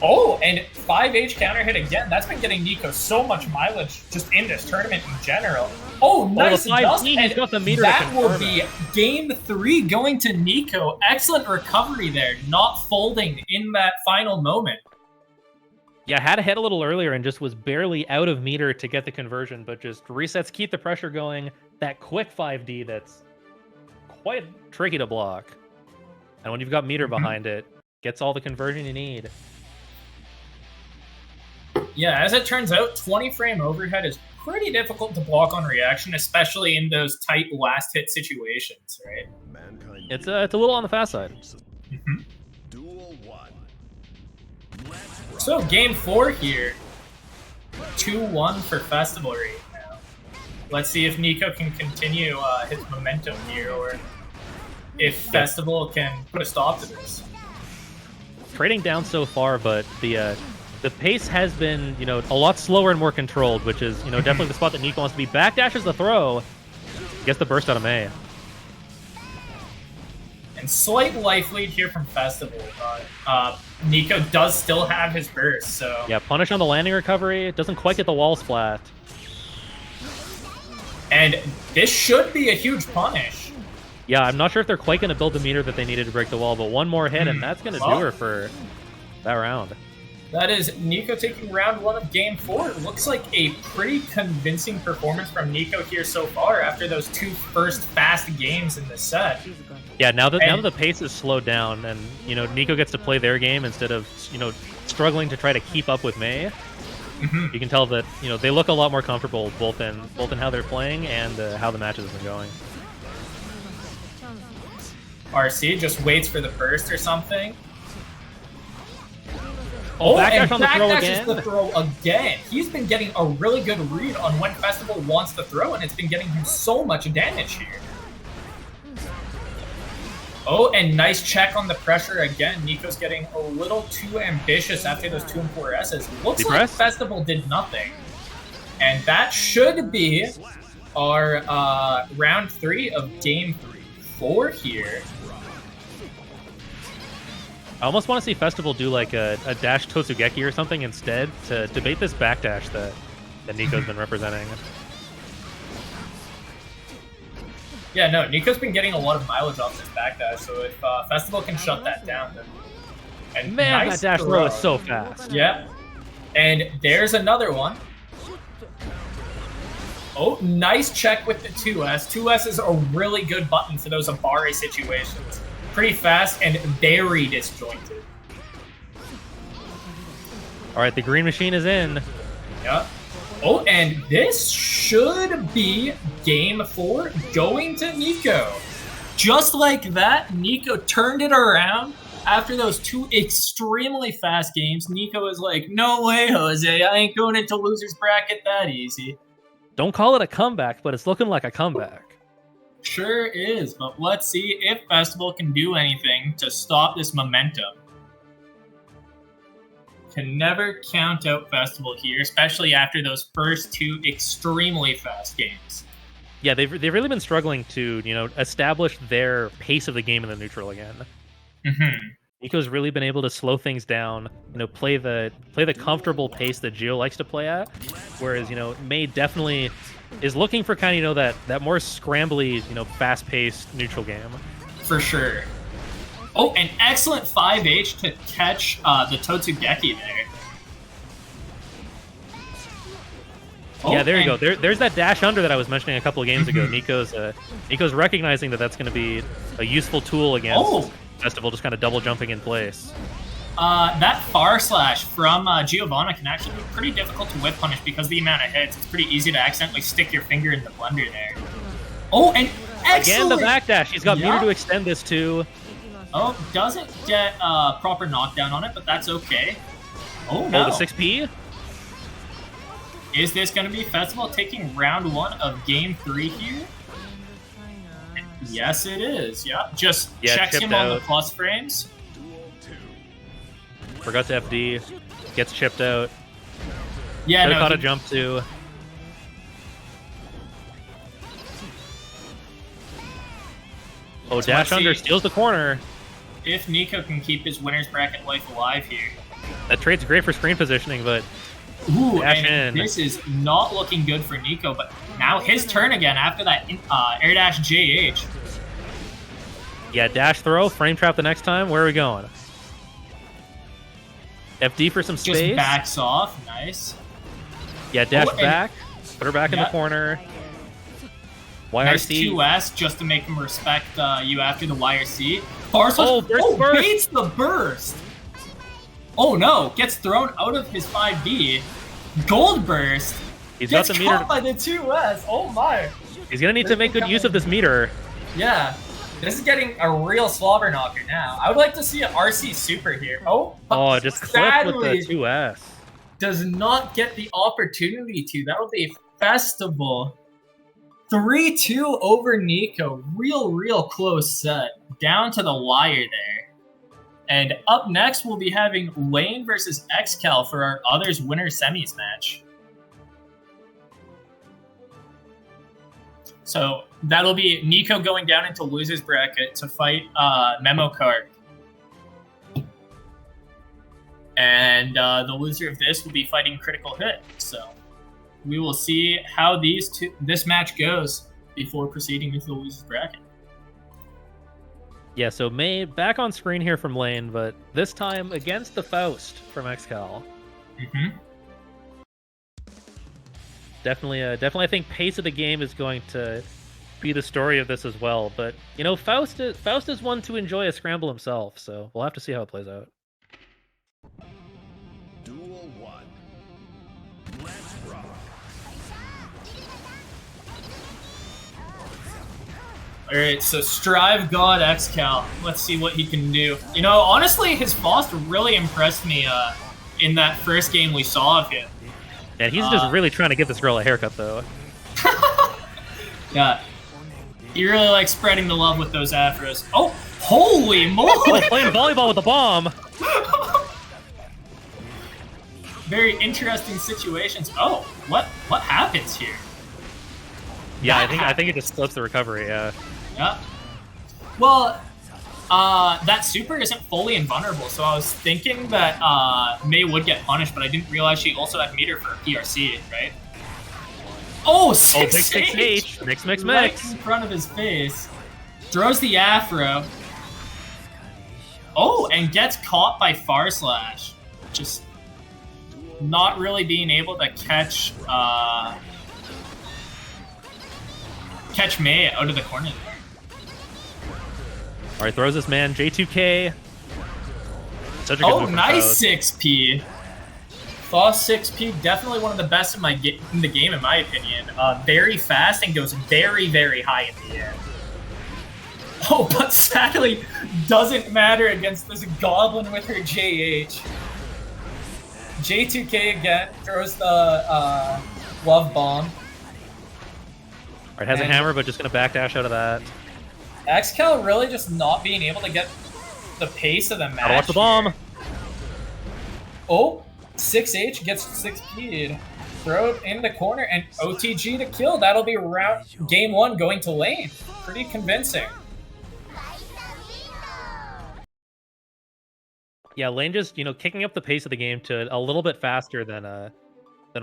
Oh, and 5H counter hit again. That's been getting Nico so much mileage just in this tournament in general. Oh, nice the 5G, dust, he's and got the meter to that will confirm be it. game 3 going to Nico. Excellent recovery there, not folding in that final moment. Yeah, had a hit a little earlier and just was barely out of meter to get the conversion, but just resets, keep the pressure going. That quick 5D that's quite tricky to block. And when you've got meter behind it, gets all the conversion you need. Yeah, as it turns out, 20 frame overhead is pretty difficult to block on reaction, especially in those tight last hit situations, right? Mankind It's a little on the fast side. Duel 1. Let's So game 4 here, 2-1 for Festival right now. Let's see if Nico can continue his momentum here, or if Festival can put a stop to this. Trading down so far, but the pace has been, you know, a lot slower and more controlled, which is, you know, definitely the spot that Nico wants to be. Backdashes the throw, gets the burst out of Mei. And slight life lead here from Festival, but Nico does still have his burst, so... Yeah, punish on the landing recovery. Doesn't quite get the wall splat. And this should be a huge punish. Yeah, I'm not sure if they're quite going to build the meter that they needed to break the wall, but one more hit, and that's going to do her for that round. That is Nico taking round 1 of game 4. It looks like a pretty convincing performance from Nico here so far after those 2 first fast games in the set. Yeah, now that the pace is slowed down, and, you know, Nico gets to play their game instead of, you know, struggling to try to keep up with Mei. You can tell that, you know, they look a lot more comfortable both in how they're playing and how the matches have been going. RC just waits for the burst or something. Oh, backdash and on the throw backdashes again. the throw again. He's been getting a really good read on when Festival wants to throw, and it's been getting him so much damage here. Oh, and nice check on the pressure again. Nico's getting a little too ambitious after those 2 and 4 S's. Looks like Depressed? Festival did nothing. And that should be our round 3 of game 4 here. I almost want to see Festival do like a dash Totsugeki or something instead to debate this backdash that Nico's been representing. Yeah, no, Nico's been getting a lot of mileage off this backdash, so if Festival can shut that down, then... And Man, nice that dash throw is so fast. Yeah. And there's another one. Oh, nice check with the 2S. 2S is a really good button for those Abare situations. Pretty fast and very disjointed. All right, the green machine is in. Yep. Oh, and this should be game 4 going to Nico. Just like that, Nico turned it around. After those 2 extremely fast games, Nico is like, no way, Jose, I ain't going into loser's bracket that easy. Don't call it a comeback, but it's looking like a comeback. Sure is, but let's see if Festival can do anything to stop this momentum. Can never count out Festival here, especially after those first 2 extremely fast games. Yeah, they've really been struggling to, you know, establish their pace of the game in the neutral again. Nico's really been able to slow things down, you know, play the comfortable pace that Geo likes to play at, whereas, you know, Mei definitely is looking for kind of, you know, that more scrambly, you know, fast-paced neutral game. For sure. Oh, an excellent 5H to catch the Totsugeki there. Yeah, there you and- go. There's that dash under that I was mentioning a couple of games ago. Nico's recognizing that that's going to be a useful tool against Festival, just kind of double jumping in place. That far slash from Giovanna can actually be pretty difficult to whip punish because of the amount of hits. It's pretty easy to accidentally stick your finger in the blender there. Oh, and excellent! Again, the backdash. He's got Yeah. meter to extend this to. Oh, doesn't get proper knockdown on it, but that's okay. Oh, no. Oh, the 6P? Is this going to be Festival taking round 1 of game 3 here? Yes, it is. Yeah, just Yeah, checks chipped him on the out. plus frames. Forgot to FD. Gets chipped out. Yeah, Could have no, caught a jump too. Oh, So dash let's under, see. steals the corner. if Nico can keep his winner's bracket life alive here. That trade's great for screen positioning, but Ooh, Dash and in. this is not looking good for Nico, but now his turn again after that air dash JH. yeah, dash throw, frame trap the next time. Where are we going? FD for some Just space. backs off. Nice. Yeah, dash Oh, and- back. Put her back in Yeah. the corner. Nice YRC. 2S just to make him respect you after the YRC. Far slash. Oh, burst. Baits the burst. Oh no, gets thrown out of his 5B. Gold burst. He's got Gets the meter. caught by the 2S. Oh my. He's gonna need to make good use of this meter. Yeah. This is getting a real slobber knocker now. I would like to see an RC super here. Oh, but Oh, just clipped with sadly, the 2S. does not get the opportunity to. That'll be Festival. 3-2 over Nico. Real close set. Down to the wire there. And up next, we'll be having Lane versus XCal for our others winner semis match. So that'll be Nico going down into loser's bracket to fight Memo Card. And the loser of this will be fighting Critical Hit. So we will see how this match goes before proceeding into the loser's bracket. Yeah, so May back on screen here from Lane, but this time against the Faust from XCal. Mm-hmm. Definitely, I think pace of the game is going to be the story of this as well. But you know, Faust is one to enjoy a scramble himself, so we'll have to see how it plays out. Duel 1. Let's rock. All right, so Strive God XCal. Let's see what he can do. You know, honestly, his Faust really impressed me in that first game we saw of him. And he's just really trying to give this girl a haircut, though. Yeah. He really likes spreading the love with those afros. Oh, holy Oh, moly! playing volleyball with the bomb. Very interesting situations. Oh, what happens here? Yeah, That I think it just slips the recovery. Yeah. Yeah. Well, that super isn't fully invulnerable, so I was thinking that May would get punished, but I didn't realize she also had meter for PRC, right? Oh, Oh, 6H! big 6H. Mix. Right in front of his face. Throws the afro. Oh, and gets caught by Far Slash. Just not really being able to catch May out of the corner there. All right, throws this man J2K. Such a good Oh, move from nice Faust. 6P. Faust 6P, definitely one of the best in the game, in my opinion. Very fast and goes very high in the air. Oh, but sadly, doesn't matter against this goblin with her JH. J2K again throws the love bomb. All right, has a And- hammer, but just gonna backdash out of that. XCal really just not being able to get the pace of the match. Gotta watch the bomb. here. Oh, 6H gets 6P'd. Throw it in the corner and OTG to kill. That'll be game 1 going to Lane. Pretty convincing. Yeah, Lane just kicking up the pace of the game to a little bit faster than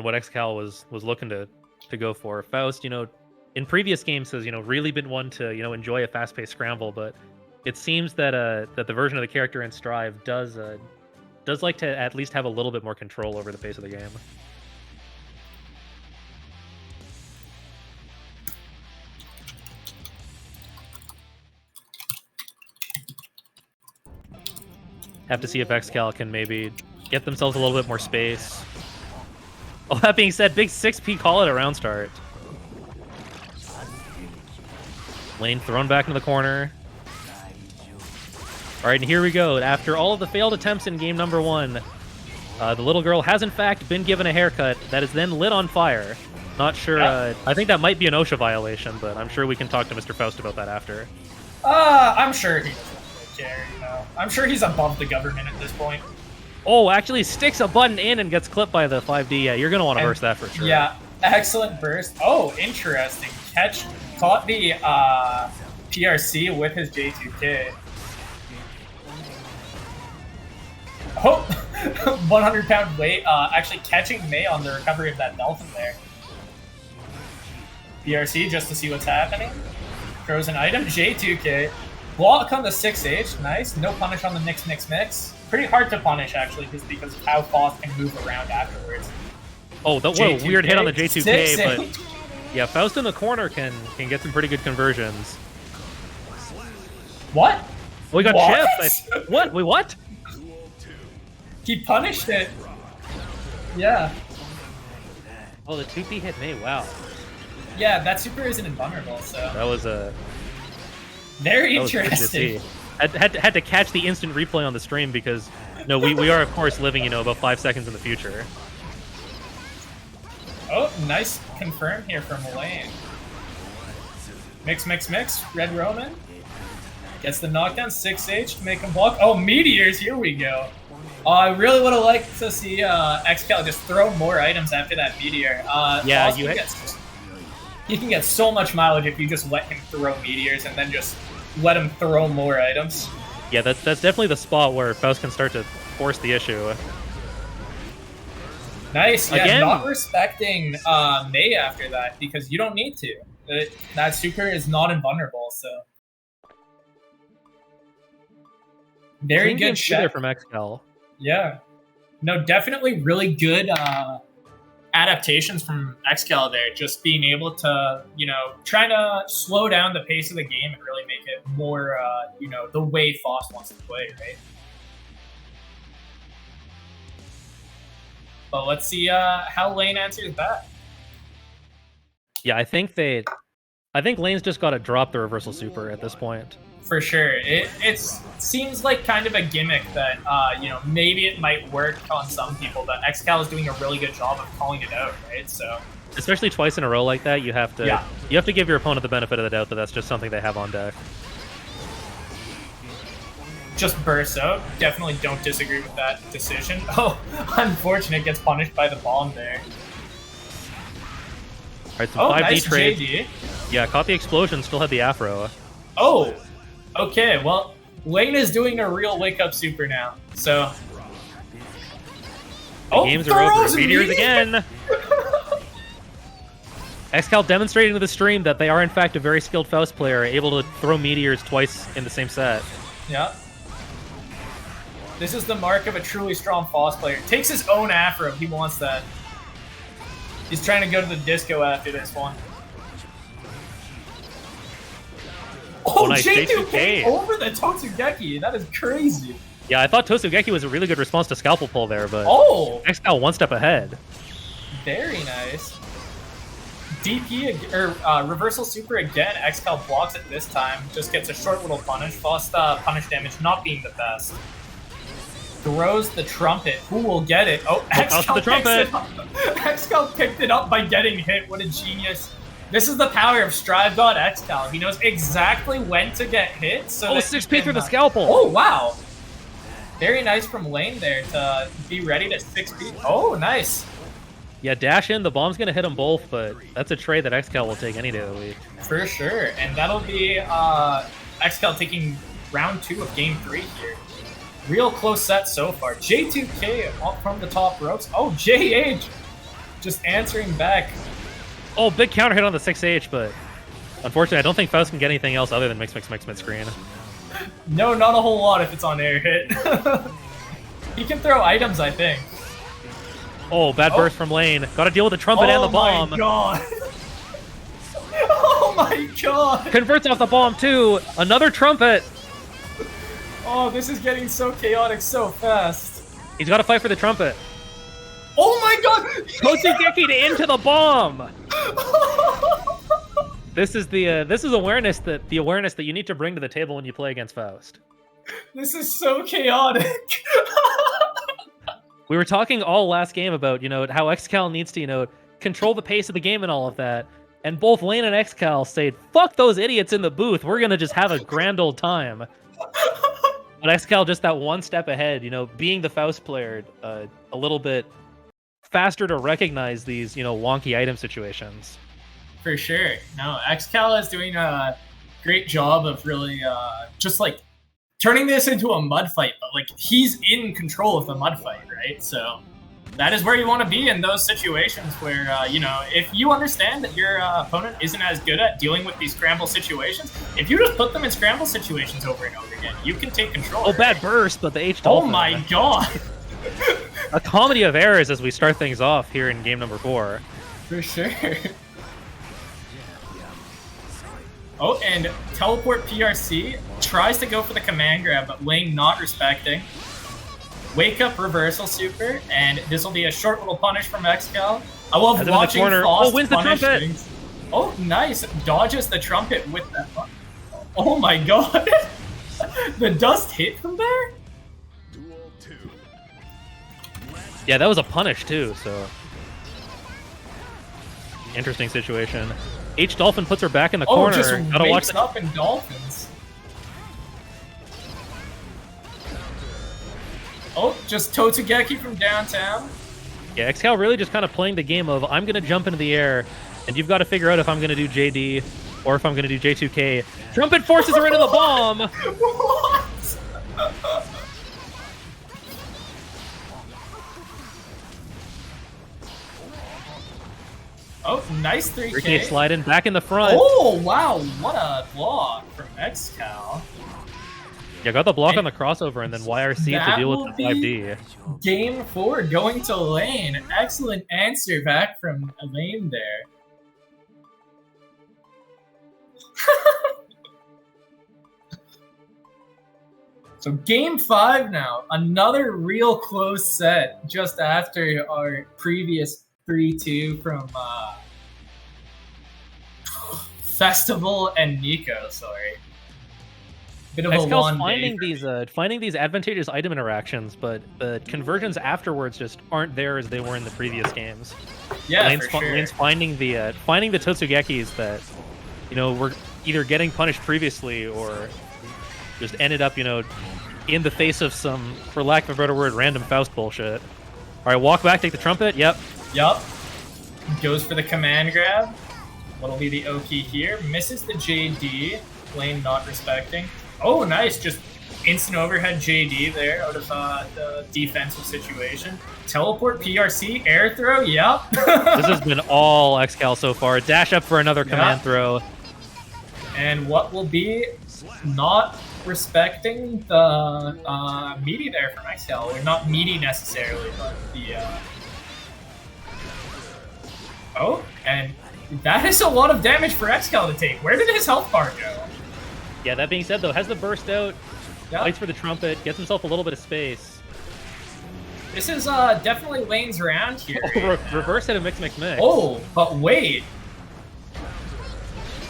what XCal was looking to go for. Faust, in previous games has really been one to enjoy a fast-paced scramble, but it seems that that the version of the character in Strive does like to at least have a little bit more control over the pace of the game. Have to see if XCal can maybe get themselves a little bit more space. Oh, that being said, big 6P call it a round start. Lane thrown back into the corner. All right, and here we go. After all of the failed attempts in game number 1, the little girl has in fact been given a haircut that is then lit on fire. Not sure. I think that might be an OSHA violation, but I'm sure we can talk to Mr. Faust about that after. I'm sure he doesn't really care, you know. I'm sure he's above the government at this point. Oh, actually sticks a button in and gets clipped by the 5D. Yeah, you're going to want to burst that for sure. Yeah, excellent burst. Oh, interesting. Caught the PRC with his J2K. Oh, 100-pound weight. Actually catching Mei on the recovery of that Dolphin there. PRC just to see what's happening. Throws an item. J2K. Block on the 6H. Nice. No punish on the mix. Pretty hard to punish, actually, just because of how Faust can move around afterwards. Oh, what a weird hit on the J2K, 6H. but yeah, Faust in the corner can get some pretty good conversions. What? Oh, we got What? chipped. What? Wait, what? He punished it. Yeah. Oh, the 2P hit Mei. Wow. Yeah, that super isn't invulnerable, so. That was a... Very That was good to interesting. see. Had to catch the instant replay on the stream because no, we are of course living, you know, about 5 seconds in the future. Oh, nice confirm here from Lane. Mix. Red Roman gets the knockdown. 6H to make him block. Oh, meteors. Here we go. I really would have liked to see XCal just throw more items after that meteor. Yeah, you can get so much mileage if you just let him throw meteors and then just let him throw more items. Yeah, that's definitely the spot where Faust can start to force the issue. Nice. Yeah, Again? not respecting Mei after that because you don't need to. That super is not invulnerable, so. Very Clean good game shot there from XCal. Yeah. No, definitely really good adaptations from XCal there. Just being able to, you know, trying to slow down the pace of the game and really make it more, you know, the way Faust wants to play, right? But let's see how Lane answers back. Yeah, I think Lane's just got to drop the reversal super at this point. For sure. It seems like kind of a gimmick that, you know, maybe it might work on some people, but XCal is doing a really good job of calling it out, right? So, especially twice in a row like that, you have to give your opponent the benefit of the doubt that that's just something they have on deck. just bursts out. Definitely don't disagree with that decision. Oh, unfortunate, gets punished by the bomb there. Alright, some 5D nice trade. JD. Yeah, caught the explosion, still had the afro. Oh, okay, well, Lane is doing a real wake-up super now, so... The games are over. Meteors again! XCal demonstrating to the stream that they are in fact a very skilled Faust player, able to throw meteors twice in the same set. Yeah. This is the mark of a truly strong Faust player. Takes his own afro, he wants that. He's trying to go to the disco after this one. Oh, nice J2K over the Totsugeki. That is crazy. Yeah, I thought Totsugeki was a really good response to Scalpel Pull there, but Oh, XCal one step ahead. very nice. DP, reversal super again. XCal blocks it this time. Just gets a short little punish. Faust punish damage not being the best. Throws the trumpet. Who will get it? Oh, XCal the trumpet. XCal picked it up by getting hit. What a genius. This is the power of Strive God XCal. He knows exactly when to get hit. So Oh, that 6P through the Scalpel! Oh, wow. Very nice from Lane there to be ready to 6P. Oh, nice. Yeah, dash in, the bomb's gonna hit them both, but that's a trade that XCal will take any day of the week. For sure. And that'll be XCal taking round 2 of game 3 here. Real close set so far. J2K up from the top ropes. Oh, JH just answering back. Oh, big counter hit on the 6H, but unfortunately, I don't think Faust can get anything else other than mix mid-screen. No, not a whole lot if it's on air hit. He can throw items, I think. Oh, bad burst from Lane. Gotta deal with the trumpet and the bomb. Oh my god. Oh my god. Converts off the bomb too. Another trumpet. Oh, this is getting so chaotic so fast. He's got to fight for the trumpet. Oh my god! Totsugeki into the bomb. This is awareness that you need to bring to the table when you play against Faust. This is so chaotic. We were talking all last game about, how XCal needs to, control the pace of the game and all of that. And both Lane and XCal said, fuck those idiots in the booth. We're going to just have a grand old time. But XCal just that one step ahead, being the Faust player, a little bit faster to recognize these, wonky item situations. For sure. No, XCal is doing a great job of really just like turning this into a mud fight, but like he's in control of the mud fight, right? So that is where you want to be in those situations where, if you understand that your opponent isn't as good at dealing with these scramble situations, if you just put them in scramble situations over and over again, you can take control. Oh, bad burst, but the H-Dolphin. Oh my god! A comedy of errors as we start things off here in game number 4. For sure. Oh, and Teleport PRC tries to go for the command grab, but Lane not respecting. Wake up reversal super, and this will be a short little punish from XCal. I love watching Faust wins the punish trumpet. things. Oh, nice. Dodges the trumpet with that. Oh my god. The dust hit from there? Duel 2. Yeah, that was a punish too, so... Interesting situation. H-Dolphin puts her back in the Oh, corner. just Gotta watch wakes up in dolphins. Oh, just Totsugeki from downtown. Yeah, XCal really just kind of playing the game of, I'm going to jump into the air, and you've got to figure out if I'm going to do JD or if I'm going to do J2K. Trumpet forces her into the bomb! What? Oh, nice 3K. 3K sliding back in the front. Oh, wow. What a block from XCal. Yeah, got the block And on the crossover and then YRC to that deal will with the 5D. Game 4 going to Lane. Excellent answer back from Lane there. So game 5 now. Another real close set just after our previous 3-2 from Festival and Nico, sorry. Bit of a XCal's long finding these advantageous item interactions, but the conversions afterwards just aren't there as they were in the previous games. Yeah, Lane's, for sure. Lane's finding the Totsugekis that, were either getting punished previously or just ended up, in the face of some, for lack of a better word, random Faust bullshit. All right, walk back, take the trumpet. Yep. Yup. Goes for the command grab. What'll be the OK here? Misses the JD. Lane not respecting. Oh, nice. Just instant overhead JD there out of the defensive situation. Teleport PRC, air throw. Yup. This has been all XCal so far. Dash up for another command throw. And what will be not respecting the meaty there from XCal. Or not meaty necessarily, but the... Oh, and that is a lot of damage for XCal to take. Where did his health bar go? Yeah, that being said, though, has the burst out, Yep. waits for the trumpet, gets himself a little bit of space. This is definitely Lane's round here. Reverse hit a mix. Oh, but wait.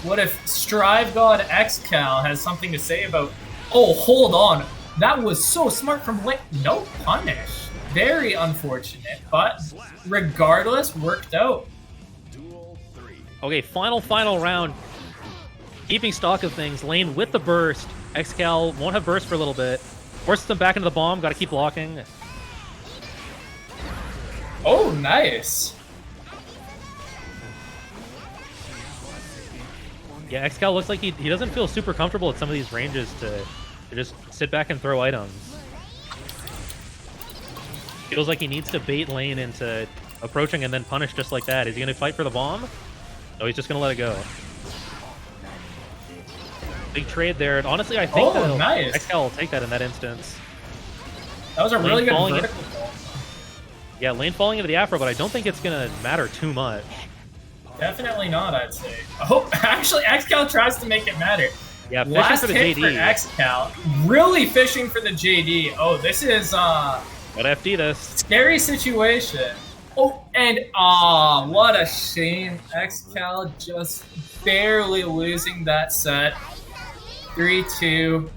What if Strive God XCal has something to say about... Oh, hold on. That was so smart from Lane. No punish. Very unfortunate, but regardless, worked out. Duel 3. Okay, final round. Keeping stock of things, Lane with the burst. XCal won't have burst for a little bit. Forces them back into the bomb, gotta keep blocking. Oh, nice. Yeah, XCal looks like he doesn't feel super comfortable at some of these ranges to just sit back and throw items. Feels like he needs to bait Lane into approaching and then punish just like that. Is he gonna fight for the bomb? No, he's just gonna let it go. Big trade there. And honestly, I think that nice. XCal will take that in that instance. That was a really good falling vertical ball. Yeah, Lane falling into the Afro, but I don't think it's gonna matter too much. Definitely not, I'd say. Oh, actually, XCal tries to make it matter. Yeah, fishing Last for the hit JD. for Xcal. Really fishing for the JD. Oh, this is Gotta FD this. scary situation. Oh, and what a shame. Xcal just barely losing that set. 3-2.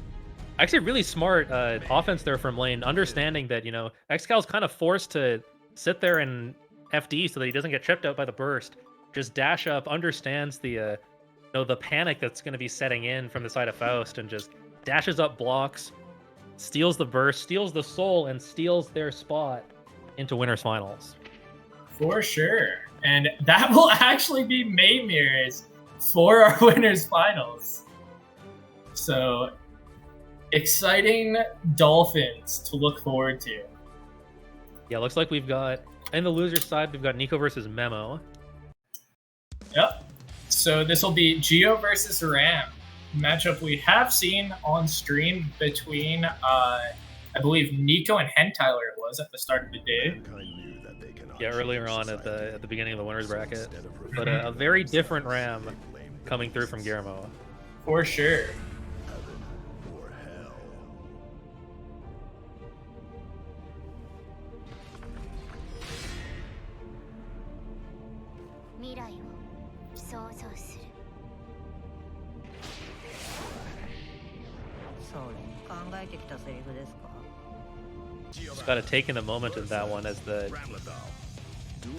Actually, really smart offense there from Lane, understanding that, Xcal's kind of forced to sit there and FD so that he doesn't get tripped out by the burst. Just dash up, understands the the panic that's going to be setting in from the side of Faust, and just dashes up blocks, steals the burst, steals the soul, and steals their spot into winners finals. For sure. And that will actually be Maymir's for our winners finals. So exciting Dolphins to look forward to. Yeah, looks like we've got, in the loser side, we've got Nico versus Memo. Yep. So this will be Geo versus Ram. Matchup we have seen on stream between, I believe, Nico and Hentyler it was at the start of the day. Yeah, earlier on at the beginning of the winners bracket. But a very different Ram coming through from Guillermo. For sure. Just gotta take in a moment in that one as the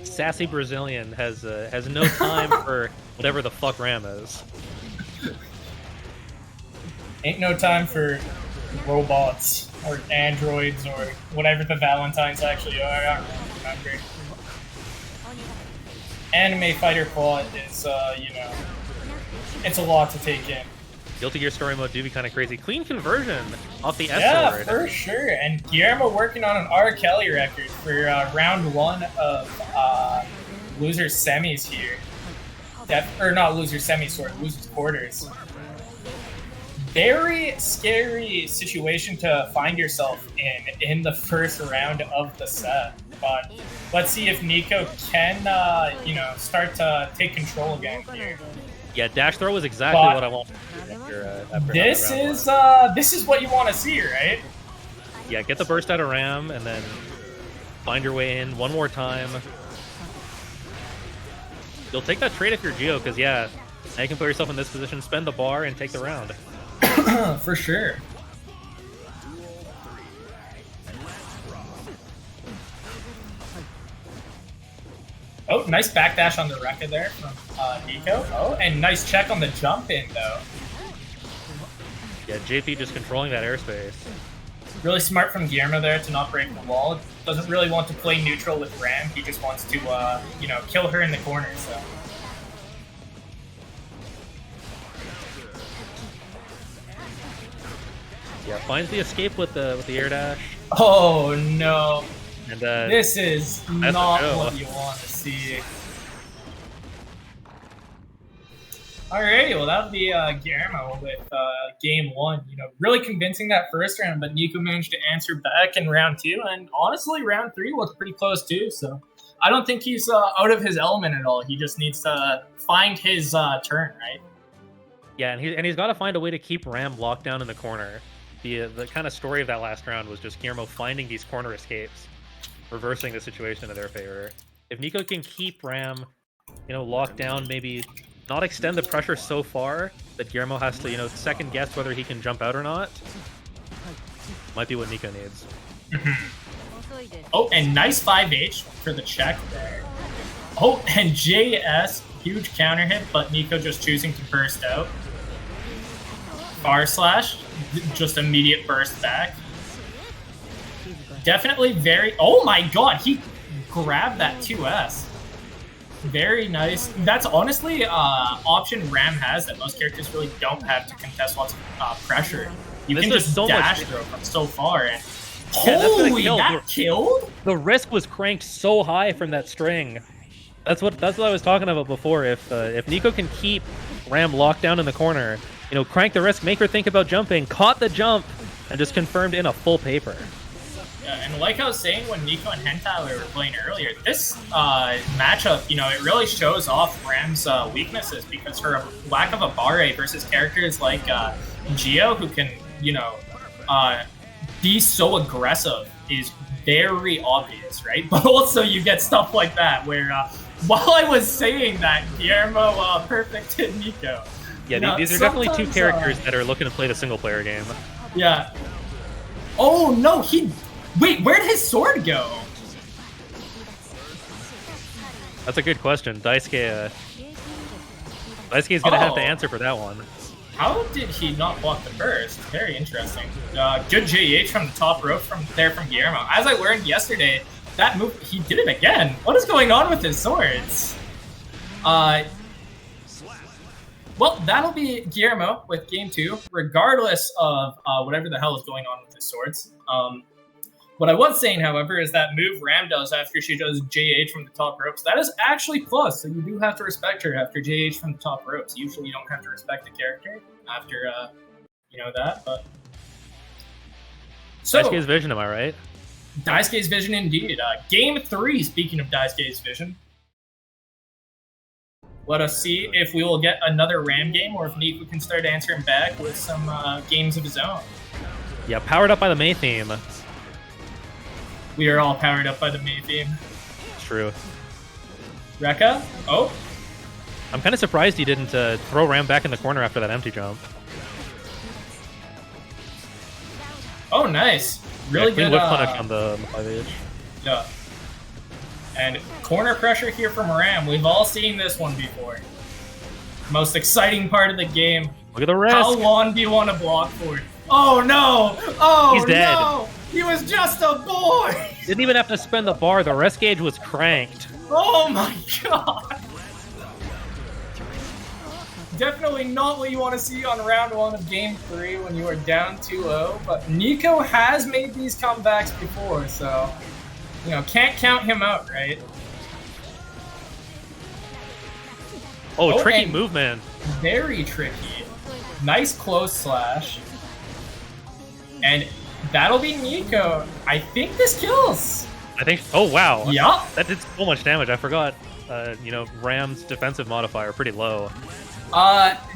sassy Brazilian has no time for whatever the fuck Ram is. Ain't no time for robots or androids or whatever the Valentines actually are. I don't remember. Anime Fighter Quad is, it's a lot to take in. Guilty Gear Story Mode do be kind of crazy. Clean conversion off the S Yeah, sword. for sure. And Guillermo working on an R. Kelly record for round one of losers semis here. Or not losers semis, sorry, losers quarters. Very scary situation to find yourself in the first round of the set. But let's see if Nico can, start to take control again here. Yeah, dash throw was exactly But what I wanted. After This round is what you want to see, right? one. Yeah, get the burst out of Ram and then find your way in one more time. You'll take that trade if you're Geo, because now you can put yourself in this position, spend the bar, and take the round. For sure. Oh, nice backdash on the Rekka there from Nico. Oh, and nice check on the jump in, though. Yeah, JP just controlling that airspace. Really smart from Guillermo there to not break the wall. Doesn't really want to play neutral with Ram. He just wants to, kill her in the corner, so. Yeah, finds the escape with the air dash. Oh, no. And This is that's not a joke. what you want to see. Alrighty, well that'll be Guillermo with game one. Really convincing that first round, but Nico managed to answer back in round two, and honestly, round three was pretty close too. So I don't think he's out of his element at all. He just needs to find his turn, right? yeah, and he's got to find a way to keep Ram locked down in the corner. The kind of story of that last round was just Guillermo finding these corner escapes, reversing the situation in their favor. If Nico can keep Ram, locked down, maybe not extend the pressure so far that Guillermo has to, second guess whether he can jump out or not, might be what Nico needs. Oh, and nice 5H for the check there. Oh, and JS, huge counter hit, but Nico just choosing to burst out. Bar slash, just immediate burst back. Definitely very, oh my god, he grabbed that 2S. Very nice. That's honestly option Ram has that most characters really don't have to contest lots of pressure. You This can is just so dash much- throw from so far. And Yeah, that's gonna holy, kill. that killed? The risk was cranked so high from that string. That's what I was talking about before. If Nico can keep Ram locked down in the corner, crank the risk, make her think about jumping, caught the jump, and just confirmed in a full paper. And like I was saying when Nico and Hentyler were playing earlier, this matchup, you know, it really shows off Ram's weaknesses because her lack of a bar rate versus characters like Geo, who can, you know, be so aggressive is very obvious, right? But also you get stuff like that where while I was saying that, Guillermo perfected Nico. Yeah, Now, these are definitely two sometimes, characters that are looking to play the single player game. Yeah. Oh no, wait, where'd his sword go? That's a good question. Daisuke is gonna have to Oh. answer for that one. How did he not block the burst? Very interesting. Good JH from the top rope from Guillermo. As I learned yesterday, that move, he did it again. What is going on with his swords? Well, that'll be Guillermo with game 2, regardless of whatever the hell is going on with his swords. What I was saying, however, is that move Ram does after she does JH from the top ropes, that is actually plus, so you do have to respect her after JH from the top ropes. Usually you don't have to respect the character after, you know, that, but... So, Daisuke's vision, am I right? Daisuke's vision indeed. Game 3, speaking of Daisuke's vision. Let us see if we will get another Ram game or if Nico can start answering back with some games of his own. Yeah, powered up by the Mei theme. We are all powered up by the Mei theme. It's true. Rekka? Oh, I'm kind of surprised he didn't throw Ram back in the corner after that empty jump. oh, nice. Really Yeah, clean good. whip punish on the 5H. Yeah. And corner pressure here from Ram. We've all seen this one before. Most exciting part of the game. Look at the risk. How long do you want to block for? Oh no! Oh He's dead. no! He was just a boy! Didn't even have to spend the bar. The rest gauge was cranked. Oh my god! Definitely not what you want to see on round 1 of game 3 when you are down 2-0, but Nico has made these comebacks before, so, you know, can't count him out, right? Oh, tricky and movement. Very tricky. Nice close slash. And that'll be Nico. I think this kills. I think. Oh wow. Yup. That did so much damage. I forgot. You know, Ram's defensive modifier pretty low.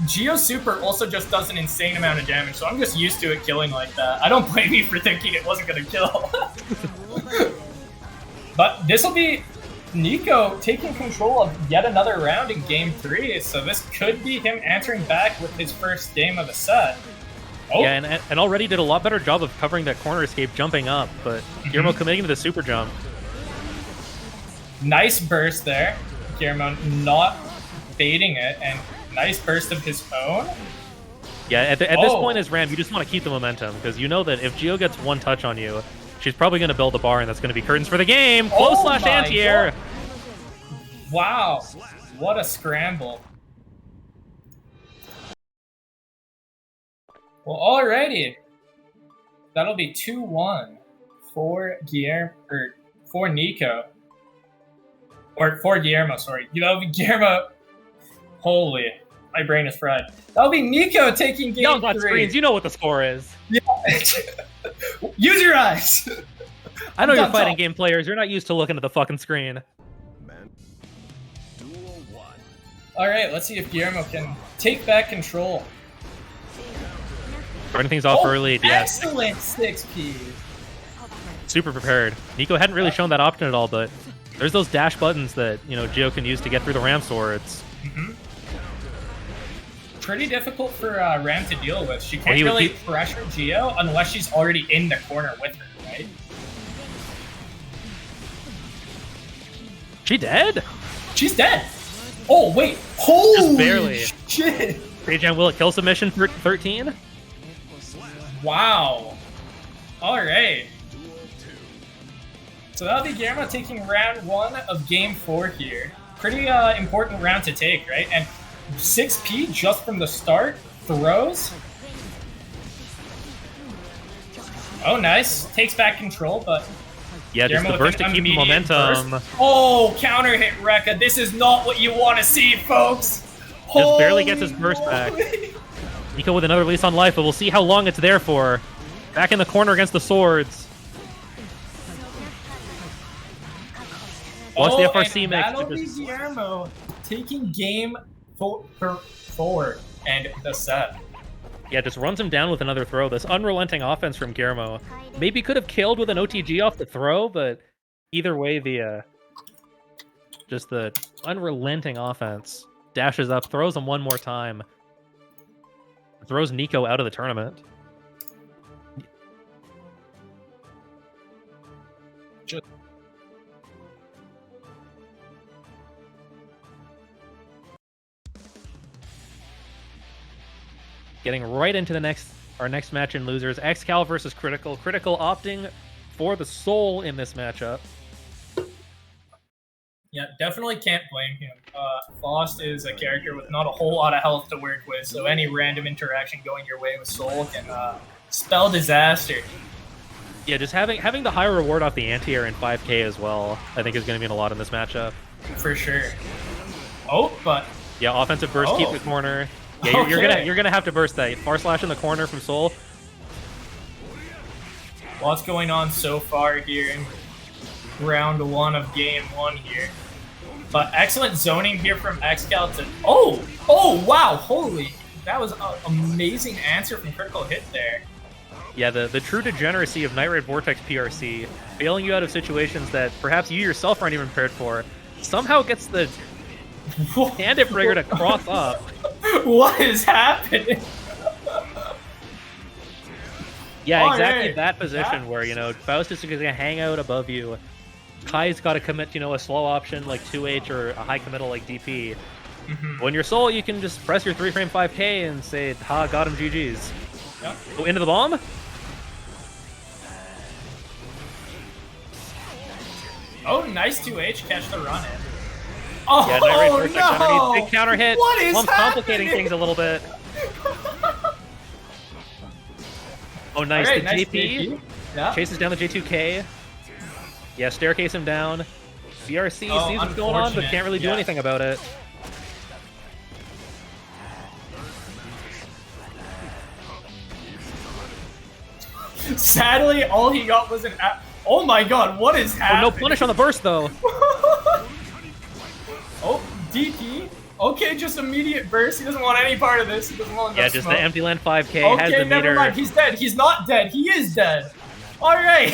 Geo Super also just does an insane amount of damage, so I'm just used to it killing like that. I don't blame you for thinking it wasn't gonna kill. But this will be Nico taking control of yet another round in game 3, so this could be him answering back with his first game of the set. Oh, Yeah, and already did a lot better job of covering that corner escape, jumping up, but Guillermo committing to the super jump. nice burst there. Guillermo not baiting it, and nice burst of his own. Yeah, at this Oh. point as Ram, you just want to keep the momentum, because you know that if Geo gets one touch on you, she's probably going to build a bar, and that's going to be curtains for the game. Close Oh slash my anti-air. God. Wow, what a scramble. Well, alrighty. That'll be 2-1 for for Nico. Or for Guillermo, sorry. That'll be Guillermo. Holy, my brain is fried. That'll be Nico taking game Y'all got 3. screens. You know what the score is. Use your eyes. I know you're That's fighting all. game players. You're not used to looking at the fucking screen. Man. Duel 1. Alright, let's see if Guillermo can take back control. Starting things off early. Yes, Excellent 6P. super prepared. Nico hadn't really shown that option at all, but there's those dash buttons that, you know, Geo can use to get through the Ram swords. Pretty difficult for Ram to deal with. She can't he would really keep- pressure Geo unless she's already in the corner with her, right? She dead? She's dead. Oh, wait. Holy barely. shit. Rayjan, will it kill submission for 13? Wow. All right. So that'll be Guillermo taking round 1 of game 4 here. Pretty important round to take, right? And 6P just from the start. Throws. Oh, nice. Takes back control, but Yeah, just Guillermo the with burst an to keep the immediate momentum. burst. Oh, counter hit Rekka. This is not what you want to see, folks. Just barely gets his burst back. moly. Nico with another release on life, but we'll see how long it's there for. Back in the corner against the swords. Watch the and FRC mix. that'll be Guillermo taking game forward and the set. Yeah, just runs him down with another throw. This unrelenting offense from Guillermo. Maybe could have killed with an OTG off the throw, but either way, just the unrelenting offense. Dashes up, throws him one more time. Throws Nico out of the tournament. Getting right into our next match in losers. Xcal versus Critical. Critical opting for the soul in this matchup. Yeah, definitely can't blame him. Faust is a character with not a whole lot of health to work with, so any random interaction going your way with Soul can spell disaster. Yeah, just having the high reward off the anti-air in 5k as well, I think is going to mean a lot in this matchup. For sure. Oh, but yeah, offensive burst, keep the corner. Yeah, you're gonna have to burst that. Far slash in the corner from Soul. Lots going on so far here in round 1 of game 1 here. But excellent zoning here from Xcal to... Oh, wow, holy. That was an amazing answer from Critical Hit there. Yeah, the true degeneracy of Night Raid Vortex PRC, bailing you out of situations that perhaps you yourself aren't even prepared for, somehow gets the Bandit Brigger to cross up. What is happening? Yeah, exactly that position where, Faustus is going to hang out above you. Kai's got to commit, a slow option like 2H or a high committal like DP. When you're Soul, you can just press your 3-frame 5k and say, ha, got him, GG's. Yep. Go into the bomb. Oh, nice 2H, catch the run in. Oh, yeah, Night Raid Vortex underneath. Big counter hit. What is Lump's complicating things a little bit. Oh, nice. Right, the nice JP yeah. chases down the J2K. Yeah, staircase him down. BRC sees what's going on, but can't really do anything about it. Sadly, all he got was an... Oh my god, what is happening? Oh, no punish on the burst, though. Oh, DP. Okay, just immediate burst. He doesn't want any part of this. He doesn't want just smoke. the empty land 5k has the Okay, never meter. mind. He's dead. He's not dead. He is dead. All right.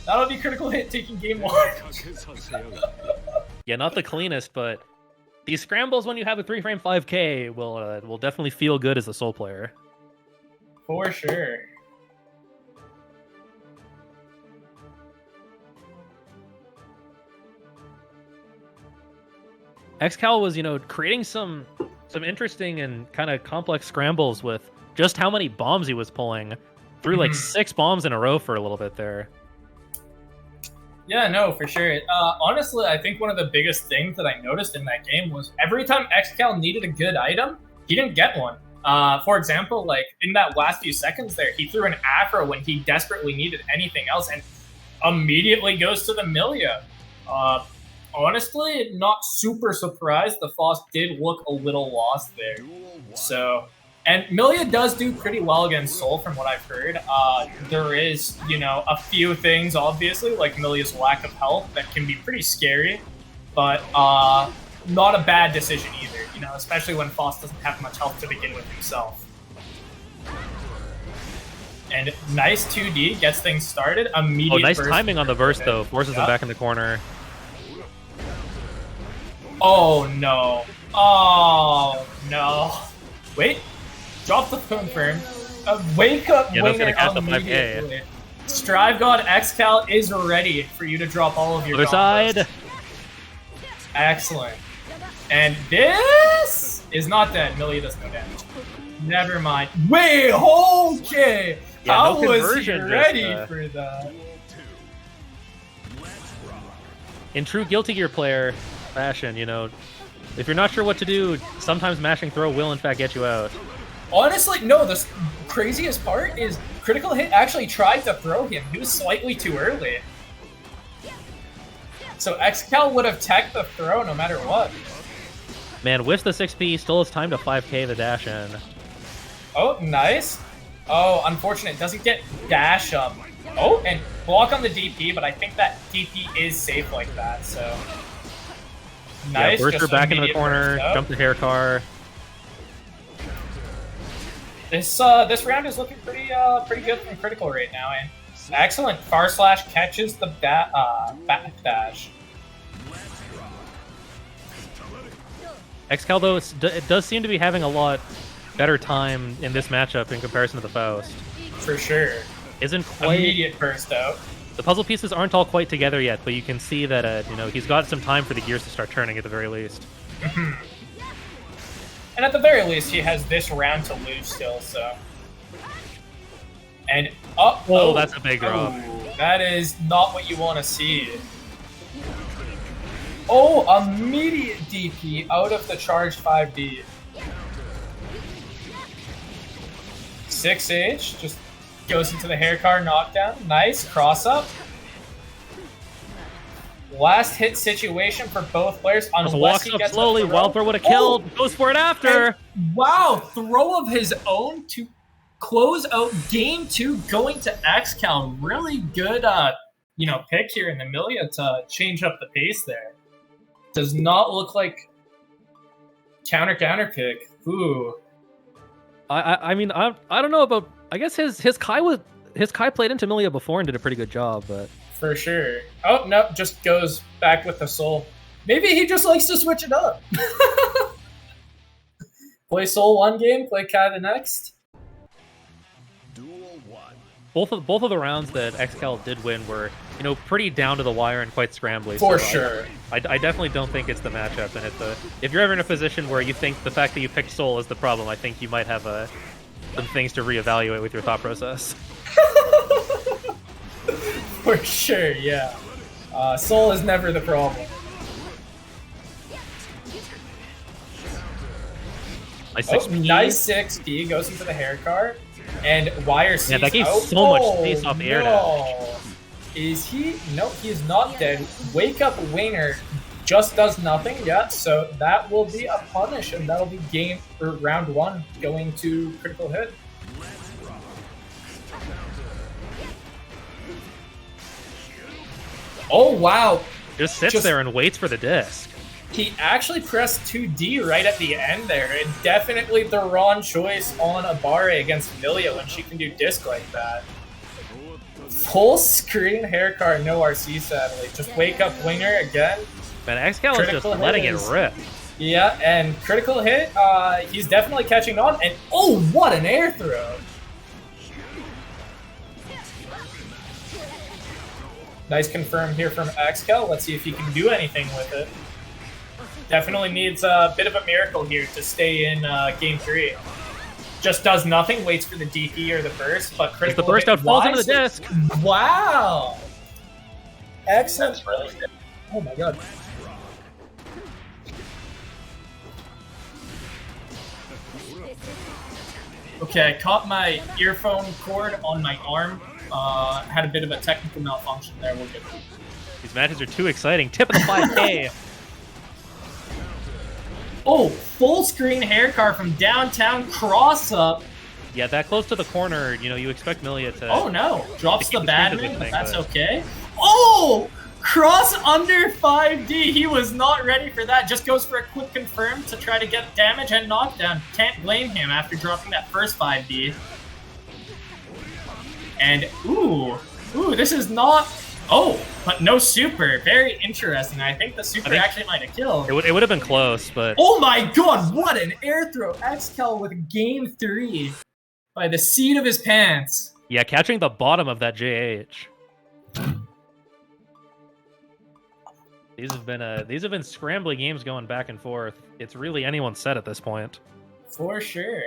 That'll be Critical Hit taking game 1. Yeah, not the cleanest, but these scrambles when you have a 3-frame 5k will definitely feel good as a Soul player. For sure. Xcal was, creating some interesting and kind of complex scrambles with just how many bombs he was pulling. Threw like 6 bombs in a row for a little bit there. Yeah, no, for sure. Honestly, I think one of the biggest things that I noticed in that game was every time Xcal needed a good item, he didn't get one. For example, like in that last few seconds there, he threw an Afro when he desperately needed anything else and immediately goes to the Milia. Honestly, not super surprised. The Faust did look a little lost there. So, and Milia does do pretty well against Soul from what I've heard. There is, a few things, obviously, like Milia's lack of health that can be pretty scary, but not a bad decision either, especially when Faust doesn't have much health to begin with himself. And nice 2D, gets things started. Immediate nice burst timing on the burst, though. Forces him back in the corner. Oh, no. Oh, no. Wait. Drop the confirm. Wake up, yeah, that's gonna catch the immediately. Strive God Xcal is ready for you to drop all of your other side. combos. Excellent. And this is not dead. Milia does no damage. Never mind. Wait, okay. Yeah, How no was he conversion, ready for that? In true Guilty Gear player fashion, if you're not sure what to do, sometimes mashing throw will in fact get you out. Honestly, no, the craziest part is Critical Hit actually tried to throw him. He was slightly too early. So Xcal would have teched the throw no matter what. Man, whiffs the 6p, still has time to 5k the dash in. Oh, nice. Oh, unfortunate. Doesn't get dash up. Oh, and block on the DP, but I think that DP is safe like that, so... Nice. Yeah, Burster just back into the immediate corner, burst up. jump the hair car. This round is looking pretty good from Critical right now, and excellent far slash catches the back dash. Xcal though, it does seem to be having a lot better time in this matchup in comparison to the Faust. For sure. Isn't quite Immediate burst out. the puzzle pieces aren't all quite together yet, but you can see that you know, he's got some time for the gears to start turning at the very least. And at the very least, he has this round to lose still, so. And Oh, that's a big drop. That is not what you want to see. Oh, immediate DP out of the charged 5D. 6H just goes into the hair car knockdown. Nice cross up. Last hit situation for both players. Just Unless walks he up gets a slowly. throw. Wild throw would have killed. Goes for it after. And, wow, throw of his own to close out game 2, going to Xcal. Really good, pick here in Emilia to change up the pace there. Does not look like counter pick. Ooh. I mean, I don't know about. I guess his Kai played into Emilia before and did a pretty good job, but For sure. Oh, no, just goes back with the soul. Maybe he just likes to switch it up. Play soul one game, play Kai the next. Duel 1. both of the rounds that Xcal did win were, you know, pretty down to the wire and quite scrambly. For so sure. I definitely don't think it's the matchup, and if you're ever in a position where you think the fact that you picked Soul is the problem, I think you might have some things to reevaluate with your thought process. For sure, yeah. Soul is never the problem. Nice Oh, 6P. nice 6P goes into the hair card, and Wire sees that gave out. so much space off the air no. Is he? No, he is not dead. Wake Up Wayner just does nothing. Yeah, so that will be a punish, and that'll be game for round 1 going to Critical Hit. Oh wow! Just sits there and waits for the disc. He actually pressed 2D right at the end there, and definitely the wrong choice on Abare against Emilia when she can do disc like that. Full screen hair card, no RC sadly. Just Wake Up Winger again. Man, Xcal is just Critical letting hit it is- rip. Yeah, and Critical Hit, he's definitely catching on, and oh, what an air throw! Nice confirm here from Xcal. Let's see if he can do anything with it. Definitely needs a bit of a miracle here to stay in game 3. Just does nothing, waits for the DP or the burst, but As Critical the burst Hit out falls into wise- the disc. Wow! Excellent. That's really good. Oh my god. Okay, I caught my earphone cord on my arm. Had a bit of a technical malfunction there. We're good. These matches are too exciting. Tip of the 5K. Oh, full screen hair car from downtown cross up. Yeah, that close to the corner, you know, you expect Milia to... Oh no, drops keep the the speed of badman, this but thing, that's but- okay. Oh, cross under 5D. He was not ready for that. Just goes for a quick confirm to try to get damage and knockdown. Can't blame him after dropping that first 5D. And ooh, this is not. Oh, but no super. Very interesting. I think the super think- actually might have killed. It would have been close, but... Oh my god, what an air throw. Xcal with game 3 by the seat of his pants. Yeah, catching the bottom of that JH. These have been scrambly games going back and forth. It's really anyone's set at this point. For sure.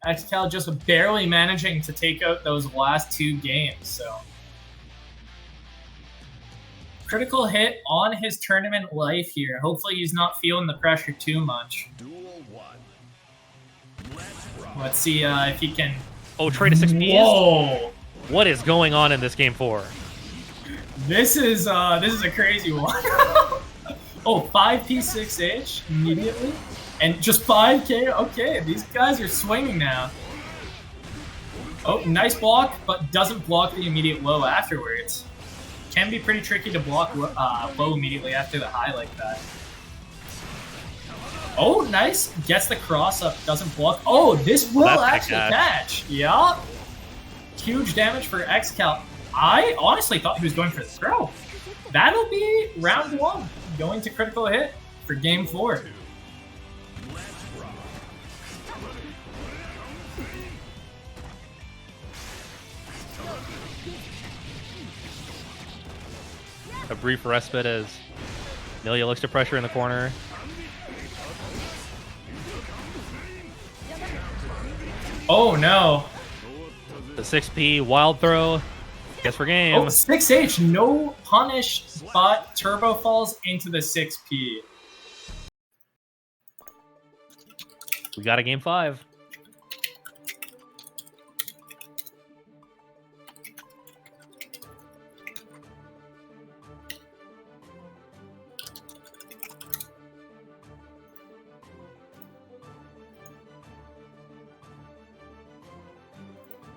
Xcal just barely managing to take out those last 2 games, so. Critical Hit on his tournament life here. Hopefully he's not feeling the pressure too much. Duel 1. Let's see if he can... Oh, trade of 6Ps? Whoa! What is going on in this game 4? This is a crazy one. Oh, 5P6H immediately. And just 5K? Okay, these guys are swinging now. Oh, nice block, but doesn't block the immediate low afterwards. Can be pretty tricky to block low immediately after the high like that. Oh, nice. Gets the cross up, doesn't block. Oh, this will That's actually catch. Yup. Huge damage for XCal. I honestly thought he was going for the throw. That'll be round 1, going to critical hit for game 4. A brief respite as Milia looks to pressure in the corner. Oh no. The 6P wild throw. Guess for game. Oh, 6H, no punish, but Turbo falls into the 6P. We got a game 5.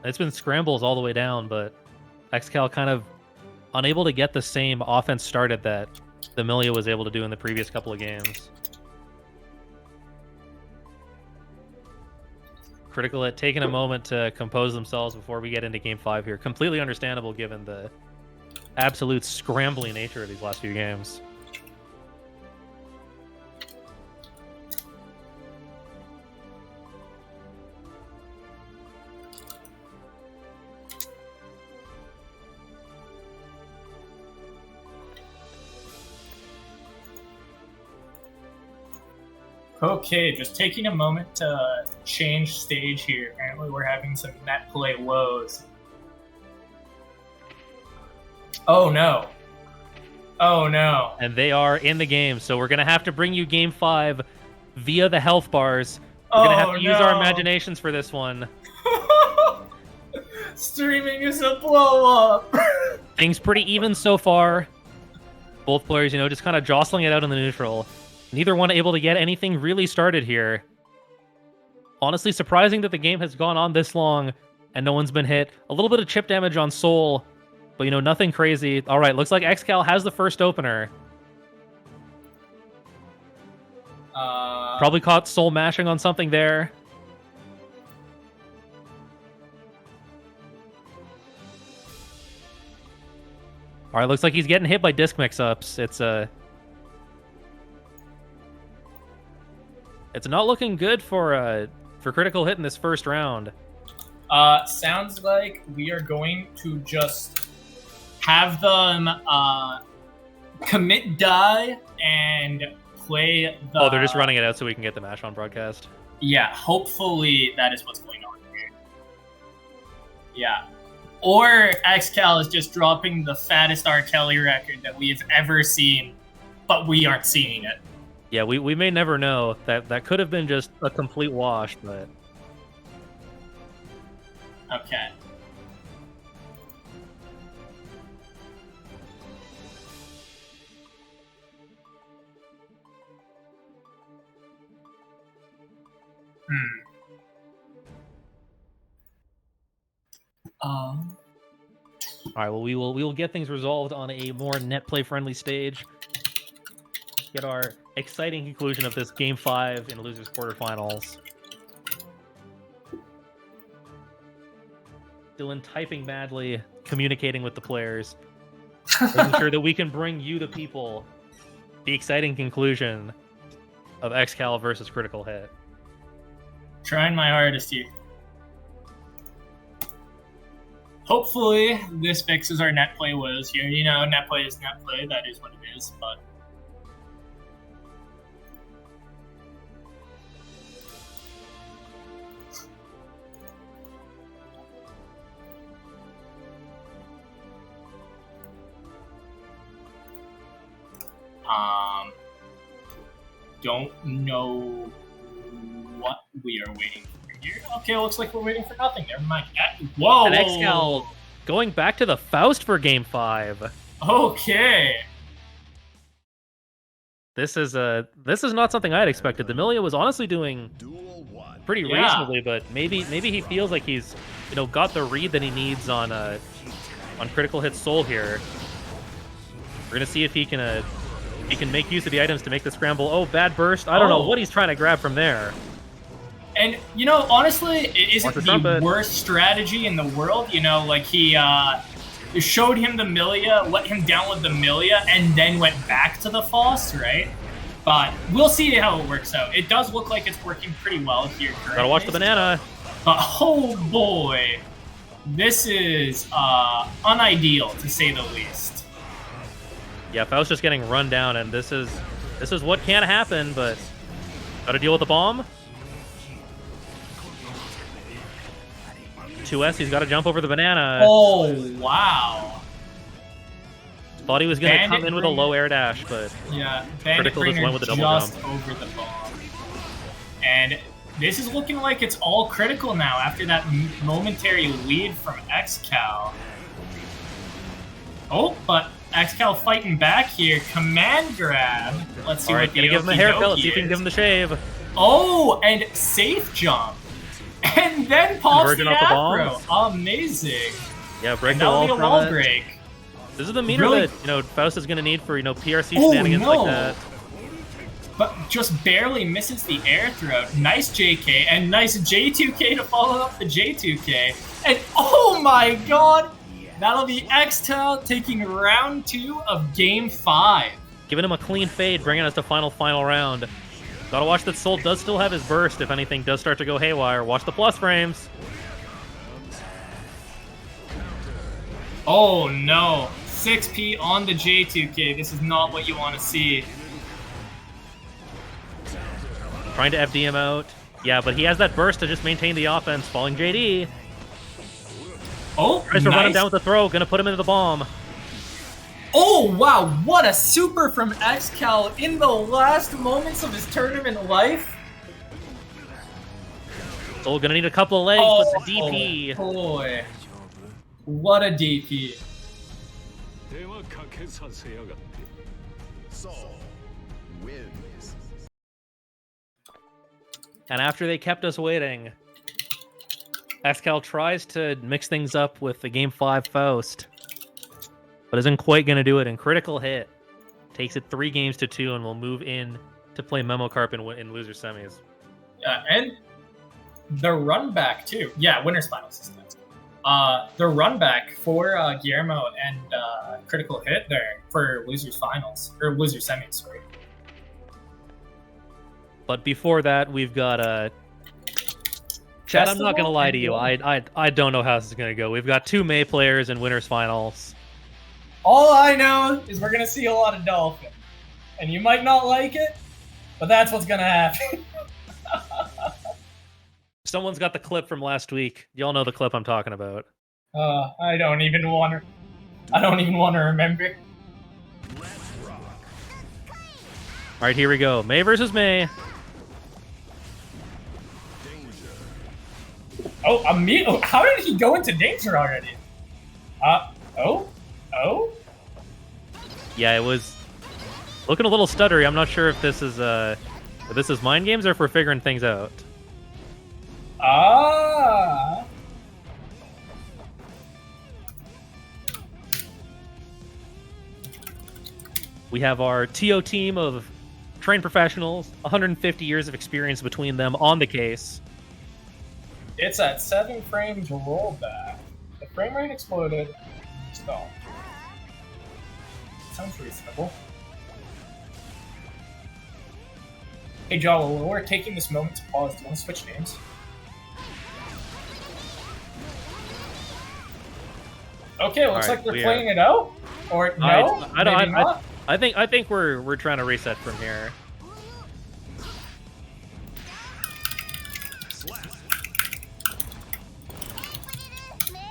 It's been scrambles all the way down, but XCal kind of unable to get the same offense started that the Milia was able to do in the previous couple of games. Critical Hit taking a moment to compose themselves before we get into game 5 here. Completely understandable given the absolute scrambling nature of these last few games. Okay, just taking a moment to change stage here. Apparently we're having some net play woes. Oh no. Oh no. And they are in the game, so we're going to have to bring you game 5 via the health bars. We're going to have to use our imaginations for this one. Streaming is a blow up. Things pretty even so far. Both players, just kind of jostling it out in the neutral. Neither one able to get anything really started here. Honestly, surprising that the game has gone on this long and no one's been hit. A little bit of chip damage on Soul, but nothing crazy. All right, looks like XCal has the first opener. Probably caught Soul mashing on something there. All right, looks like he's getting hit by disc mix-ups. It's not looking good for critical hit in this first round. Sounds like we are going to just have them commit die and play the... Oh, they're just running it out so we can get the match on broadcast. Yeah, hopefully that is what's going on here. Yeah. Or XCal is just dropping the fattest R. Kelly record that we have ever seen, but we aren't seeing it. Yeah, we may never know. That could have been just a complete wash, but... Okay. All right, well, we will get things resolved on a more net play friendly stage. Get our exciting conclusion of this game 5 in losers quarterfinals. Dylan typing madly, communicating with the players, making sure that we can bring you, the people, the exciting conclusion of XCal versus Critical Hit. Trying my hardest here. Hopefully, this fixes our net play woes here. Net play is net play. That is what it is, but... Don't know what we are waiting for here. Okay, looks like we're waiting for nothing. Never mind. Whoa! And XCal going back to the Faust for game 5. Okay. This is not something I had expected. The Milia was honestly doing pretty reasonably, but maybe he feels like he's got the read that he needs on critical hit Soul here. We're gonna see if he can make use of the items to make the scramble. Oh, bad burst. I don't know what he's trying to grab from there. And, honestly, it isn't the trumpet. worst strategy in the world. Like he showed him the Milia, let him down with the Milia, and then went back to the Foss, right? But we'll see how it works out. It does look like it's working pretty well here currently. Gotta watch the banana. But, oh boy, this is unideal, to say the least. Yeah, Faust just getting run down, and this is what can happen, but gotta deal with the bomb. 2S, he's got to jump over the banana. Oh, wow. Thought he was going to Bandit come in with a low air dash, but yeah, Bandit Critical just Bringer went with the double just jump. over the bomb. And this is looking like it's all critical now after that momentary lead from XCal. Oh, but XCal fighting back here. Command grab. Let's see all right, what gonna the give him a haircut. Let's okie see if we can is. give him the shave. Oh, and safe jump. And then pops the Conversion off the afro. bombs. Amazing. Yeah, break And the that'll wall be a from wall it. break. This is the meter Really? that Faust is going to need for PRC Oh, shenanigans no. like that. But just barely misses the air throat. Nice JK and nice J2K to follow up the J2K. And oh my god! That'll be XTAL taking round 2 of game 5. Giving him a clean fade, bringing us to final round. Gotta watch that Soul does still have his burst if anything does start to go haywire. Watch the plus frames. Oh no. 6P on the J2K. This is not what you want to see. Trying to FD him out. Yeah, but he has that burst to just maintain the offense. Falling JD. Oh, Tries to run him nice. down with the throw. Gonna put him into the bomb. Oh wow, what a super from XCal in the last moments of his tournament life. Soul gonna need a couple of legs, Oh, but the DP. boy. What a DP. Saul wins. And after they kept us waiting, XCal tries to mix things up with the Game 5 Faust, but isn't quite going to do it. And critical hit takes it 3 games to 2 and will move in to play Memocarp in loser semis. And the run back too. Yeah, winners finals this time. The run back for Guillermo and critical hit there for losers finals or losers semis. Sorry. But before that, we've got Chad, I'm not going to lie to you. I don't know how this is going to go. We've got 2 May players in winners finals. All I know is we're gonna see a lot of Dolphin, and you might not like it, but that's what's gonna happen. Someone's got the clip from last week. Y'all know the clip I'm talking about. I don't even want to remember. All right, here we go. May versus May. Oh, how did he go into danger already? Oh. Yeah, it was looking a little stuttery. I'm not sure if this is mind games or if we're figuring things out. We have our TO team of trained professionals, 150 years of experience between them on the case. It's at 7 frames rollback. The frame rate exploded. Stall. Sounds reasonable. Hey, Jawel, while we're taking this moment to pause, do you want to switch names? Okay, looks All right, like they're we playing it out. Or no? Maybe not? I think we're trying to reset from here.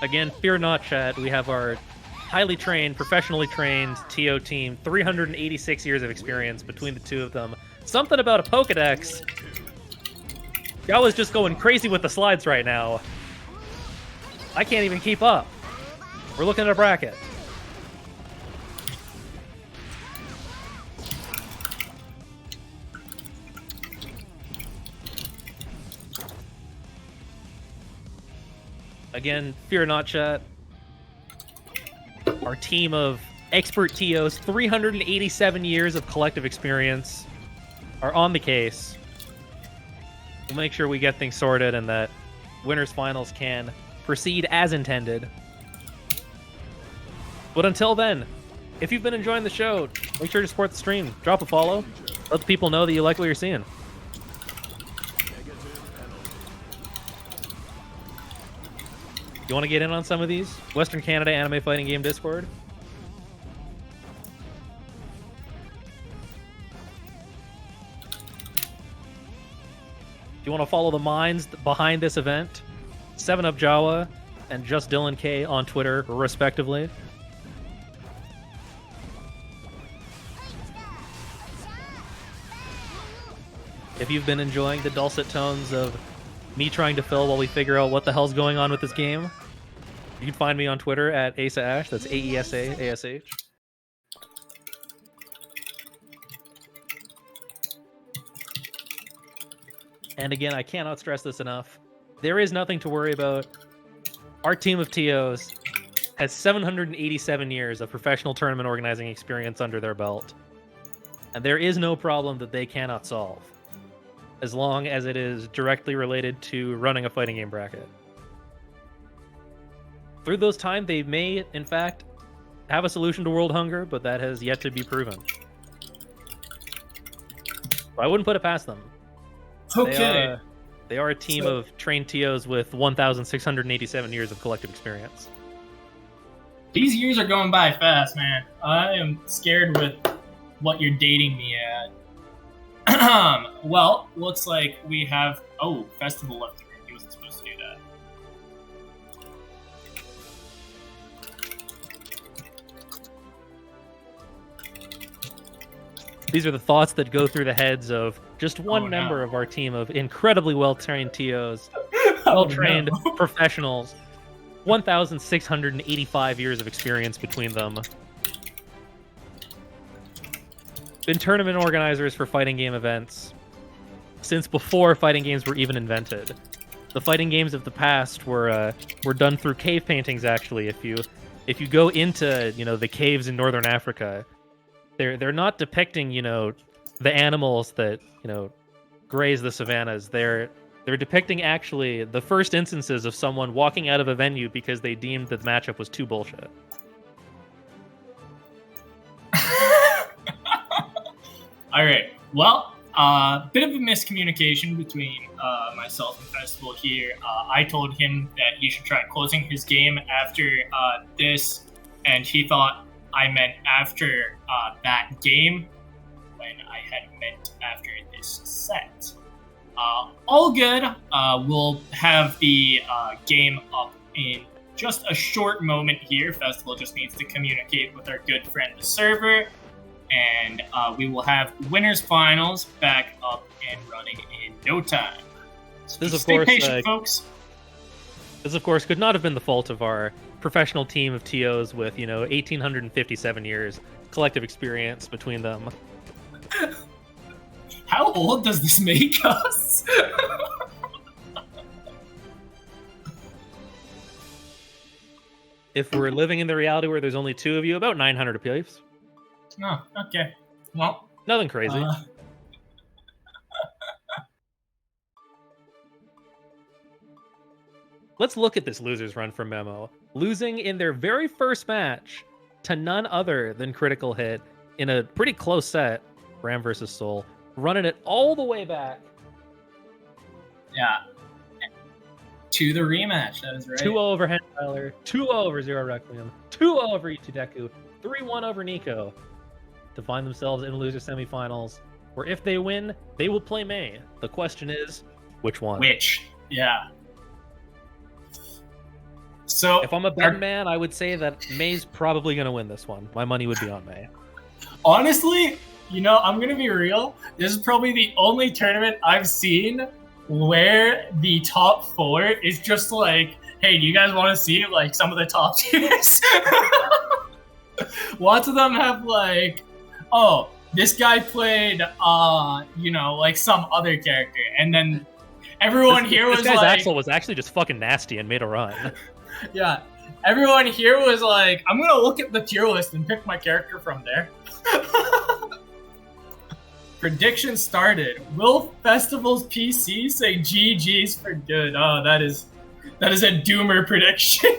Again, fear not, Chad. We have our highly trained, professionally trained TO team, 386 years of experience between the two of them. Something about a Pokedex. Yawa's just going crazy with the slides right now. I can't even keep up. We're looking at a bracket. Again, fear not, chat. Our team of expert TOs, 387 years of collective experience, are on the case. We'll make sure we get things sorted and that winners finals can proceed as intended. But until then, if you've been enjoying the show, make sure to support the stream. Drop a follow. Let the people know that you like what you're seeing. You want to get in on some of these? Western Canada Anime Fighting Game Discord? Do you want to follow the minds behind this event? 7up Jawa and Just Dylan K on Twitter, respectively. If you've been enjoying the dulcet tones of me trying to fill while we figure out what the hell's going on with this game, you can find me on Twitter at AsaAsh. That's AESA-ASH. And again, I cannot stress this enough. There is nothing to worry about. Our team of TOs has 787 years of professional tournament organizing experience under their belt. And there is no problem that they cannot solve, as long as it is directly related to running a fighting game bracket. Through those time, they may, in fact, have a solution to world hunger, but that has yet to be proven. I wouldn't put it past them. Okay. They are a team of trained TOs with 1,687 years of collective experience. These years are going by fast, man. I am scared with what you're dating me at. Well, looks like we have... Oh, Festival left the room. He wasn't supposed to do that. These are the thoughts that go through the heads of just one member of our team of incredibly well-trained TOs, well-trained professionals, 1,685 years of experience between them. Been tournament organizers for fighting game events since before fighting games were even invented. The fighting games of the past were done through cave paintings. Actually, if you go into the caves in northern Africa, they're not depicting the animals that graze the savannas. They're depicting actually the first instances of someone walking out of a venue because they deemed that the matchup was too bullshit. All right. Well, bit of a miscommunication between myself and Festival here. I told him that he should try closing his game after this, and he thought I meant after that game, when I had meant after this set. All good. We'll have the game up in just a short moment here. Festival just needs to communicate with our good friend, the server. And we will have winners finals back up and running in no time. So This, of stay course, patient, folks. This, of course, could not have been the fault of our professional team of TOs with 1,857 years collective experience between them. How old does this make us? If we're living in the reality where there's only two of you, about 900 apiece. Oh, okay. Well, Nothing crazy. Let's look at this losers run from Memo. Losing in their very first match to none other than Critical Hit in a pretty close set, Ram versus Soul, running it all the way back. yeah. To the rematch, that is right. 2-0 over Hentyler, 2-0 over Zero Requiem, 2-0 over Itudeku, 3-1 over Nico to find themselves in loser semifinals, where if they win, they will play May. The question is, which one? Which? Yeah. So If I'm a betting man, I would say that May's probably going to win this one. My money would be on May. honestly, I'm gonna be real. This is probably the only tournament I've seen where the top four is just like, hey, do you guys want to see like some of the top tiers? Lots of them have like, oh, this guy played like some other character, and then Everyone here this was guy's like, Axel was actually just fucking nasty and made a run. yeah. Everyone here was like, I'm gonna look at the tier list and pick my character from there. Prediction started. Will Festival's PC say GG's for good? Oh, that is a doomer prediction.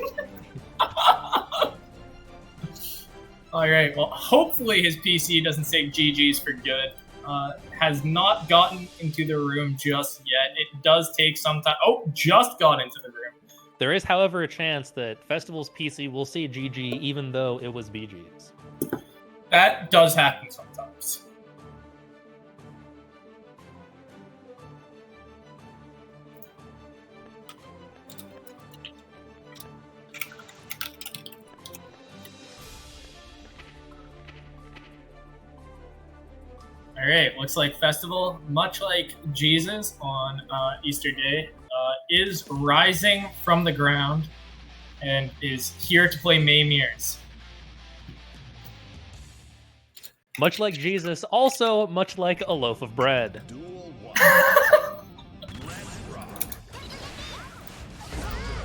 Alright, well, hopefully his PC doesn't say GG's for good. Has not gotten into the room just yet. It does take some time. Oh, just got into the room. There is, however, a chance that Festival's PC will say GG even though it was BG's. That does happen sometimes. Alright, looks like Festival, much like Jesus on Easter Day, is rising from the ground and is here to play Maymirs. Much like Jesus, also much like a loaf of bread.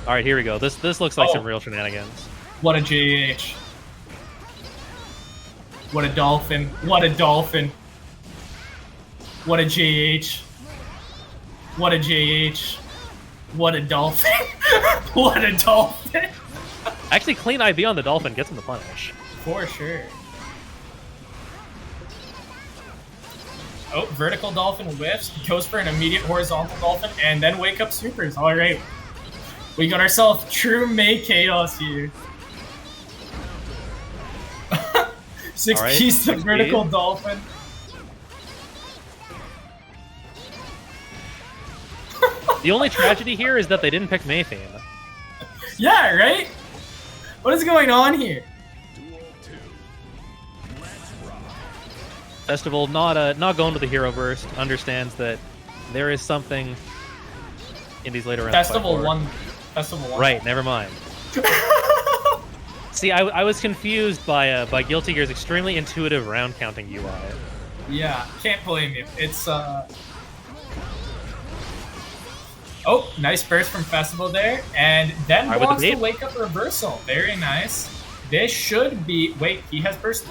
Alright, here we go. This looks like some real shenanigans. What a JH. What a dolphin. What a dolphin. What a JH. What a JH. What a dolphin. What a dolphin. Actually, clean IB on the dolphin gets him the punish. For sure. Oh, vertical dolphin whiffs, goes for an immediate horizontal dolphin, and then wake up supers. Alright. We got ourselves true May Chaos here. 6 piece to vertical dolphin. The only tragedy here is that they didn't pick Maytheme. Yeah, right? What is going on here? Festival not going to the hero burst, understands that there is something in these later rounds. Festival won. Festival won. Right, never mind. See, I was confused by Guilty Gear's extremely intuitive round counting UI. Yeah, can't blame you. It's Oh, nice burst from Festival there, and then Alright, with wants the to bait. wake up reversal. Very nice. This should be. Wait, he has burst.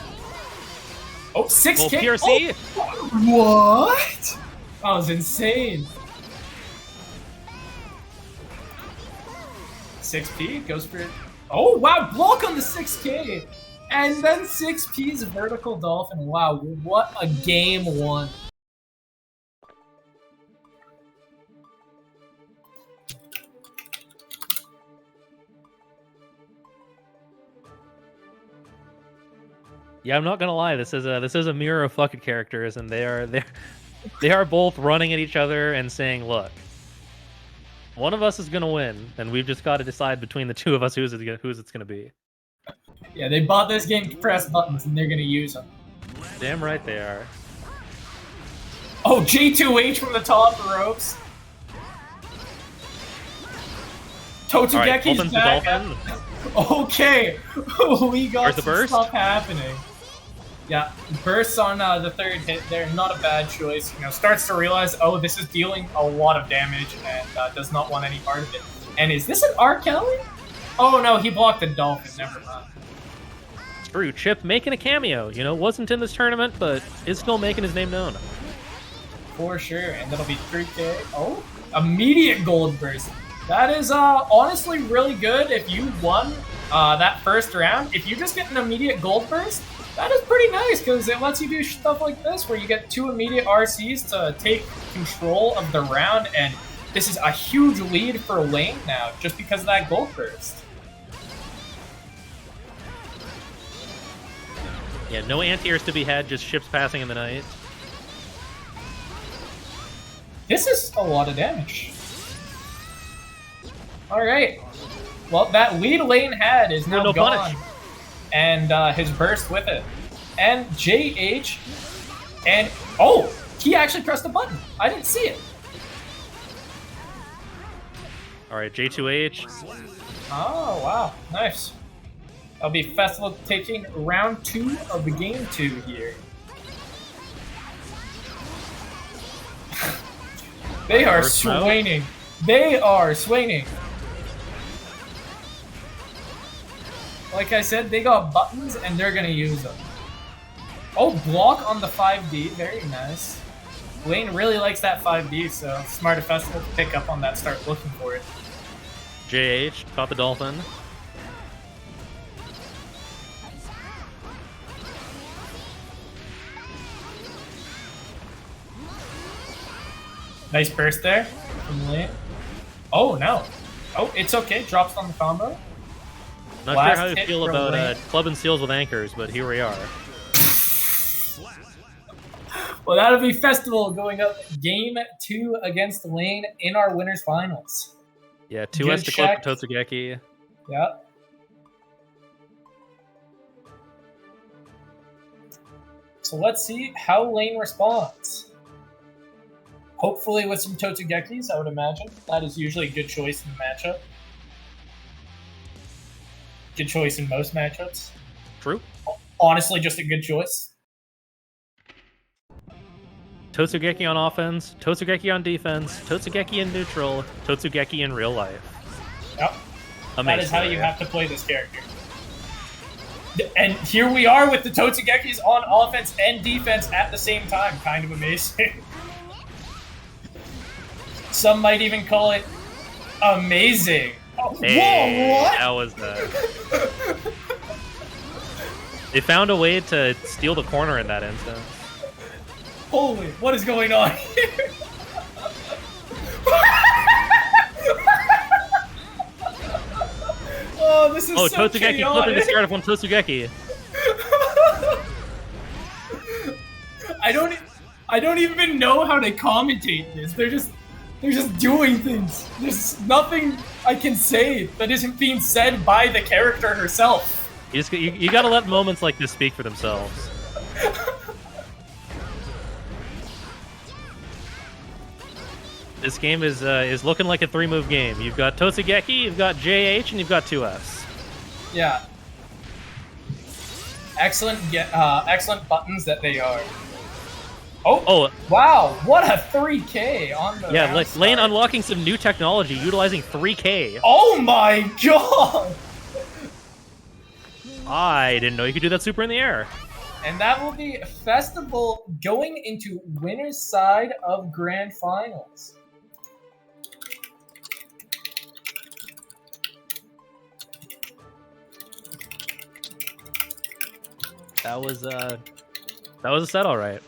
Oh, 6K. Well, PRC. Oh, what? That was insane. 6P goes for. Oh wow, block on the 6K, and then 6P's vertical dolphin. Wow, what a game one. Yeah, I'm not gonna lie. This is a mirror of fucking characters, and they are both running at each other and saying, "Look, one of us is gonna win, and we've just got to decide between the two of us who's it's gonna be." Yeah, they bought this game to press buttons, and they're gonna use them. Damn right they are. Oh, G2H from the top ropes. All right, Togeki's Dolphin's the back. dolphin. Okay, we got Where's the some burst? stuff happening. Yeah, bursts on the third hit there, not a bad choice. You know, starts to realize, oh, this is dealing a lot of damage and does not want any part of it. And is this an R. Kelly? Oh no, he blocked the dolphin. Never mind. True, Chip making a cameo. You know, wasn't in this tournament, but is still making his name known. For sure, and that'll be 3K. Oh, immediate gold burst. That is honestly really good if you won that first round. If you just get an immediate gold burst, that is pretty nice because it lets you do stuff like this where you get 2 immediate RCs to take control of the round, and this is a huge lead for lane now just because of that gold burst. Yeah, no anti-airs to be had, just ships passing in the night. This is a lot of damage. Alright. Well, that lead lane had is now no gone. punish. And his burst with it. And JH. And oh! He actually pressed the button. I didn't see it. Alright, J2H. Oh, wow. Nice. That'll be Festival taking round 2 of the game 2 here. They are First round. swaining. They are swaining. Like I said, they got buttons and they're gonna use them. Oh, block on the 5D. Very nice. Lane really likes that 5D, so smart of Festival to pick up on that, start looking for it. JH caught the Dolphin. Nice burst there from Lane. Oh, no. Oh, it's okay. Drops on the combo. Not Last sure how you hit feel from about Lane. club and seals with anchors, but here we are. Well, that'll be Festival going up game 2 against Lane in our winners finals. Yeah, 2S to check. clip for Totsugeki. Yep. So let's see how Lane responds. Hopefully with some Totsugekis, I would imagine. That is usually a good choice in the matchup. Good choice in most matchups. True. Honestly, just a good choice. Totsugeki on offense, Totsugeki on defense, Totsugeki in neutral, Totsugeki in real life. Yep. Amazing. That is how you have to play this character. And here we are with the Totsugekis on offense and defense at the same time. Kind of amazing. Some might even call it amazing. Oh, Hey, whoa, what? that was They found a way to steal the corner in that instance. Holy, what is going on here? Oh, this is Oh, so Totsugeki chaotic. flipping the start on Totsugeki. I don't even know how to commentate this. They're just doing things. There's nothing I can say that isn't being said by the character herself. You gotta let moments like this speak for themselves. This game is looking like a 3-move game. You've got Totsugeki, you've got JH, and you've got 2S. Yeah. Excellent buttons that they are. Oh, Wow, what a 3K on the yeah, round Lane start. unlocking some new technology, utilizing 3K. Oh my god! I didn't know you could do that super in the air. And that will be Festival going into winner's side of Grand Finals. That was a set, all right.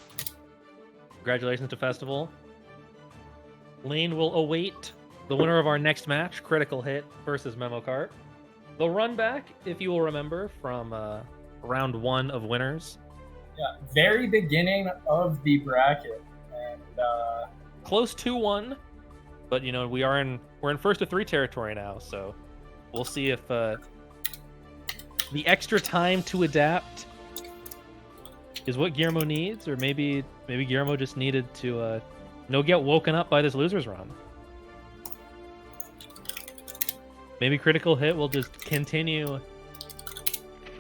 Congratulations to Festival. Lane will await the winner of our next match, Critical Hit versus Memo Cart. The run back, if you will remember, from round 1 of winners. Yeah, very beginning of the bracket. And Close 2-1, but you know we're in first to 3 territory now, so we'll see if the extra time to adapt is what Guillermo needs, or maybe Guillermo just needed to get woken up by this loser's run. Maybe Critical Hit will just continue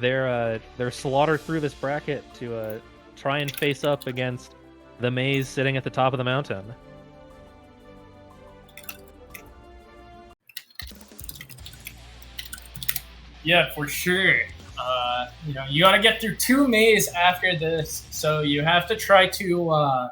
their slaughter through this bracket to try and face up against the Maze sitting at the top of the mountain. yeah, for sure. You got to get through 2 mazes after this, so you have to try to,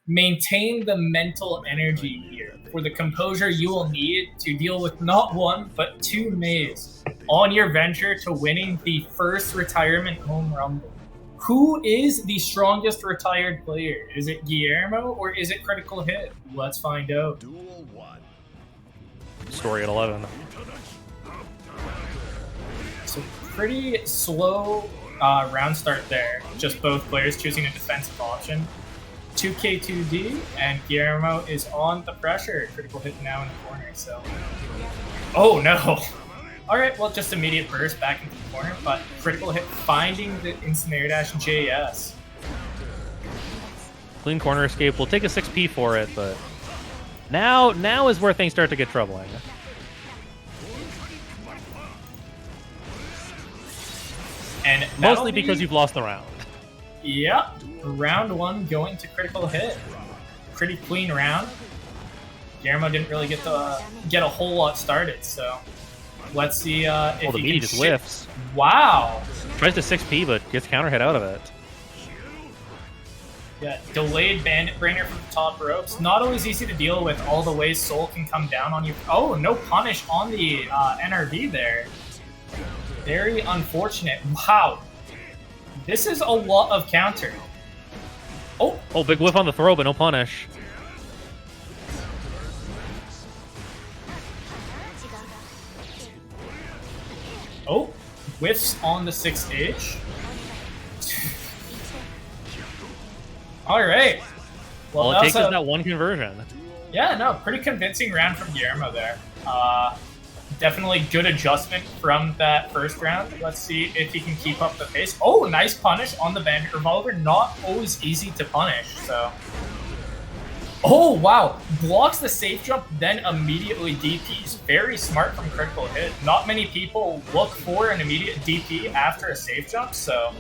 maintain the mental energy here for the composure you will need to deal with not 1 but 2 mazes on your venture to winning the first retirement home rumble. Who is the strongest retired player? Is it Guillermo or is it Critical Hit? Let's find out. Duel 1. Story at 11. So pretty slow round start there. Just both players choosing a defensive option. 2K2D, and Guillermo is on the pressure. Critical Hit now in the corner, so... Oh no! Alright, well, just immediate burst back into the corner, but Critical Hit finding the instant air dash JS. Clean corner escape. We'll take a 6P for it, but now is where things start to get troubling. And Mostly because you've lost the round. Yep. Round 1 going to Critical Hit. pretty clean round. Guillermo didn't really get a whole lot started, so let's see if the he meaty can just shit- whiffs. Wow. Tries to 6P, but gets counter hit out of it. Yeah, delayed Bandit Brainer from the top ropes. Not always easy to deal with all the ways Soul can come down on you. Oh, no punish on the NRV there. Very unfortunate. Wow. This is a lot of counter. Oh, Oh, big whiff on the throw, but no punish. oh, whiffs on the 6H. All right. All that it takes was is a- that one conversion. Yeah, no, pretty convincing round from Guillermo there. Definitely good adjustment from that first round. Let's see if he can keep up the pace. Oh, nice punish on the Bandit Revolver. Not always easy to punish, so. Oh, wow. Blocks the safe jump, then immediately DPs. Very smart from Critical Hit. Not many people look for an immediate DP after a safe jump, so.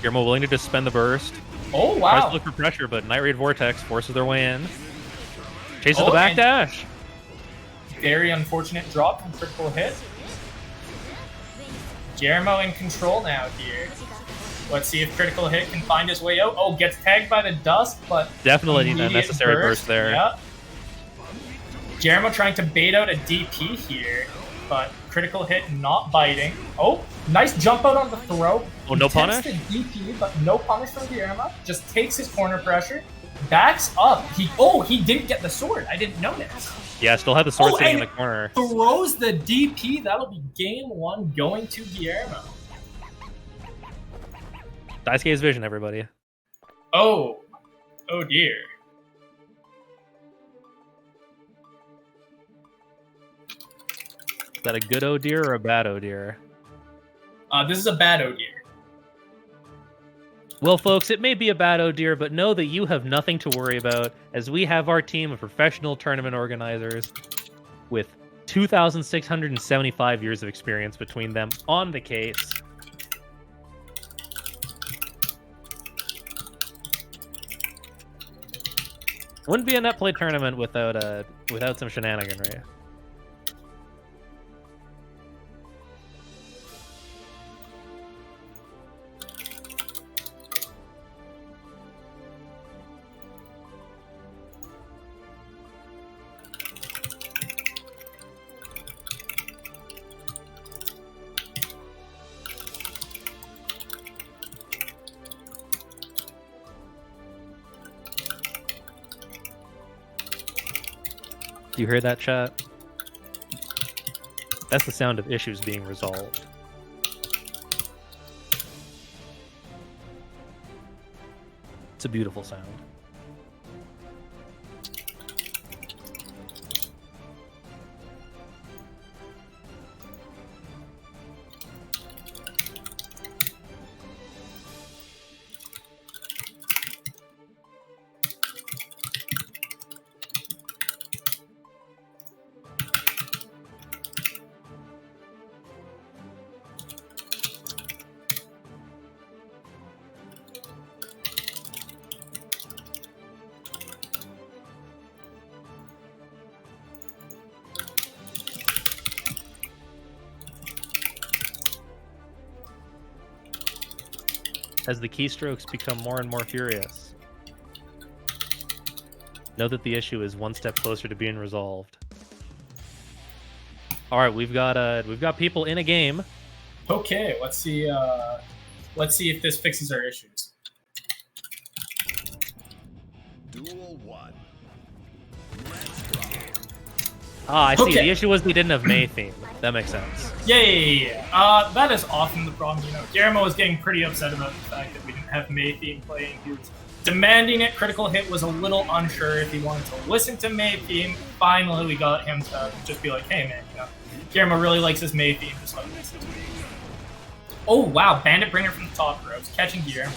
Guillermo willing to just spend the burst. Oh, Tries to wow. look for pressure, but Night Raid Vortex forces their way in. Chases Oh, the back and- dash. Very unfortunate drop from Critical Hit. Guillermo in control now here. Let's see if Critical Hit can find his way out. Oh, gets tagged by the dust, but Definitely an immediate unnecessary burst there. Yeah. Guillermo trying to bait out a DP here, but Critical Hit not biting. Oh, nice jump out on the throw. Oh, no Attempts punish? to DP, but no punish from Guillermo. Just takes his corner pressure, backs up. He didn't get the sword. I didn't notice. Yeah, still had the sword Oh, sitting in and- the corner. Throws the DP. That'll be game one going to Guillermo. Daisuke's vision, everybody. Oh dear. Is that a good oh dear or a bad oh dear? This is a bad oh dear. Well, folks, it may be a bad oh dear, but know that you have nothing to worry about, as we have our team of professional tournament organizers with 2,675 years of experience between them on the case. Wouldn't be a net play tournament without some shenaniganry. Do you hear that, chat? That's the sound of issues being resolved. It's a beautiful sound. As the keystrokes become more and more furious, know that the issue is one step closer to being resolved. All right, we've got people in a game. Okay, let's see if this fixes our issues. Duel 1. Ah, I see. Okay. The issue was they didn't have May theme. That makes sense. Yeah. That is often the problem. You know, Guillermo was getting pretty upset about the fact that we didn't have May theme playing. He was demanding it. Critical Hit was a little unsure if he wanted to listen to May theme. Finally, we got him to just be like, "Hey, man, you know, Guillermo really likes his May theme. Just like this." Oh wow, Bandit Bringer from the top ropes, catching Guillermo,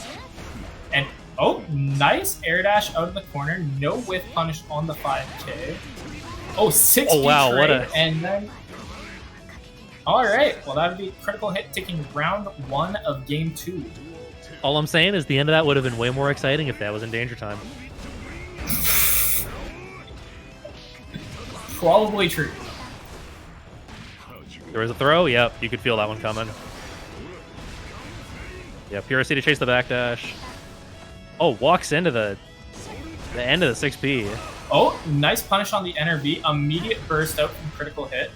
and oh, nice air dash out of the corner. No whiff punish on the 5K. Oh, 6 Oh, wow, what trade, a- and then. All right, well that would be Critical Hit taking round 1 of game 2. All I'm saying is the end of that would have been way more exciting if that was in Danger Time. Probably true. There was a throw. Yep, you could feel that one coming. Yeah, PRC to chase the backdash. Oh, walks into the end of the 6P. Oh, nice punish on the NRB. Immediate burst out from critical hit.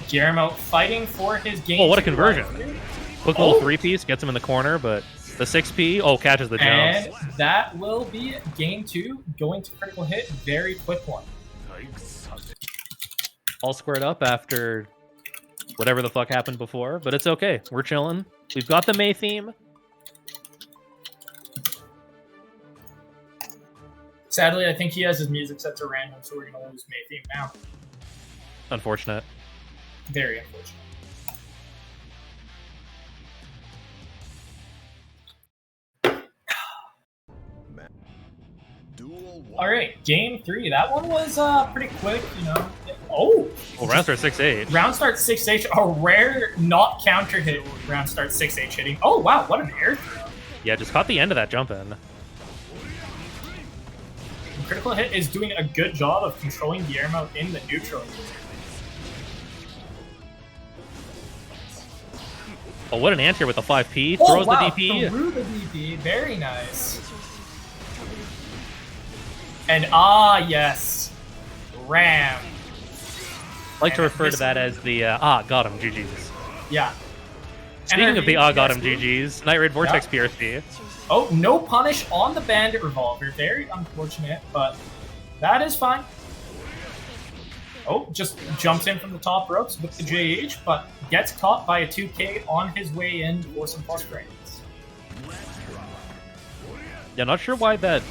Guillermo fighting for his game. Oh, what a 2 conversion. rivalry. Quick little 3-piece, gets him in the corner, but the 6P, oh, catches the And jump. that will be game 2, going to critical hit. Very quick one. All squared up after whatever the fuck happened before, but it's okay. We're chilling. We've got the May theme. Sadly, I think he has his music set to random, so we're going to lose May theme now. Unfortunate. Very unfortunate. Duel 1. All right, game 3. That one was pretty quick, you know. Oh! Well, round start 6-8. Round start 6H, a rare not counter hit round start 6H hitting. Oh, wow, what an air throw. Yeah, just caught the end of that jump in. Critical hit is doing a good job of controlling Guillermo in the neutral. Oh, what an anti with the 5P. Oh, Throws wow, the DP. through the DP. Very nice. And yes, Ram. I like to refer to that as the, got him, GG's. Yeah. Speaking of the NRV, got him, yes, GG's, Night Raid Vortex PRC. Oh, no punish on the Bandit Revolver. Very unfortunate, but that is fine. Oh, just jumps in from the top ropes with the JH, but gets caught by a 2K on his way in for some plus frames. Yeah, not sure why that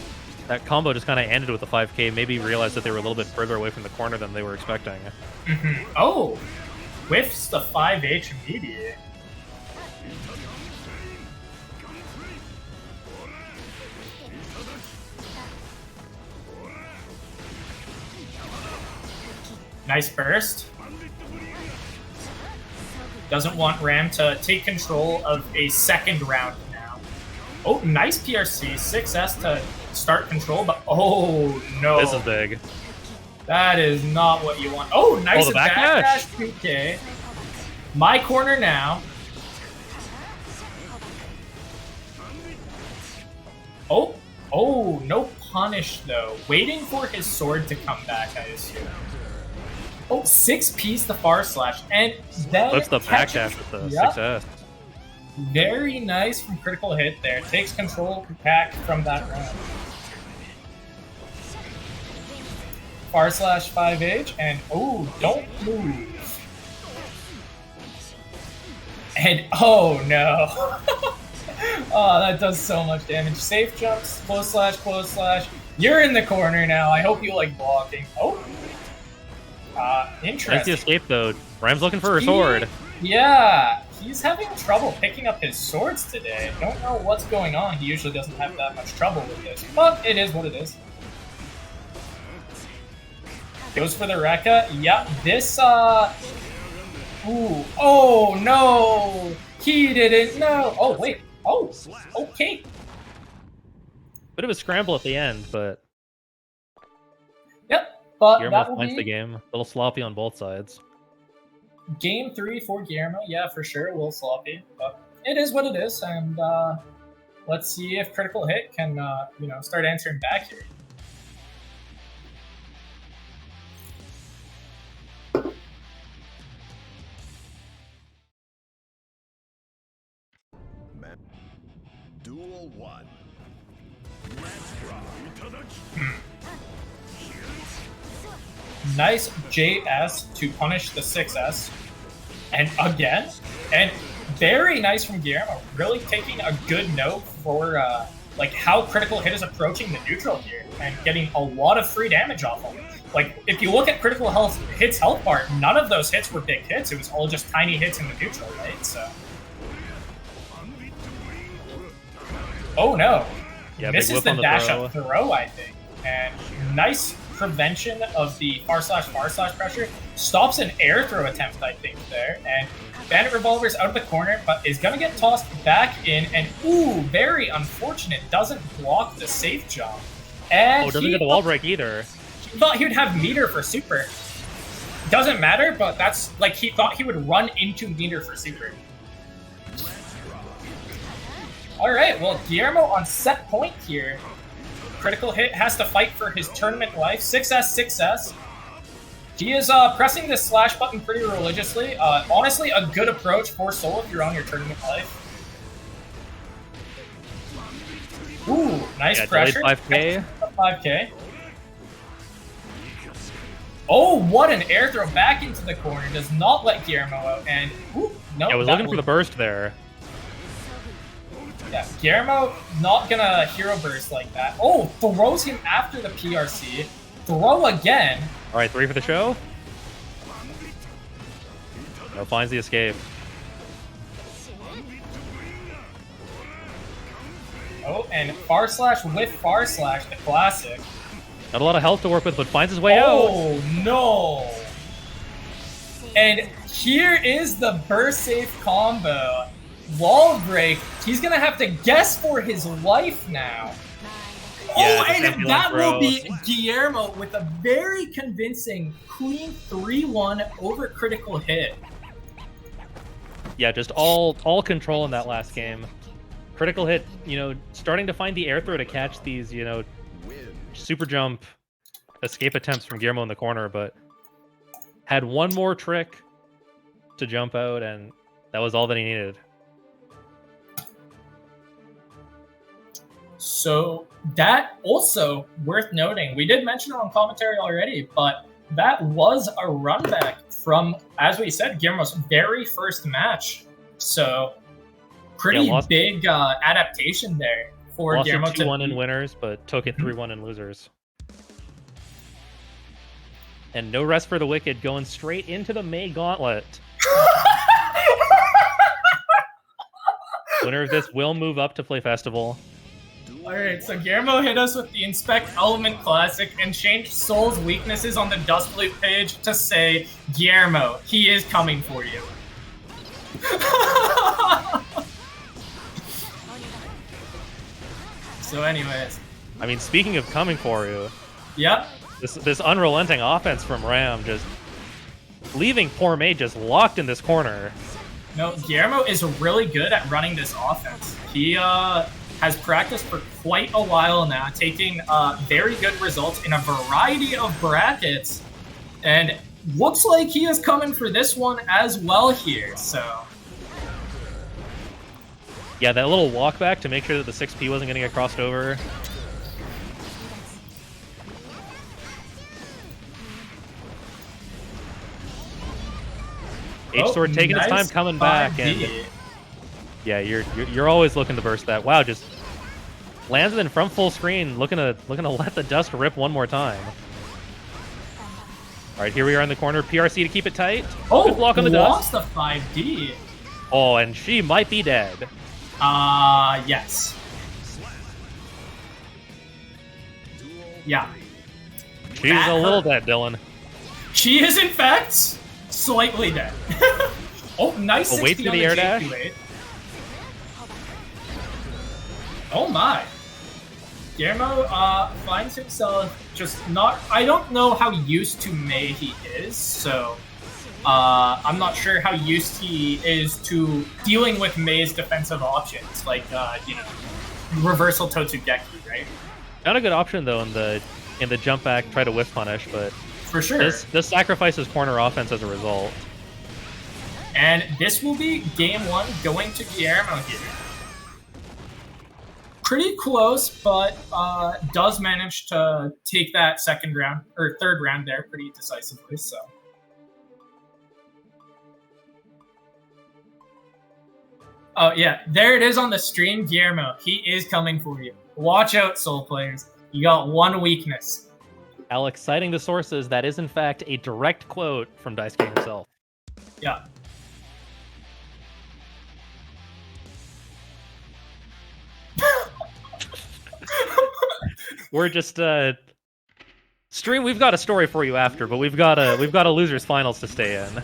combo just kind of ended with the 5K. Maybe realized that they were a little bit further away from the corner than they were expecting. Oh, whiffs the 5H immediate. Nice burst. Doesn't want Ram to take control of a second round now. Oh, nice PRC. 6S to start control, but oh no. This is big. That is not what you want. Oh, nice the backdash backdash. 2K. My corner now. Oh, no punish though. Waiting for his sword to come back, I assume. Oh, 6-piece the far slash, and then Flips the catches- backdash with the Yep. 6S. Very nice from critical hit there. Takes control back from that round. Far slash 5H, and oh, don't move. And oh no. Oh, that does so much damage. Safe jumps, close slash. You're in the corner now. I hope you like blocking. Oh. Nice the Interesting. escape though. Ram's looking for her sword. Yeah, he's having trouble picking up his swords today. Don't know what's going on. He usually doesn't have that much trouble with this, but it is what it is. Goes for the Rekka. Yep, this, Ooh, oh no! He didn't know! Oh, wait. Oh, okay. Bit of a scramble at the end, but Yep, but Guillermo that will finds the be game. A little sloppy on both sides. game 3 for Guillermo. Yeah, for sure, a little sloppy, but it is what it is, and let's see if Critical Hit can, start answering back here. Duel 1. Nice JS to punish the 6S. And again, and very nice from Guillermo, really taking a good note for like how Critical Hit is approaching the neutral here and getting a lot of free damage off of it. Like, if you look at Critical Hit's health bar, none of those hits were big hits. It was all just tiny hits in the neutral, right? So. Oh no. Yeah, big Misses whip the on the dash throw. up throw, I think. And nice prevention of the far slash pressure. Stops an air throw attempt, I think, there. And Bandit Revolver's out of the corner, but is going to get tossed back in. And, ooh, very unfortunate. Doesn't block the safe jump. And doesn't get the wall break either. He thought he would have meter for super. Doesn't matter, but that's like he thought he would run into meter for super. Alright, well, Guillermo on set point here. Critical hit has to fight for his tournament life. 6S. He is pressing this slash button pretty religiously. Honestly, a good approach for Soul if you're on your tournament life. Ooh, nice pressure. 5K. 5K. Oh, what an air throw back into the corner. Does not let Guillermo out. And, ooh, no. I was looking for the burst there. Yeah, Guillermo not gonna hero burst like that. Oh, throws him after the PRC. Throw again. All right, 3 for the show. No, finds the escape. Oh, and far slash with far slash, the classic. Not a lot of health to work with, but finds his way out. Oh, no. And here is the burst safe combo. Wall break. He's gonna have to guess for his life now. Yeah, Oh, and that will throws. be Guillermo with a very convincing clean 3-1 over critical hit. Yeah, just all control in that last game. Critical hit, starting to find the air throw to catch these, super jump escape attempts from Guillermo in the corner, but had one more trick to jump out, and that was all that he needed. So that also worth noting. We did mention it on commentary already, but that was a run back from, as we said, Guillermo's very first match. So pretty big adaptation there for lost Guillermo. 2-1 in winners, but took it 3-1 in losers. And no rest for the wicked, going straight into the May Gauntlet. Winner of this will move up to play Festival. Alright, so Guillermo hit us with the Inspect Element Classic and changed Soul's weaknesses on the Dust Flute page to say, Guillermo, he is coming for you. So anyways. I mean, speaking of coming for you, Yep. this unrelenting offense from Ram just leaving poor May just locked in this corner. No, Guillermo is really good at running this offense. He has practiced for quite a while now, taking very good results in a variety of brackets, and looks like he is coming for this one as well here, so. Yeah, that little walk back to make sure that the 6P wasn't going to get crossed over. H-Sword taking nice his time coming back, 5D. and yeah, you're always looking to burst that. Wow, just lands it in from full screen, looking to let the dust rip one more time. All right, here we are in the corner. PRC to keep it tight. Oh, good block on the lost dust. the 5D. Oh, and she might be dead. Yes. Yeah. She's a little dead, Dylan. She is, in fact, slightly dead. Oh, nice. Oh, wait 60 for on the air JQ8. dash. Oh my. Guillermo finds himself just not... I don't know how used to May he is, so... I'm not sure how used he is to dealing with May's defensive options, like, reversal Totsugeki, right? Not a good option, though, in the jump back, try to whiff punish, but... For sure. This sacrifices corner offense as a result. And this will be game one going to Guillermo here. Pretty close, but does manage to take that second round, or third round there pretty decisively, so. Oh yeah, there it is on the stream, Guillermo. He is coming for you. Watch out, Soul players. You got one weakness. Alex citing the sources, that is in fact a direct quote from Daisuke himself. Yeah. We're just Stream, we've got a story for you after, but we've got a losers finals to stay in.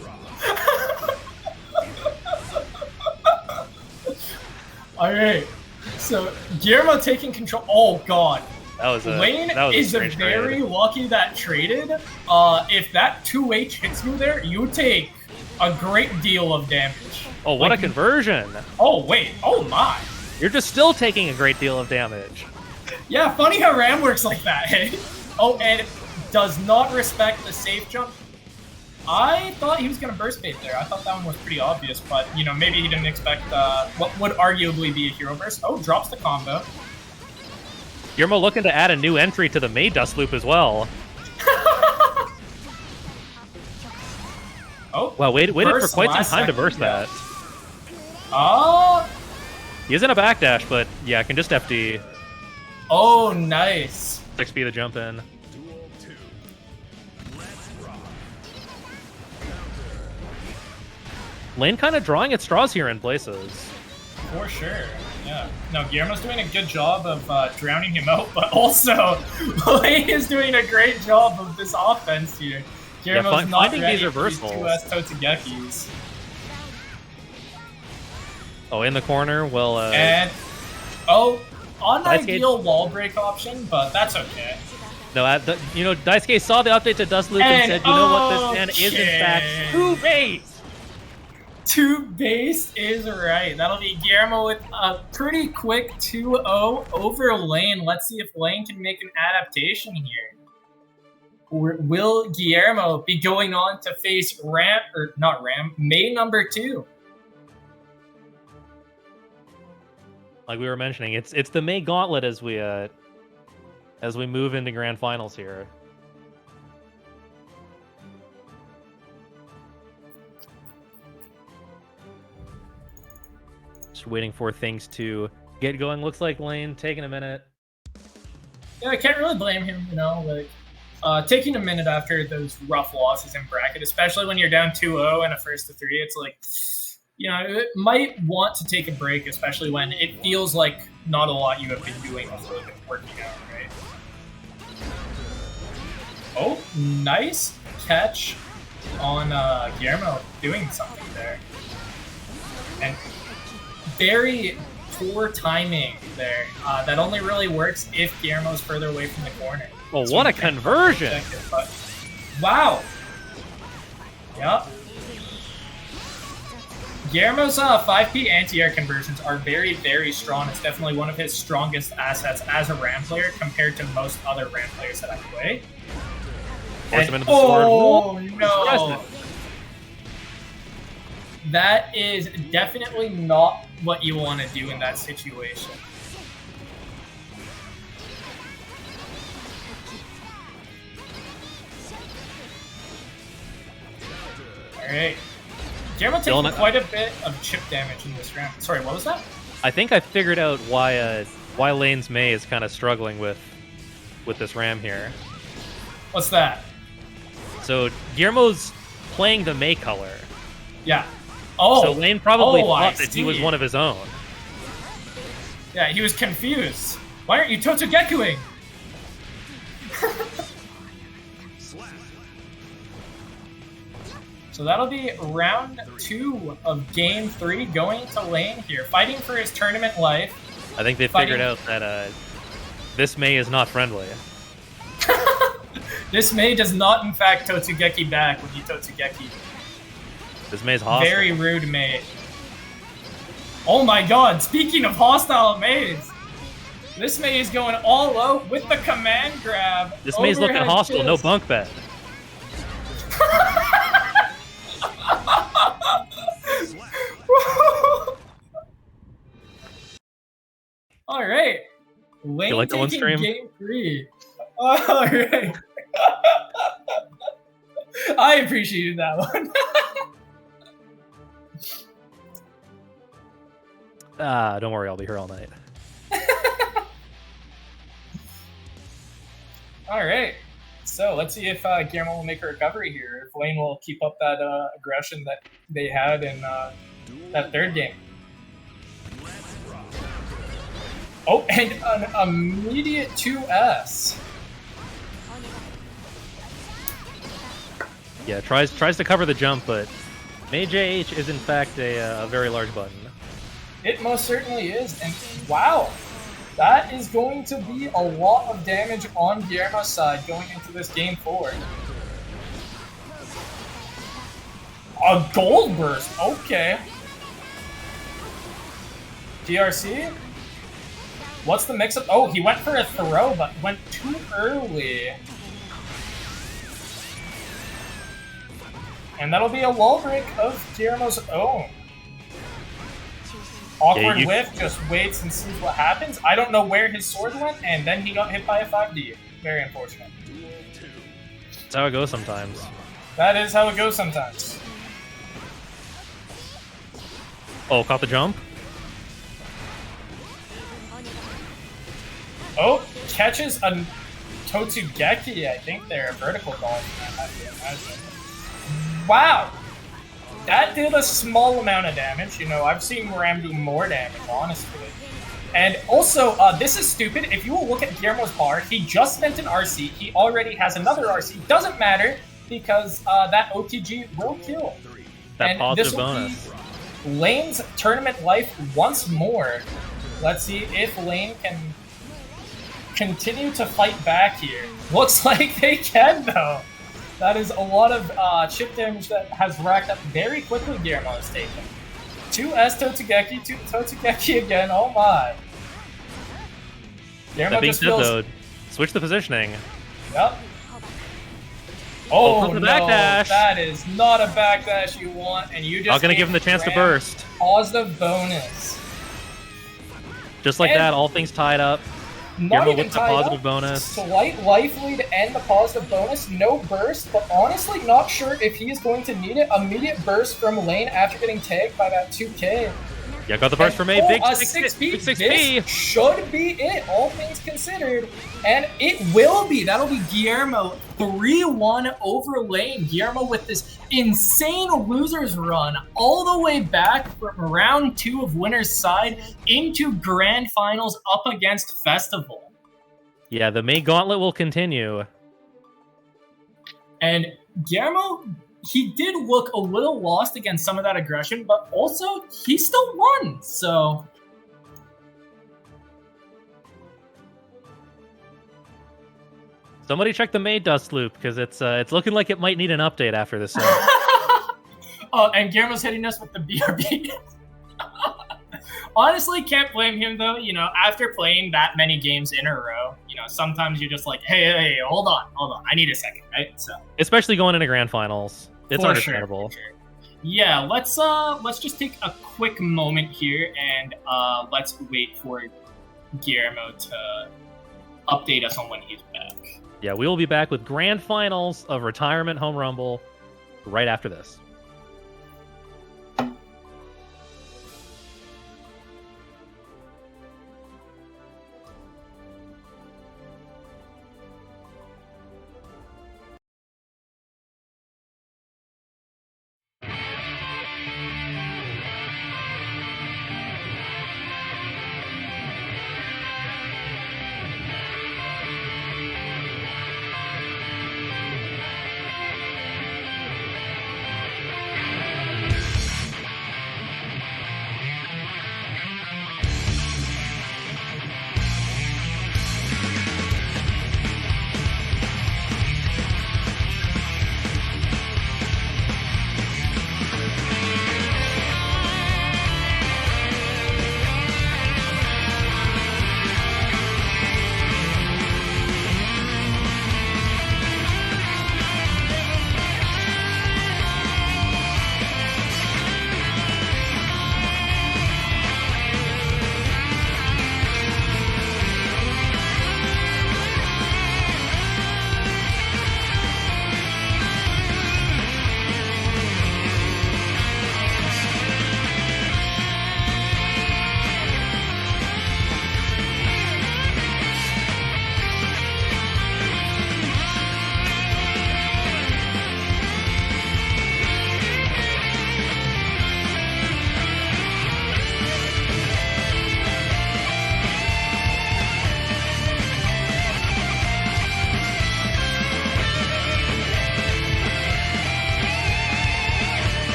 Alright. So Guillermo taking control. Oh god. That was Lane is strange very trade. lucky that traded. If that 2H hits you there, you take a great deal of damage. Oh, what Like, a conversion! Oh wait, oh my. You're just still taking a great deal of damage. Yeah, funny how Ram works like that, hey? Oh, and does not respect the safe jump. I thought he was gonna burst bait there. I thought that one was pretty obvious, but you know, maybe he didn't expect what would arguably be a hero burst. Oh, drops the combo. Guillermo looking to add a new entry to the May Dust loop as well. Oh, Wow, waited for burst quite some last time to second, burst yeah. that. Oh, He is in a backdash, but yeah, can just FD. oh, nice. 6B the jump in. Duel 2. Let's rock. Lane kind of drawing at straws here in places. For sure. Yeah. No, Guillermo's doing a good job of drowning him out, but also Lane is doing a great job of this offense here. Guillermo's not finding ready these for these reversals. 2S Totsugekis. Oh, in the corner. Well, And oh, Daisuke- unideal wall break option, but that's okay. no, Daisuke saw the update to Dust Loop and And said, you know what, this man is in fact okay. 2 base. 2 base is right. That'll be Guillermo with a pretty quick 2-0 over Lane. Let's see if Lane can make an adaptation here. Or will Guillermo be going on to face May number 2? Like we were mentioning, it's the May Gauntlet as we move into grand finals here. Just waiting for things to get going. Looks like Lane taking a minute. Yeah, I can't really blame him, you know, like taking a minute after those rough losses in bracket, especially when you're down 2-0 and a first to 3, it's like, you know, it might want to take a break, especially when it feels like not a lot you have been doing has really been working out, right? Oh, nice catch on Guillermo doing something there. And very poor timing there. That only really works if Guillermo's further away from the corner. Oh, So what you a can't conversion! protect it, but- wow. Yep. Guillermo's 5P anti-air conversions are very, very strong. It's definitely one of his strongest assets as a Ram player compared to most other Ram players that I play. Force And- him into the sword. oh, Whoop! no. President. That is definitely not what you want to do in that situation. Alright. Guillermo taking Dylan- quite a bit of chip damage in this round. Sorry, what was that? I think I figured out why Lane's May is kind of struggling with this Ram here. What's that? So Guillermo's playing the May color. Yeah. Oh, So Lane probably oh, I thought that he was see. one of his own. yeah, he was confused. Why aren't you Totsugekuing? So that'll be round 2 of game 3 going to Lane here, fighting for his tournament life. I think they Fighting- figured out that this May is not friendly. This May does not, in fact, Totsugeki back when you Totsugeki. This May's hostile. Very rude May. Oh my god, speaking of hostile Mays, this May is going all out with the command grab. This May's looking overhead hostile. No fist. bunk bed. All right. Lane You like the one taking stream? game 3. All right. I appreciated that one. Don't worry, I'll be here all night. All right. So let's see if Guillermo will make a recovery here. If Lane will keep up that aggression that they had in that third game. Oh, and an immediate 2S. Yeah, tries to cover the jump, but May JH is in fact a very large button. It most certainly is, and wow, that is going to be a lot of damage on Guillermo's side going into this game 4. A gold burst, okay. DRC? What's the mix-up? Oh, he went for a throw, but went too early. And that'll be a wall break of Guillermo's own. Awkward Yeah, whiff, just waits and sees what happens. I don't know where his sword went, and then he got hit by a 5D. Very unfortunate. That's how it goes sometimes. That is how it goes sometimes. Oh, caught the jump? Oh, catches a Totsugeki, I think they're a vertical dolphin, I have to imagine. Wow! That did a small amount of damage. You know, I've seen Ram do more damage, honestly. And also, this is stupid. If you will look at Guillermo's bar, he just spent an RC. He already has another RC. Doesn't matter, because that OTG will kill. That And positive this will bonus. be Lane's tournament life once more. Let's see if Lane can continue to fight back here. Looks like they can, though. That is a lot of chip damage that has racked up very quickly. Guillermo is taken. 2S Totsugeki, 2 Totsugeki again. Oh my. Guillermo That being just said, feels. though, switch the positioning. Yep. Oh from the no, backdash. that is not a backdash you want, and you just Not gonna gave give him the chance to Ram burst. Positive bonus. Just like And- that, all things tied up. Not Guillermo even with the tied positive up. bonus. Slight life lead to end the positive bonus. No burst, but honestly not sure if he is going to need it. Immediate burst from Lane after getting tagged by that 2K. Yeah, got the burst from A. Oh, Big a 6P. 6P. Big 6P. This should be it, all things considered. And it will be. That'll be Guillermo 3-1 over Lane. Guillermo with this insane losers run all the way back from round 2 of winner's side into grand finals up against Festival. Yeah, the May Gauntlet will continue. And Guillermo, he did look a little lost against some of that aggression, but also he still won. So Somebody check the May Dust Loop, because it's looking like it might need an update after this. oh, and Guillermo's hitting us with the BRB. Honestly, can't blame him though. You know, after playing that many games in a row, you know, sometimes you're just like, hey, hold on, I need a second, right? So Especially going into grand finals. It's For understandable. sure. Yeah, let's just take a quick moment here and let's wait for Guillermo to update us on when he's back. Yeah, we will be back with grand finals of Retirement Home Rumble right after this.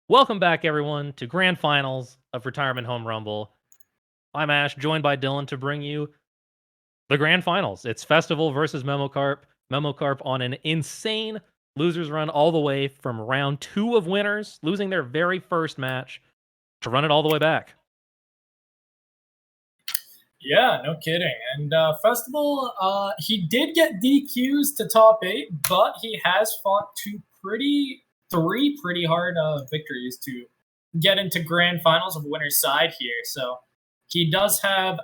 Welcome back, everyone, to Grand Finals of Retirement Home Rumble. I'm Ash, joined by Dylan to bring you the Grand Finals. It's Festival versus Memocarp. Memocarp on an insane losers run all the way from round 2 of winners, losing their very first match to run it all the way back. Yeah, no kidding. And Festival, he did get DQs to top 8, but he has fought three pretty hard victories to get into Grand Finals of winner's side here. So he does have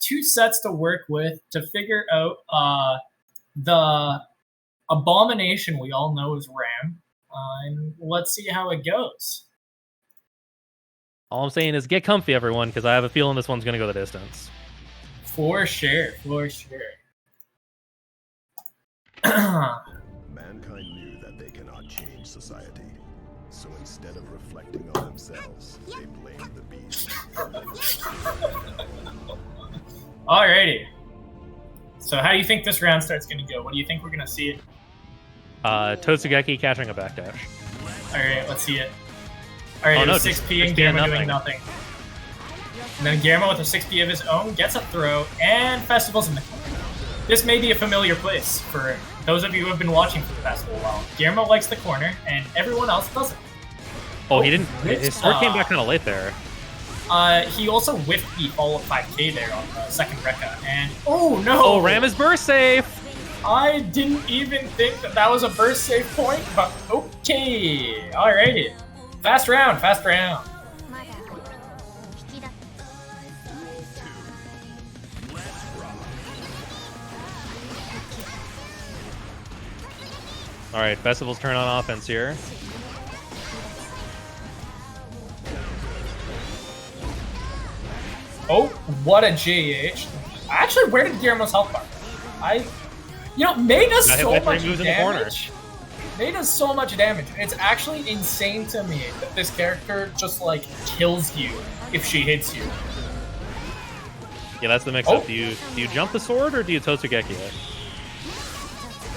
2 sets to work with to figure out the abomination we all know as Ram. And let's see how it goes. All I'm saying is get comfy, everyone, because I have a feeling this one's going to go the distance. For sure, for sure. Mankind knew that they cannot change society. So instead of reflecting on themselves, they blamed the beast. Alrighty. So how do you think this round start's going to go? What do you think we're going to see? Totsugeki catching a backdash. Alright, let's see it. Alright, Oh, it no, was just 6P and 6P Gamma and doing nothing. And then Gamma with a 6P of his own gets a throw, and Festival's in the corner. This may be a familiar place for those of you who have been watching for the past little while. Gamma likes the corner, and everyone else doesn't. Oh, he didn't. His sword came back kind of late there. He also whiffed the follow-up 5K there on the second Rekka, and oh no! Oh, Ram is burst safe! I didn't even think that was a burst save point, but okay. Alrighty. Fast round, fast round. All right, Festival's turn on offense here. Oh, what a JH. Actually, where did Guillermo's health bar? May does Got hit so by 3 much moves in the corner. damage. May does so much damage. It's actually insane to me that this character just, like, kills you if she hits you. Yeah, that's the mix-up. Do you jump the sword or do you Totsugeki it?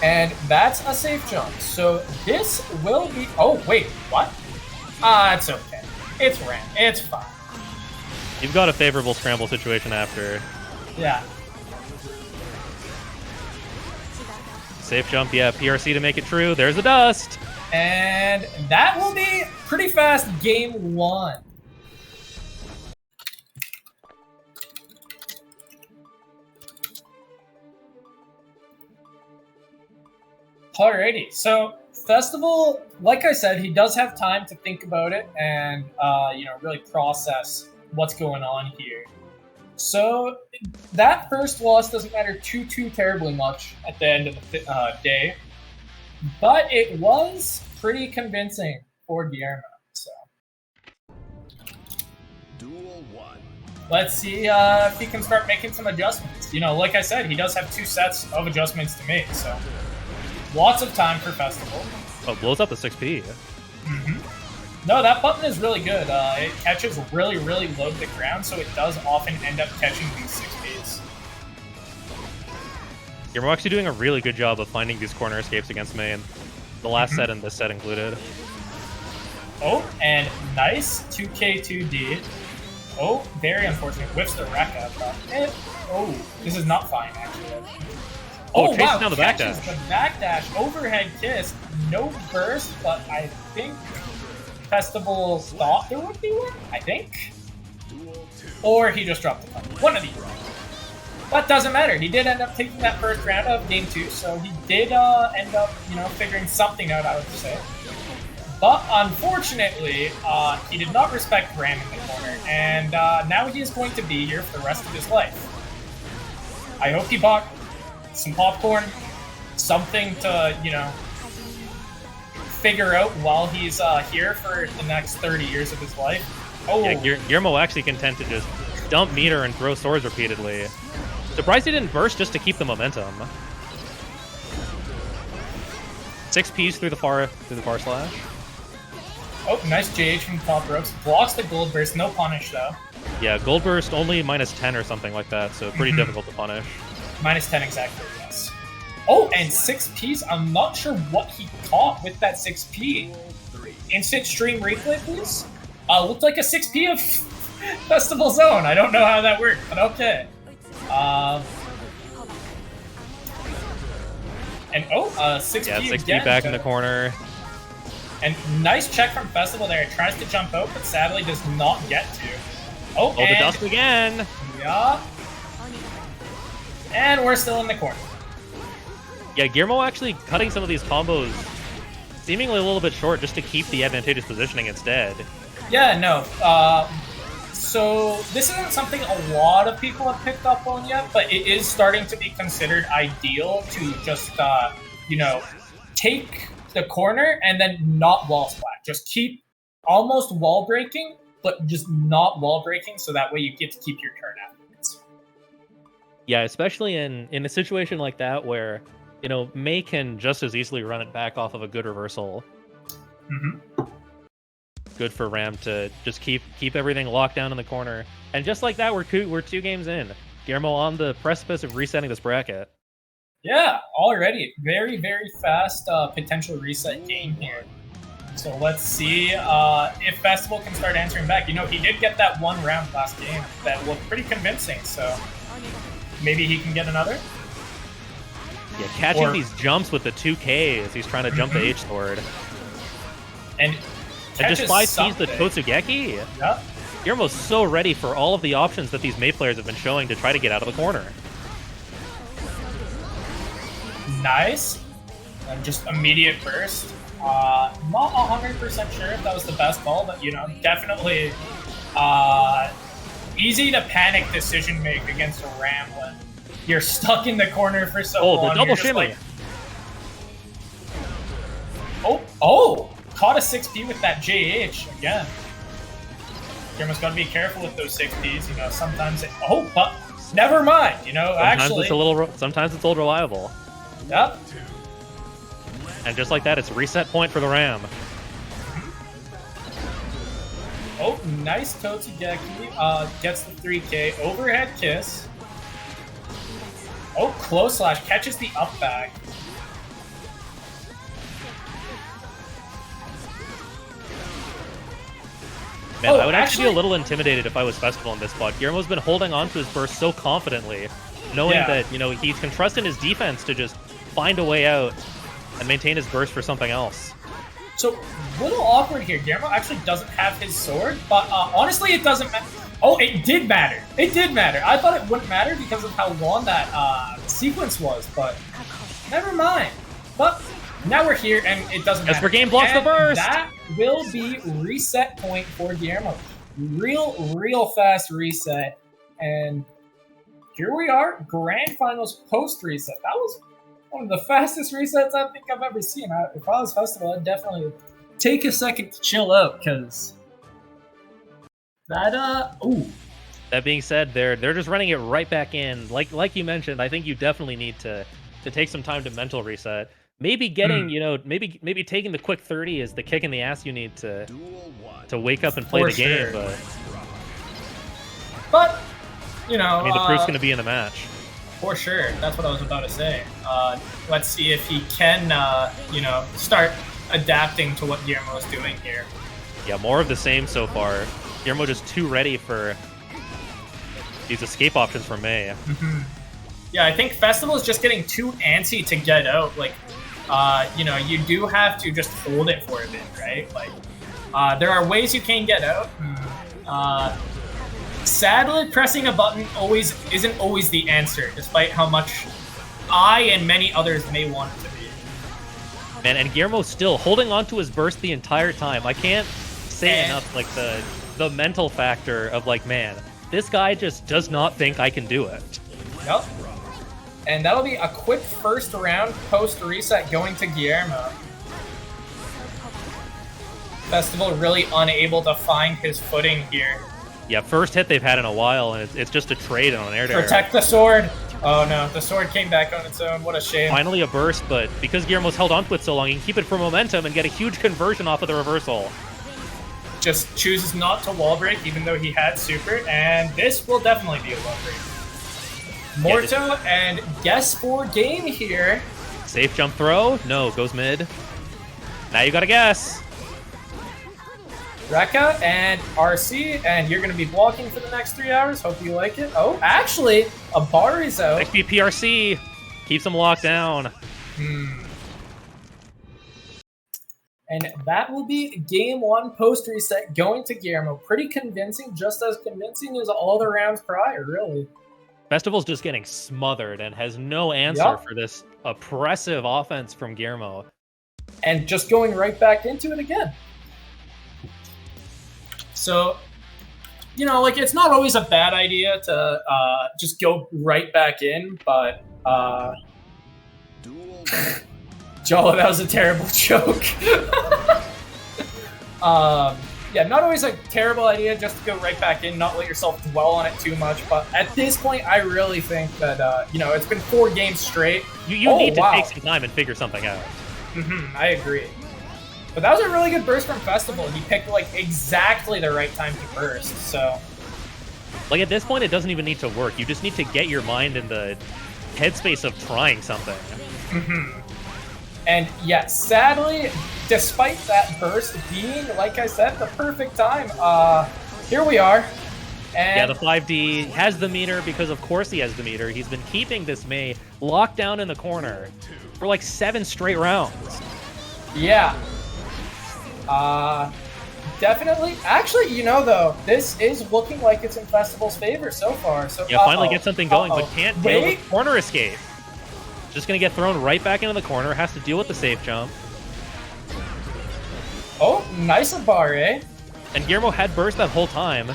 And that's a safe jump. So this will be... Oh, wait, what? It's okay. It's Ram. It's fine. You've got a favorable scramble situation after. Yeah. Safe jump, yeah, PRC to make it true. There's the dust! And that will be pretty fast game 1. Alrighty, so Festival, like I said, he does have time to think about it and, really process what's going on here. So that first loss doesn't matter too terribly much at the end of the day, but it was pretty convincing for Guillermo. So Duel 1. let's see if he can start making some adjustments. Like I said, he does have 2 sets of adjustments to make, so lots of time for Festival. Oh, blows up the 6P. No, that button is really good. It catches really low to the ground, so it does often end up catching these 6Ps. You're actually doing a really good job of finding these corner escapes against main. The last set and this set included. Oh, and nice 2K2D. Oh, very unfortunate. Whiffs the Rekka. Oh, this is not fine, actually. Oh, chases down the catches backdash. the backdash. Overhead kiss. No burst, but I think Festival thought there would be one, I think. Or he just dropped the punch. One of these. But doesn't matter. He did end up taking that first round of game 2, so he did end up, figuring something out, I would say. But unfortunately, he did not respect Ram in the corner, and now he is going to be here for the rest of his life. I hope he bought some popcorn, something to, figure out while he's here for the next 30 years of his life. Oh, Yeah, Guillermo actually content to just dump meter and throw swords repeatedly. Surprised he didn't burst just to keep the momentum. 6Ps through the far slash. oh, nice JH from top ropes. Blocks the gold burst, no punish though. Yeah, gold burst only -10 or something like that, so pretty difficult to punish. -10 exactly, yes. Oh, and 6Ps, I'm not sure what he caught with that 6P. instant stream replay, please? Looked like a 6P of Festival Zone. I don't know how that worked, but okay. And 6P Yeah, 6P again, back in the corner. And nice check from Festival there. Tries to jump out, but sadly does not get to. Oh, The dust again. Yeah. And we're still in the corner. Yeah, Guillermo actually cutting some of these combos seemingly a little bit short just to keep the advantageous positioning instead. Yeah, no. So this isn't something a lot of people have picked up on yet, but it is starting to be considered ideal to just, take the corner and then not wall splat. Just keep almost wall breaking, but just not wall breaking, so that way you get to keep your turn afterwards. Yeah, especially in a situation like that where, Mei can just as easily run it back off of a good reversal. Mm-hmm. Good for Ram to just keep everything locked down in the corner. And just like that, we're 2 games in. Guillermo on the precipice of resetting this bracket. Yeah, already. Very, very fast potential reset game here. So let's see if Festival can start answering back. He did get that 1 round last game that looked pretty convincing, so maybe he can get another? Yeah, catching these jumps with the 2K as he's trying to jump the H-sword. And just 5Ps the Totsugeki? Yep. Guillermo's so ready for all of the options that these Mei players have been showing to try to get out of the corner. Nice. And just immediate burst. Not 100% sure if that was the best call, but definitely easy to panic decision make against a Ram when you're stuck in the corner for so long. Oh, the double shimmy. Caught a 6P with that JH again. Guillermo's got to be careful with those 6Ps. Sometimes but never mind. Sometimes it's old reliable. Yep. And just like that, it's reset point for the Ram. Oh, nice Totsugeki. Gets the 3K. Overhead kiss. Oh, close slash. Catches the up back. Man, I would actually be a little intimidated if I was Festival in this spot. Guillermo's been holding on to his burst so confidently, knowing that, he can trust in his defense to just find a way out and maintain his burst for something else. So, a little awkward here. Guillermo actually doesn't have his sword, but honestly, it doesn't matter. Oh, it did matter. It did matter. I thought it wouldn't matter because of how long that sequence was, but never mind. But now we're here, and it doesn't matter. Esper Game blocks the burst! That will be reset point for Guillermo. Real fast reset. And here we are, Grand Finals post-reset. That was one of the fastest resets I think I've ever seen. If I was Festival, I'd definitely take a second to chill out, because That being said, they're just running it right back in. Like you mentioned, I think you definitely need to take some time to mental reset. Maybe getting, maybe taking the quick 30 is the kick in the ass you need to wake up and play the game. But the proof's going to be in the match. For sure. That's what I was about to say. Let's see if he can, start adapting to what Guillermo is doing here. Yeah, more of the same so far. Guillermo just too ready for these escape options from Mei. Mm-hmm. Yeah, I think Festival is just getting too antsy to get out. You do have to just hold it for a bit, right? There are ways you can get out. Sadly, pressing a button isn't always the answer, despite how much I and many others may want it to be. Man, and Guillermo's still holding on to his burst the entire time. I can't say enough, the mental factor of, man, this guy just does not think I can do it. Yep. And that'll be a quick first round post-reset going to Guillermo. Festival really unable to find his footing here. Yeah, first hit they've had in a while, and it's just a trade on an air-to-air. Protect the sword! Oh no, the sword came back on its own. What a shame. Finally a burst, but because Guillermo's held onto it so long, he can keep it for momentum and get a huge conversion off of the reversal. Just chooses not to wall break, even though he had super, and this will definitely be a wall break. Morto and Guess 4 game here. Safe jump throw? No, goes mid. Now you gotta guess. Rekka and RC, and you're going to be blocking for the next 3 hours. Hope you like it. Oh, actually, a bar is out. XP PRC keeps them locked down. And that will be game 1 post reset going to Guillermo. Pretty convincing, just as convincing as all the rounds prior, really. Festival's just getting smothered and has no answer for this oppressive offense from Guillermo. And just going right back into it again. So, you know, like, it's not always a bad idea to just go right back in, but Duel. Jolo, that was a terrible joke. Yeah, not always a terrible idea just to go right back in, not let yourself dwell on it too much. But at this point, I really think that, you know, it's been 4 games straight. You need to take some time and figure something out. I agree. But that was a really good burst from Festival. He picked, like, exactly the right time to burst, so... Like, at this point, it doesn't even need to work. You just need to get your mind in the headspace of trying something. And, yeah, sadly, despite that burst being, like I said, the perfect time, here we are. And yeah, the 5D has the meter because, of course, he has the meter. He's been keeping this Mei locked down in the corner for, like, 7 straight rounds. Yeah. Definitely. Actually, you know, though, this is looking like it's in Festival's favor so far. So Yeah, finally get something going, but can't deal with corner escape. Just gonna get thrown right back into the corner, has to deal with the safe jump. Oh, nice bar, eh? And Guillermo had burst that whole time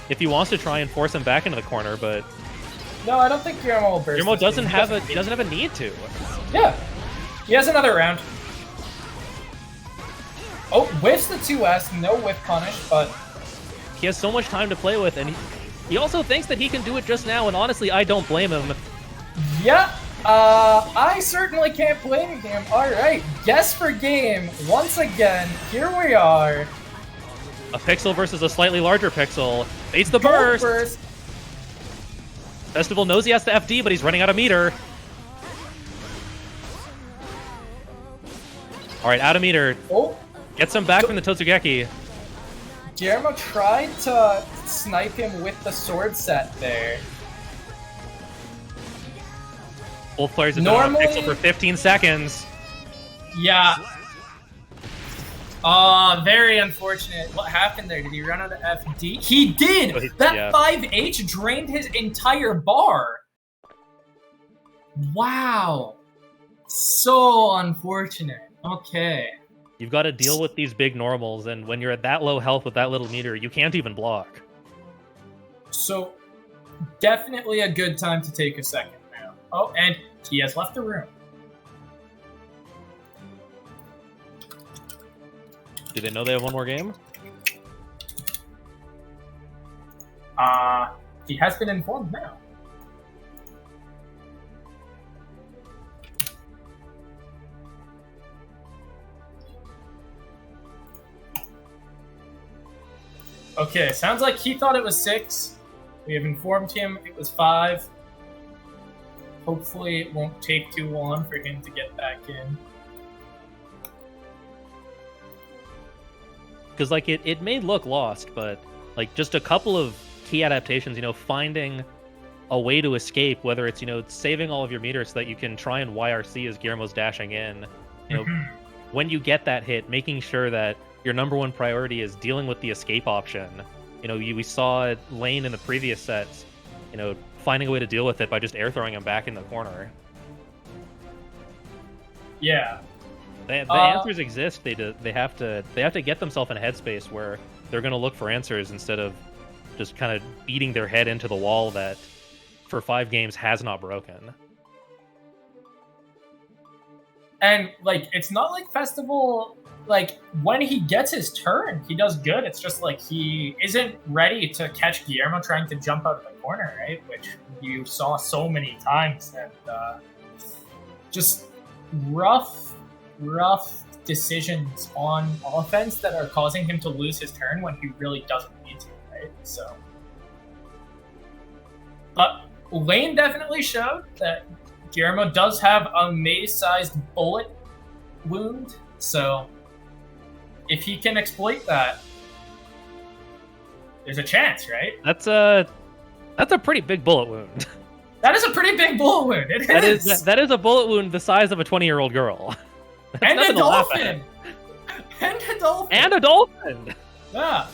if he wants to try and force him back into the corner, but No, I don't think Guillermo will burst. Guillermo this doesn't game. have a need to. Yeah. He has another round. Oh, whiffs the 2S, no whiff punish, but He has so much time to play with, and he also thinks that he can do it just now, and honestly, I don't blame him. yeah. I certainly can't blame him. Alright, guess for game. Once again, here we are. A pixel versus a slightly larger pixel. Baits the Gold burst. Festival knows he has to FD, but he's running out of meter. Alright, out of meter. Oh, Gets him back from the Totsugeki. Guillermo tried to snipe him with the sword set there. Both players have been on a Normally- pixel for 15 seconds. Yeah. Very unfortunate. What happened there? Did he run out of FD? He did! Oh, That yeah. 5H drained his entire bar. Wow. So unfortunate. Okay. You've got to deal with these big normals, and when you're at that low health with that little meter, you can't even block. So, definitely a good time to take a second now. Oh, and he has left the room. Do they know they have one more game? He has been informed now. Okay, sounds like he thought it was 6. We have informed him it was 5. Hopefully it won't take too long for him to get back in. Because, like, it may look lost, but, like, just a couple of key adaptations, you know, finding a way to escape, whether it's, you know, saving all of your meters so that you can try and YRC as Guillermo's dashing in. You know, when you get that hit, making sure that your number one priority is dealing with the escape option. You know, we saw Lane in the previous sets, you know, finding a way to deal with it by just air throwing him back in the corner. Yeah. The answers exist. They have to get themselves in a headspace where they're going to look for answers instead of just kind of beating their head into the wall that for 5 games has not broken. And, like, it's not like Festival, like, when he gets his turn, he does good. It's just, like, he isn't ready to catch Guillermo trying to jump out of the corner, right? Which you saw so many times. And just rough decisions on offense that are causing him to lose his turn when he really doesn't need to, right? So, but Lane definitely showed that Guillermo does have a maze-sized bullet wound, so if he can exploit that, There's a chance, right? That's a pretty big bullet wound. That is a pretty big bullet wound. It That is. is that is a bullet wound the size of a 20-year-old girl. That's And a nothing to laugh at. dolphin. And a dolphin. And a dolphin. Yeah.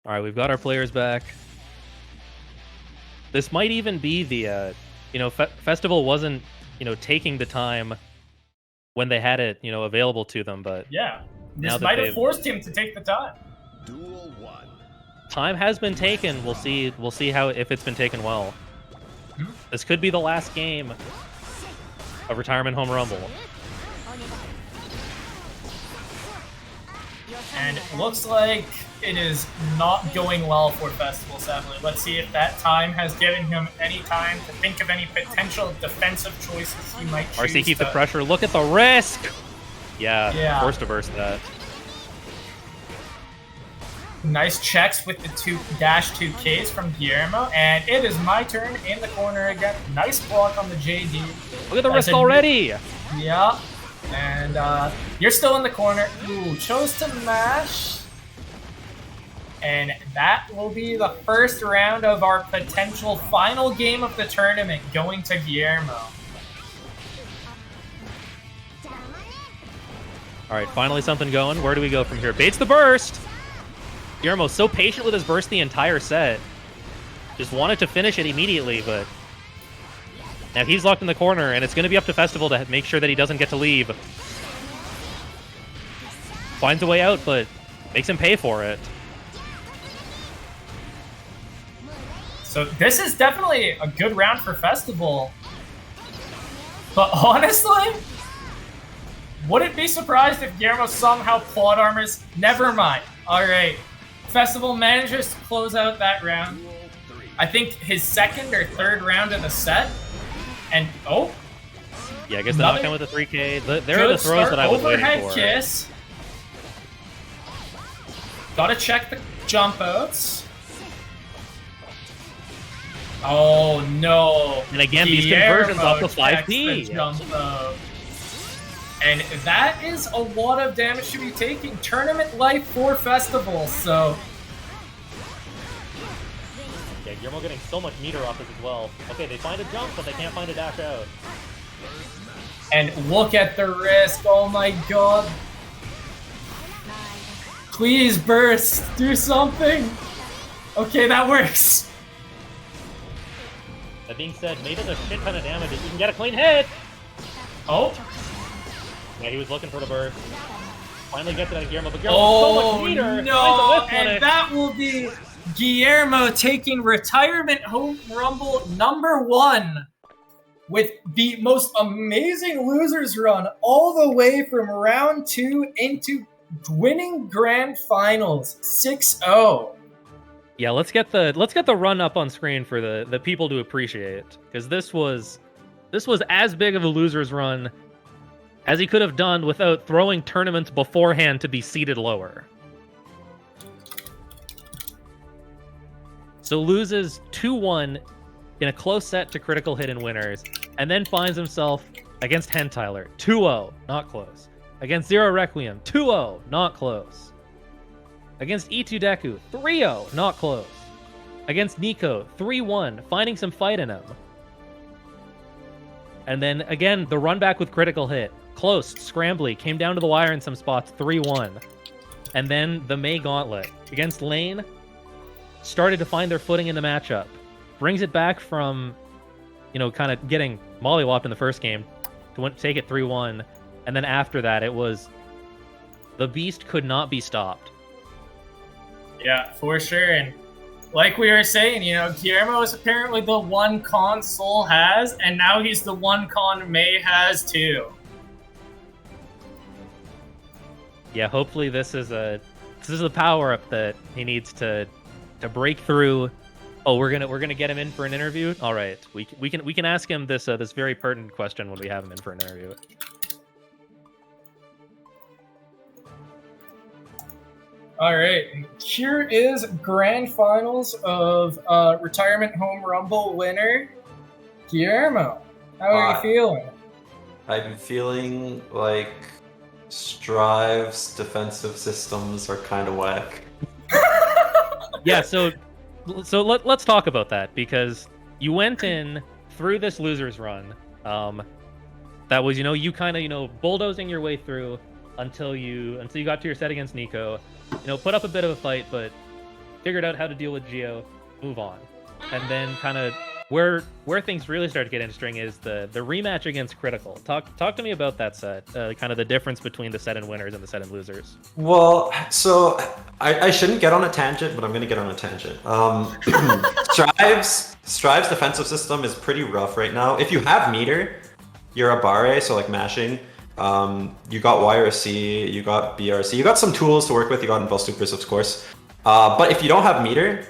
All right, we've got our players back. This might even be the, Festival wasn't, taking the time when they had it, available to them, but Yeah. Now This that might have they've- forced him to take the time. Duel 1. time has been taken. We'll see how if it's been taken well. This could be the last game of Retirement Home Rumble. And it looks like it is not going well for Festival, sadly. Let's see if that time has given him any time to think of any potential defensive choices he might choose. RC keep the to- pressure. Look at the risk. Yeah. Forced to burst that. Nice checks with the -2Ks from Guillermo, and it is my turn in the corner again. Nice block on the JD. Look at the That's risk a- already. Yeah, and you're still in the corner. Ooh, chose to mash. And that will be the first round of our potential final game of the tournament, going to Guillermo. All right, finally something going. Where do we go from here? Baits the burst. Guillermo's so patient with his burst the entire set. Just wanted to finish it immediately, but now he's locked in the corner, and it's going to be up to Festival to make sure that he doesn't get to leave. Finds a way out, but makes him pay for it. So this is definitely a good round for Festival. But honestly, wouldn't be surprised if Guillermo somehow plot armors. Never mind. All right. Festival manages to close out that round. I think his second or third round of the set. And oh, Yeah, I guess the Another knockdown with the 3K. There are good the throws start. that I was waiting Overhead for. kiss. Gotta check the jump outs. Oh no! And again, these conversions off the Guillermo checks 5P. the jump out. And that is a lot of damage to be taking. Tournament life for Festival, so Yeah, Guillermo getting so much meter off this as well. Okay, they find a jump, but they can't find a dash out. and look at the risk. Oh my god! Please burst, do something. Okay, that works. That being said, made it a shit ton of damage. If you can get a clean hit. Oh. Yeah, he was looking for the burst. Finally gets it out of Guillermo, but Guillermo has so Oh much meter. no! Finds a whip punish. And that will be Guillermo taking Retirement Home Rumble #1 with the most amazing losers run all the way from round 2 into winning grand finals 6-0. Yeah, let's get the run up on screen for the people to appreciate, because this was as big of a loser's run as he could have done without throwing tournaments beforehand to be seated lower. So loses 2-1 in a close set to Critical Hit and Winners, and then finds himself against Hentiler 2-0, not close. Against Zero Requiem 2-0, not close. Against E2 Deku 3-0, not close. Against Nico 3-1, finding some fight in him. And then again, the run back with Critical Hit. Close, scrambly, came down to the wire in some spots, 3-1. And then the May Gauntlet against Lane started to find their footing in the matchup. Brings it back from, kind of getting mollywopped in the first game to take it 3-1. And then after that, it was the beast could not be stopped. Yeah, for sure. And like we were saying, Guillermo is apparently the one con Soul has, and now he's the one con May has too. Yeah, hopefully this is a power up that he needs to break through. Oh, we're gonna get him in for an interview. All right, we can ask him this very pertinent question when we have him in for an interview. All right, and here is grand finals of retirement home rumble winner Guillermo. How are you feeling? I'm feeling like Strive's defensive systems are kind of whack. Yeah, so let's talk about that, because you went in through this losers run. That was, you kind of, bulldozing your way through until you got to your set against Nico. Put up a bit of a fight, but figured out how to deal with Geo, move on. And then kind of where things really start to get interesting is the rematch against Critical. Talk to me about that set, kind of the difference between the set and winners and the set and losers. Well, so I shouldn't get on a tangent, but I'm going to get on a tangent. Strive's defensive system is pretty rough right now. If you have meter, you're a Bare, so like mashing. You got YRC, you got BRC, you got some tools to work with, you got Impulse Supers, of course. But if you don't have meter,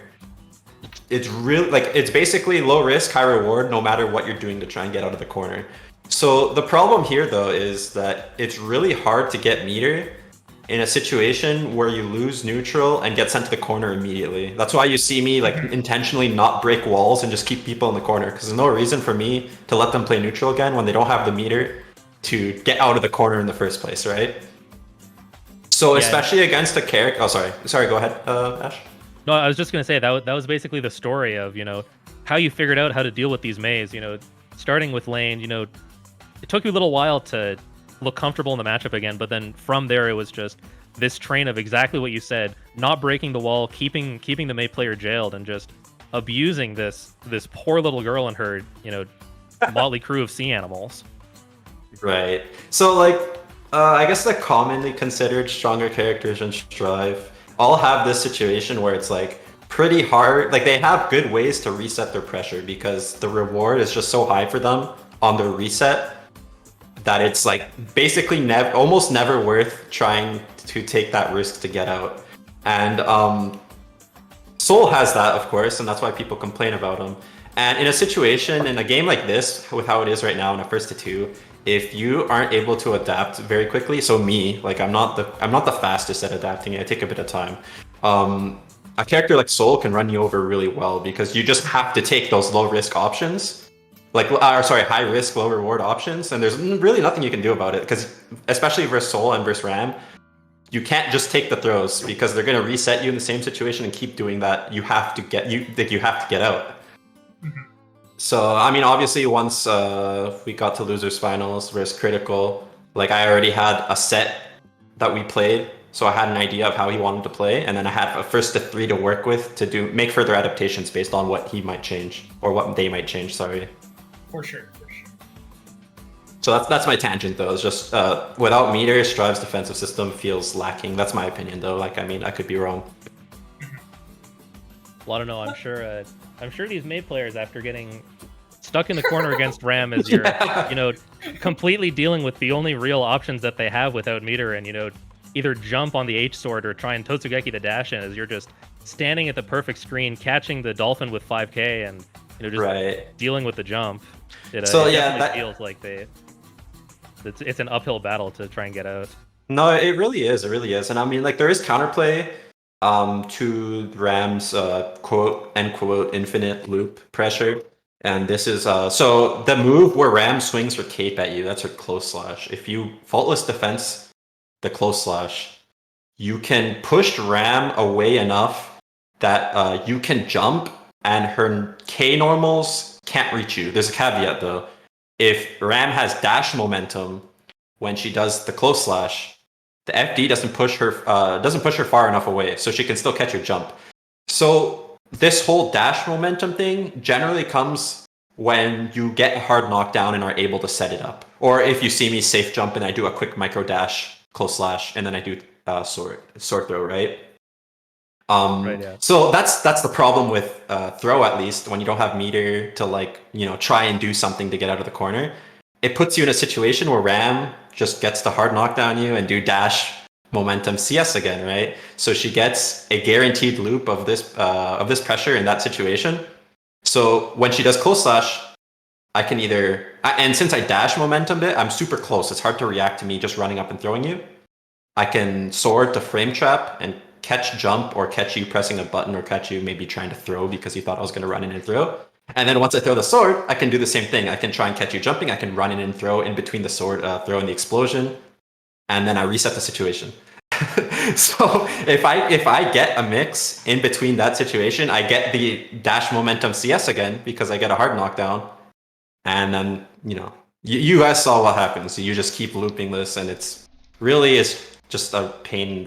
it's really it's basically low risk, high reward, no matter what you're doing to try and get out of the corner. So the problem here though is that it's really hard to get meter in a situation where you lose neutral and get sent to the corner immediately. That's why you see me intentionally not break walls and just keep people in the corner, because there's no reason for me to let them play neutral again when they don't have the meter to get out of the corner in the first place, right? So especially against a character. Oh, sorry. Go ahead, Ash. No, I was just gonna say that was basically the story of how you figured out how to deal with these Meis. Starting with lane. It took you a little while to look comfortable in the matchup again, but then from there it was just this train of exactly what you said: not breaking the wall, keeping the Mei player jailed, and just abusing this poor little girl and her motley crew of sea animals. Right. So I guess the commonly considered stronger characters in Strive all have this situation where it's pretty hard. They have good ways to reset their pressure because the reward is just so high for them on their reset that it's basically almost never worth trying to take that risk to get out. And Soul has that, of course, and that's why people complain about him. And in a game like this, with how it is right now in a 1-2, if you aren't able to adapt very quickly, so me, I'm not the fastest at adapting. I take a bit of time. A character like Soul can run you over really well because you just have to take those low risk options, high risk, low reward options, and there's really nothing you can do about it. Because especially versus Soul and versus Ram, you can't just take the throws because they're gonna reset you in the same situation and keep doing that. You have to get out. So, I mean, obviously, once we got to Losers Finals versus Critical, I already had a set that we played, so I had an idea of how he wanted to play, and then I had a 1-3 to work with to make further adaptations based on what he might change, or what they might change, sorry. For sure. So that's my tangent, though. It's just, without meter, Strive's defensive system feels lacking. That's my opinion, though. I could be wrong. Well, I don't know. I'm sure these Mei players, after getting stuck in the corner against Ram, as you're, completely dealing with the only real options that they have without meter, and either jump on the H sword or try and Totsugeki the dash in, as you're just standing at the perfect screen, catching the dolphin with 5k, and just dealing with the jump. It definitely feels like it's an uphill battle to try and get out. No, it really is. And I mean, there is counterplay to Ram's quote unquote infinite loop pressure. And this is so the move where Ram swings her cape at you, that's her close slash. If you faultless defense the close slash, you can push Ram away enough that you can jump and her K normals can't reach you. There's a caveat though. If Ram has dash momentum when she does the close slash, the FD doesn't push her far enough away, so she can still catch your jump. So this whole dash momentum thing generally comes when you get a hard knockdown and are able to set it up. Or if you see me safe jump and I do a quick micro dash, close slash, and then I do sword throw, right? So that's the problem with throw, at least, when you don't have meter to try and do something to get out of the corner. It puts you in a situation where Ram just gets to hard knockdown you and do dash momentum CS again, right? So she gets a guaranteed loop of this pressure in that situation. So when she does close slash, I can and since I dash momentumed it, I'm super close. It's hard to react to me just running up and throwing you. I can sword to frame trap and catch jump or catch you pressing a button or catch you maybe trying to throw because you thought I was going to run in and throw. And then once I throw the sword, I can do the same thing. I can try and catch you jumping. I can run in and throw in between the sword, throw in the explosion, and then I reset the situation. So if I get a mix in between that situation, I get the dash momentum CS again because I get a hard knockdown, and then you guys saw what happens. So you just keep looping this, and it's just a pain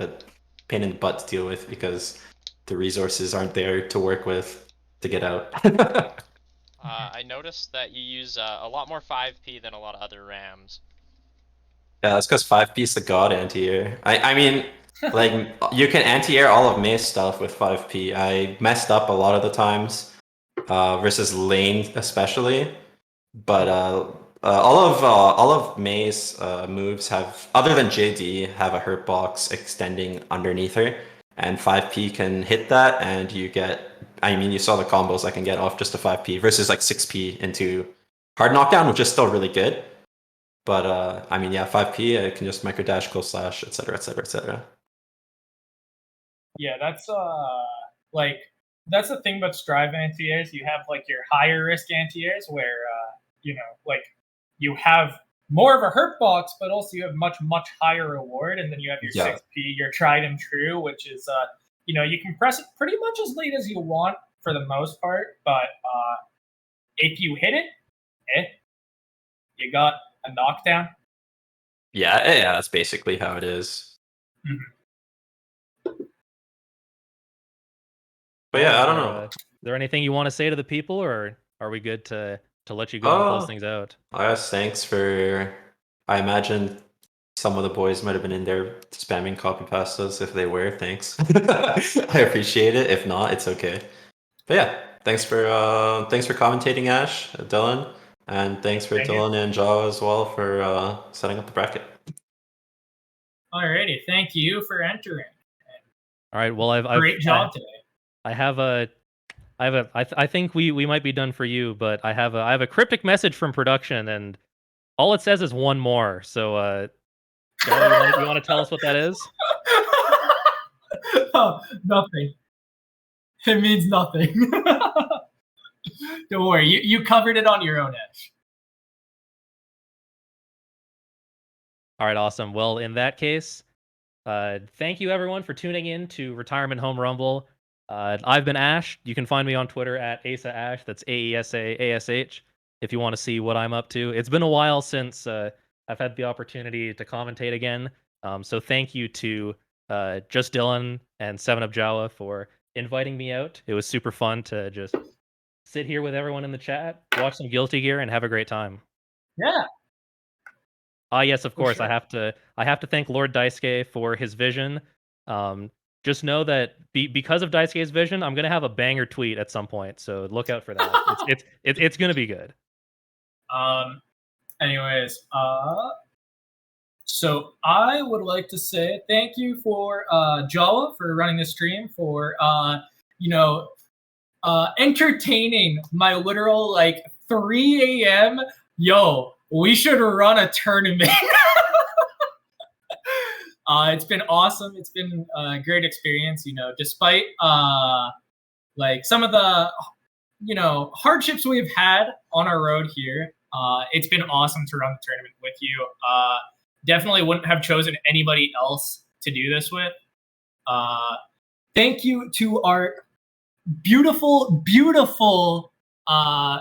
in the butt to deal with because the resources aren't there to work with to get out. I noticed that you use a lot more 5p than a lot of other Rams. Yeah, that's because 5p is the god anti-air. I mean, like, you can anti-air all of May's stuff with 5p. I messed up a lot of the times, versus lane especially. But all of May's moves have, other than JD, have a hurt box extending underneath her, and 5p can hit that, and you get. I mean, you saw the combos I can get off just a 5p versus like 6p into hard knockdown, which is still really good. But I mean, yeah, 5p I can just micro dash, close slash, etc., etc., etc. Yeah, that's that's the thing about Strive anti-airs. You have like your higher risk anti-airs where like you have more of a hurt box, but also you have much higher reward, and then you have your 6p, your tried and true, which is you can press it pretty much as late as you want for the most part, but if you hit it, you got a knockdown. Yeah, that's basically how it is. Mm-hmm. But yeah, I don't know. Is there anything you want to say to the people, or are we good to let you go and close things out? I guess thanks for. I imagine some of the boys might have been in there spamming copy pastas. If they were, thanks. I appreciate it. If not, it's okay. But yeah, thanks for commentating, Ash, Dylan, and thanks for Dylan and Jaw as well for setting up the bracket. Alrighty, thank you for entering. All right, well, Great job today. I think we might be done for you, but I have a cryptic message from production, and all it says is one more. So, Charlie, you want to tell us what that is? Oh, nothing. It means nothing. Don't worry, you covered it on your own, Ash. All right, awesome. Well, in that case, thank you everyone for tuning in to Retirement Home Rumble. I've been Ash. You can find me on Twitter at AsaAsh. That's AESAASH. If you want to see what I'm up to. It's been a while since I've had the opportunity to commentate again. So thank you to Just Dylan and 7up Jawa for inviting me out. It was super fun to just sit here with everyone in the chat, watch some Guilty Gear, and have a great time. Yeah. Yes, of course. Sure. I have to thank Lord Daisuke for his vision. Just know that because of Daisuke's vision, I'm gonna have a banger tweet at some point. So look out for that. It's gonna be good. Anyways, so I would like to say thank you for Jawa for running the stream, for entertaining my literal like 3 a.m. Yo, we should run a tournament. It's been awesome. It's been a great experience, despite like some of the hardships we've had on our road here. It's been awesome to run the tournament with you. Definitely wouldn't have chosen anybody else to do this with. Thank you to our beautiful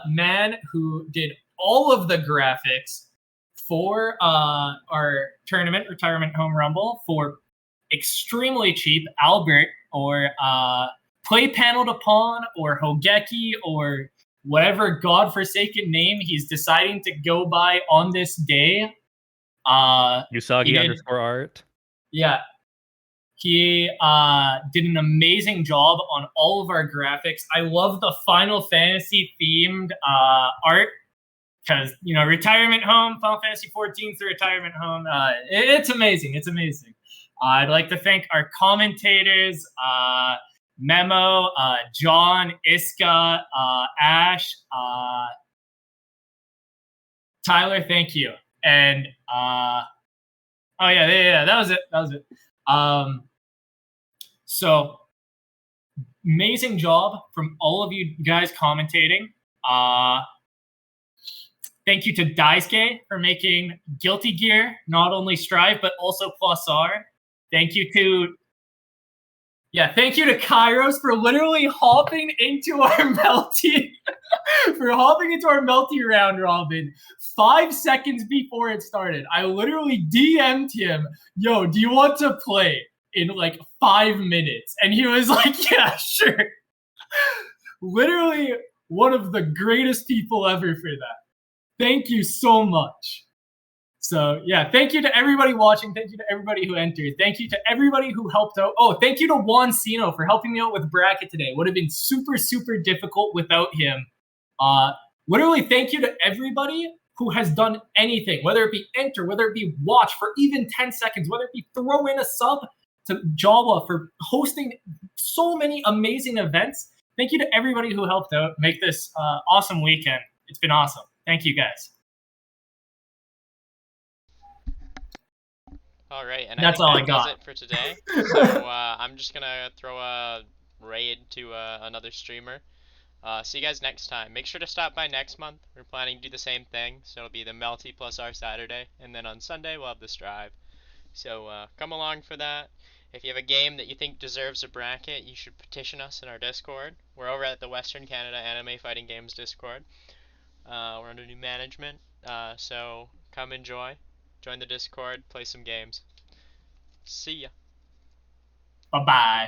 man who did all of the graphics for our tournament, Retirement Home Rumble, for extremely cheap, Albert, or Play Paneled Upon, or Hogeki, or whatever godforsaken name he's deciding to go by on this day. Usagi_art. Yeah. He did an amazing job on all of our graphics. I love the Final Fantasy themed art because, Retirement Home, Final Fantasy 14's the Retirement Home. It's amazing. It's amazing. I'd like to thank our commentators, Memo, John, Iska, Ash, Tyler, thank you. And that was it. So amazing job from all of you guys commentating. Thank you to Daisuke for making Guilty Gear not only Strive but also Plus R. Thank you to Kairos for literally hopping into our Melty round robin 5 seconds before it started. I literally DM'd him, "Yo, do you want to play?" in like 5 minutes. And he was like, "Yeah, sure." Literally one of the greatest people ever for that. Thank you so much. So yeah, thank you to everybody watching. Thank you to everybody who entered. Thank you to everybody who helped out. Oh, thank you to Juan Sino for helping me out with bracket today. Would have been super, super difficult without him. Literally, thank you to everybody who has done anything, whether it be enter, whether it be watch for even 10 seconds, whether it be throw in a sub to Jawa for hosting so many amazing events. Thank you to everybody who helped out make this awesome weekend. It's been awesome. Thank you guys. All right, and That's I all think I that got. does it for today. So I'm just gonna throw a raid to another streamer. See you guys next time. Make sure to stop by next month. We're planning to do the same thing, so it'll be the Melty plus our Saturday, and then on Sunday we'll have the Strive. So come along for that. If you have a game that you think deserves a bracket, you should petition us in our Discord. We're over at the Western Canada Anime Fighting Games Discord. We're under new management, so come enjoy. Join the Discord, play some games. See ya. Bye-bye.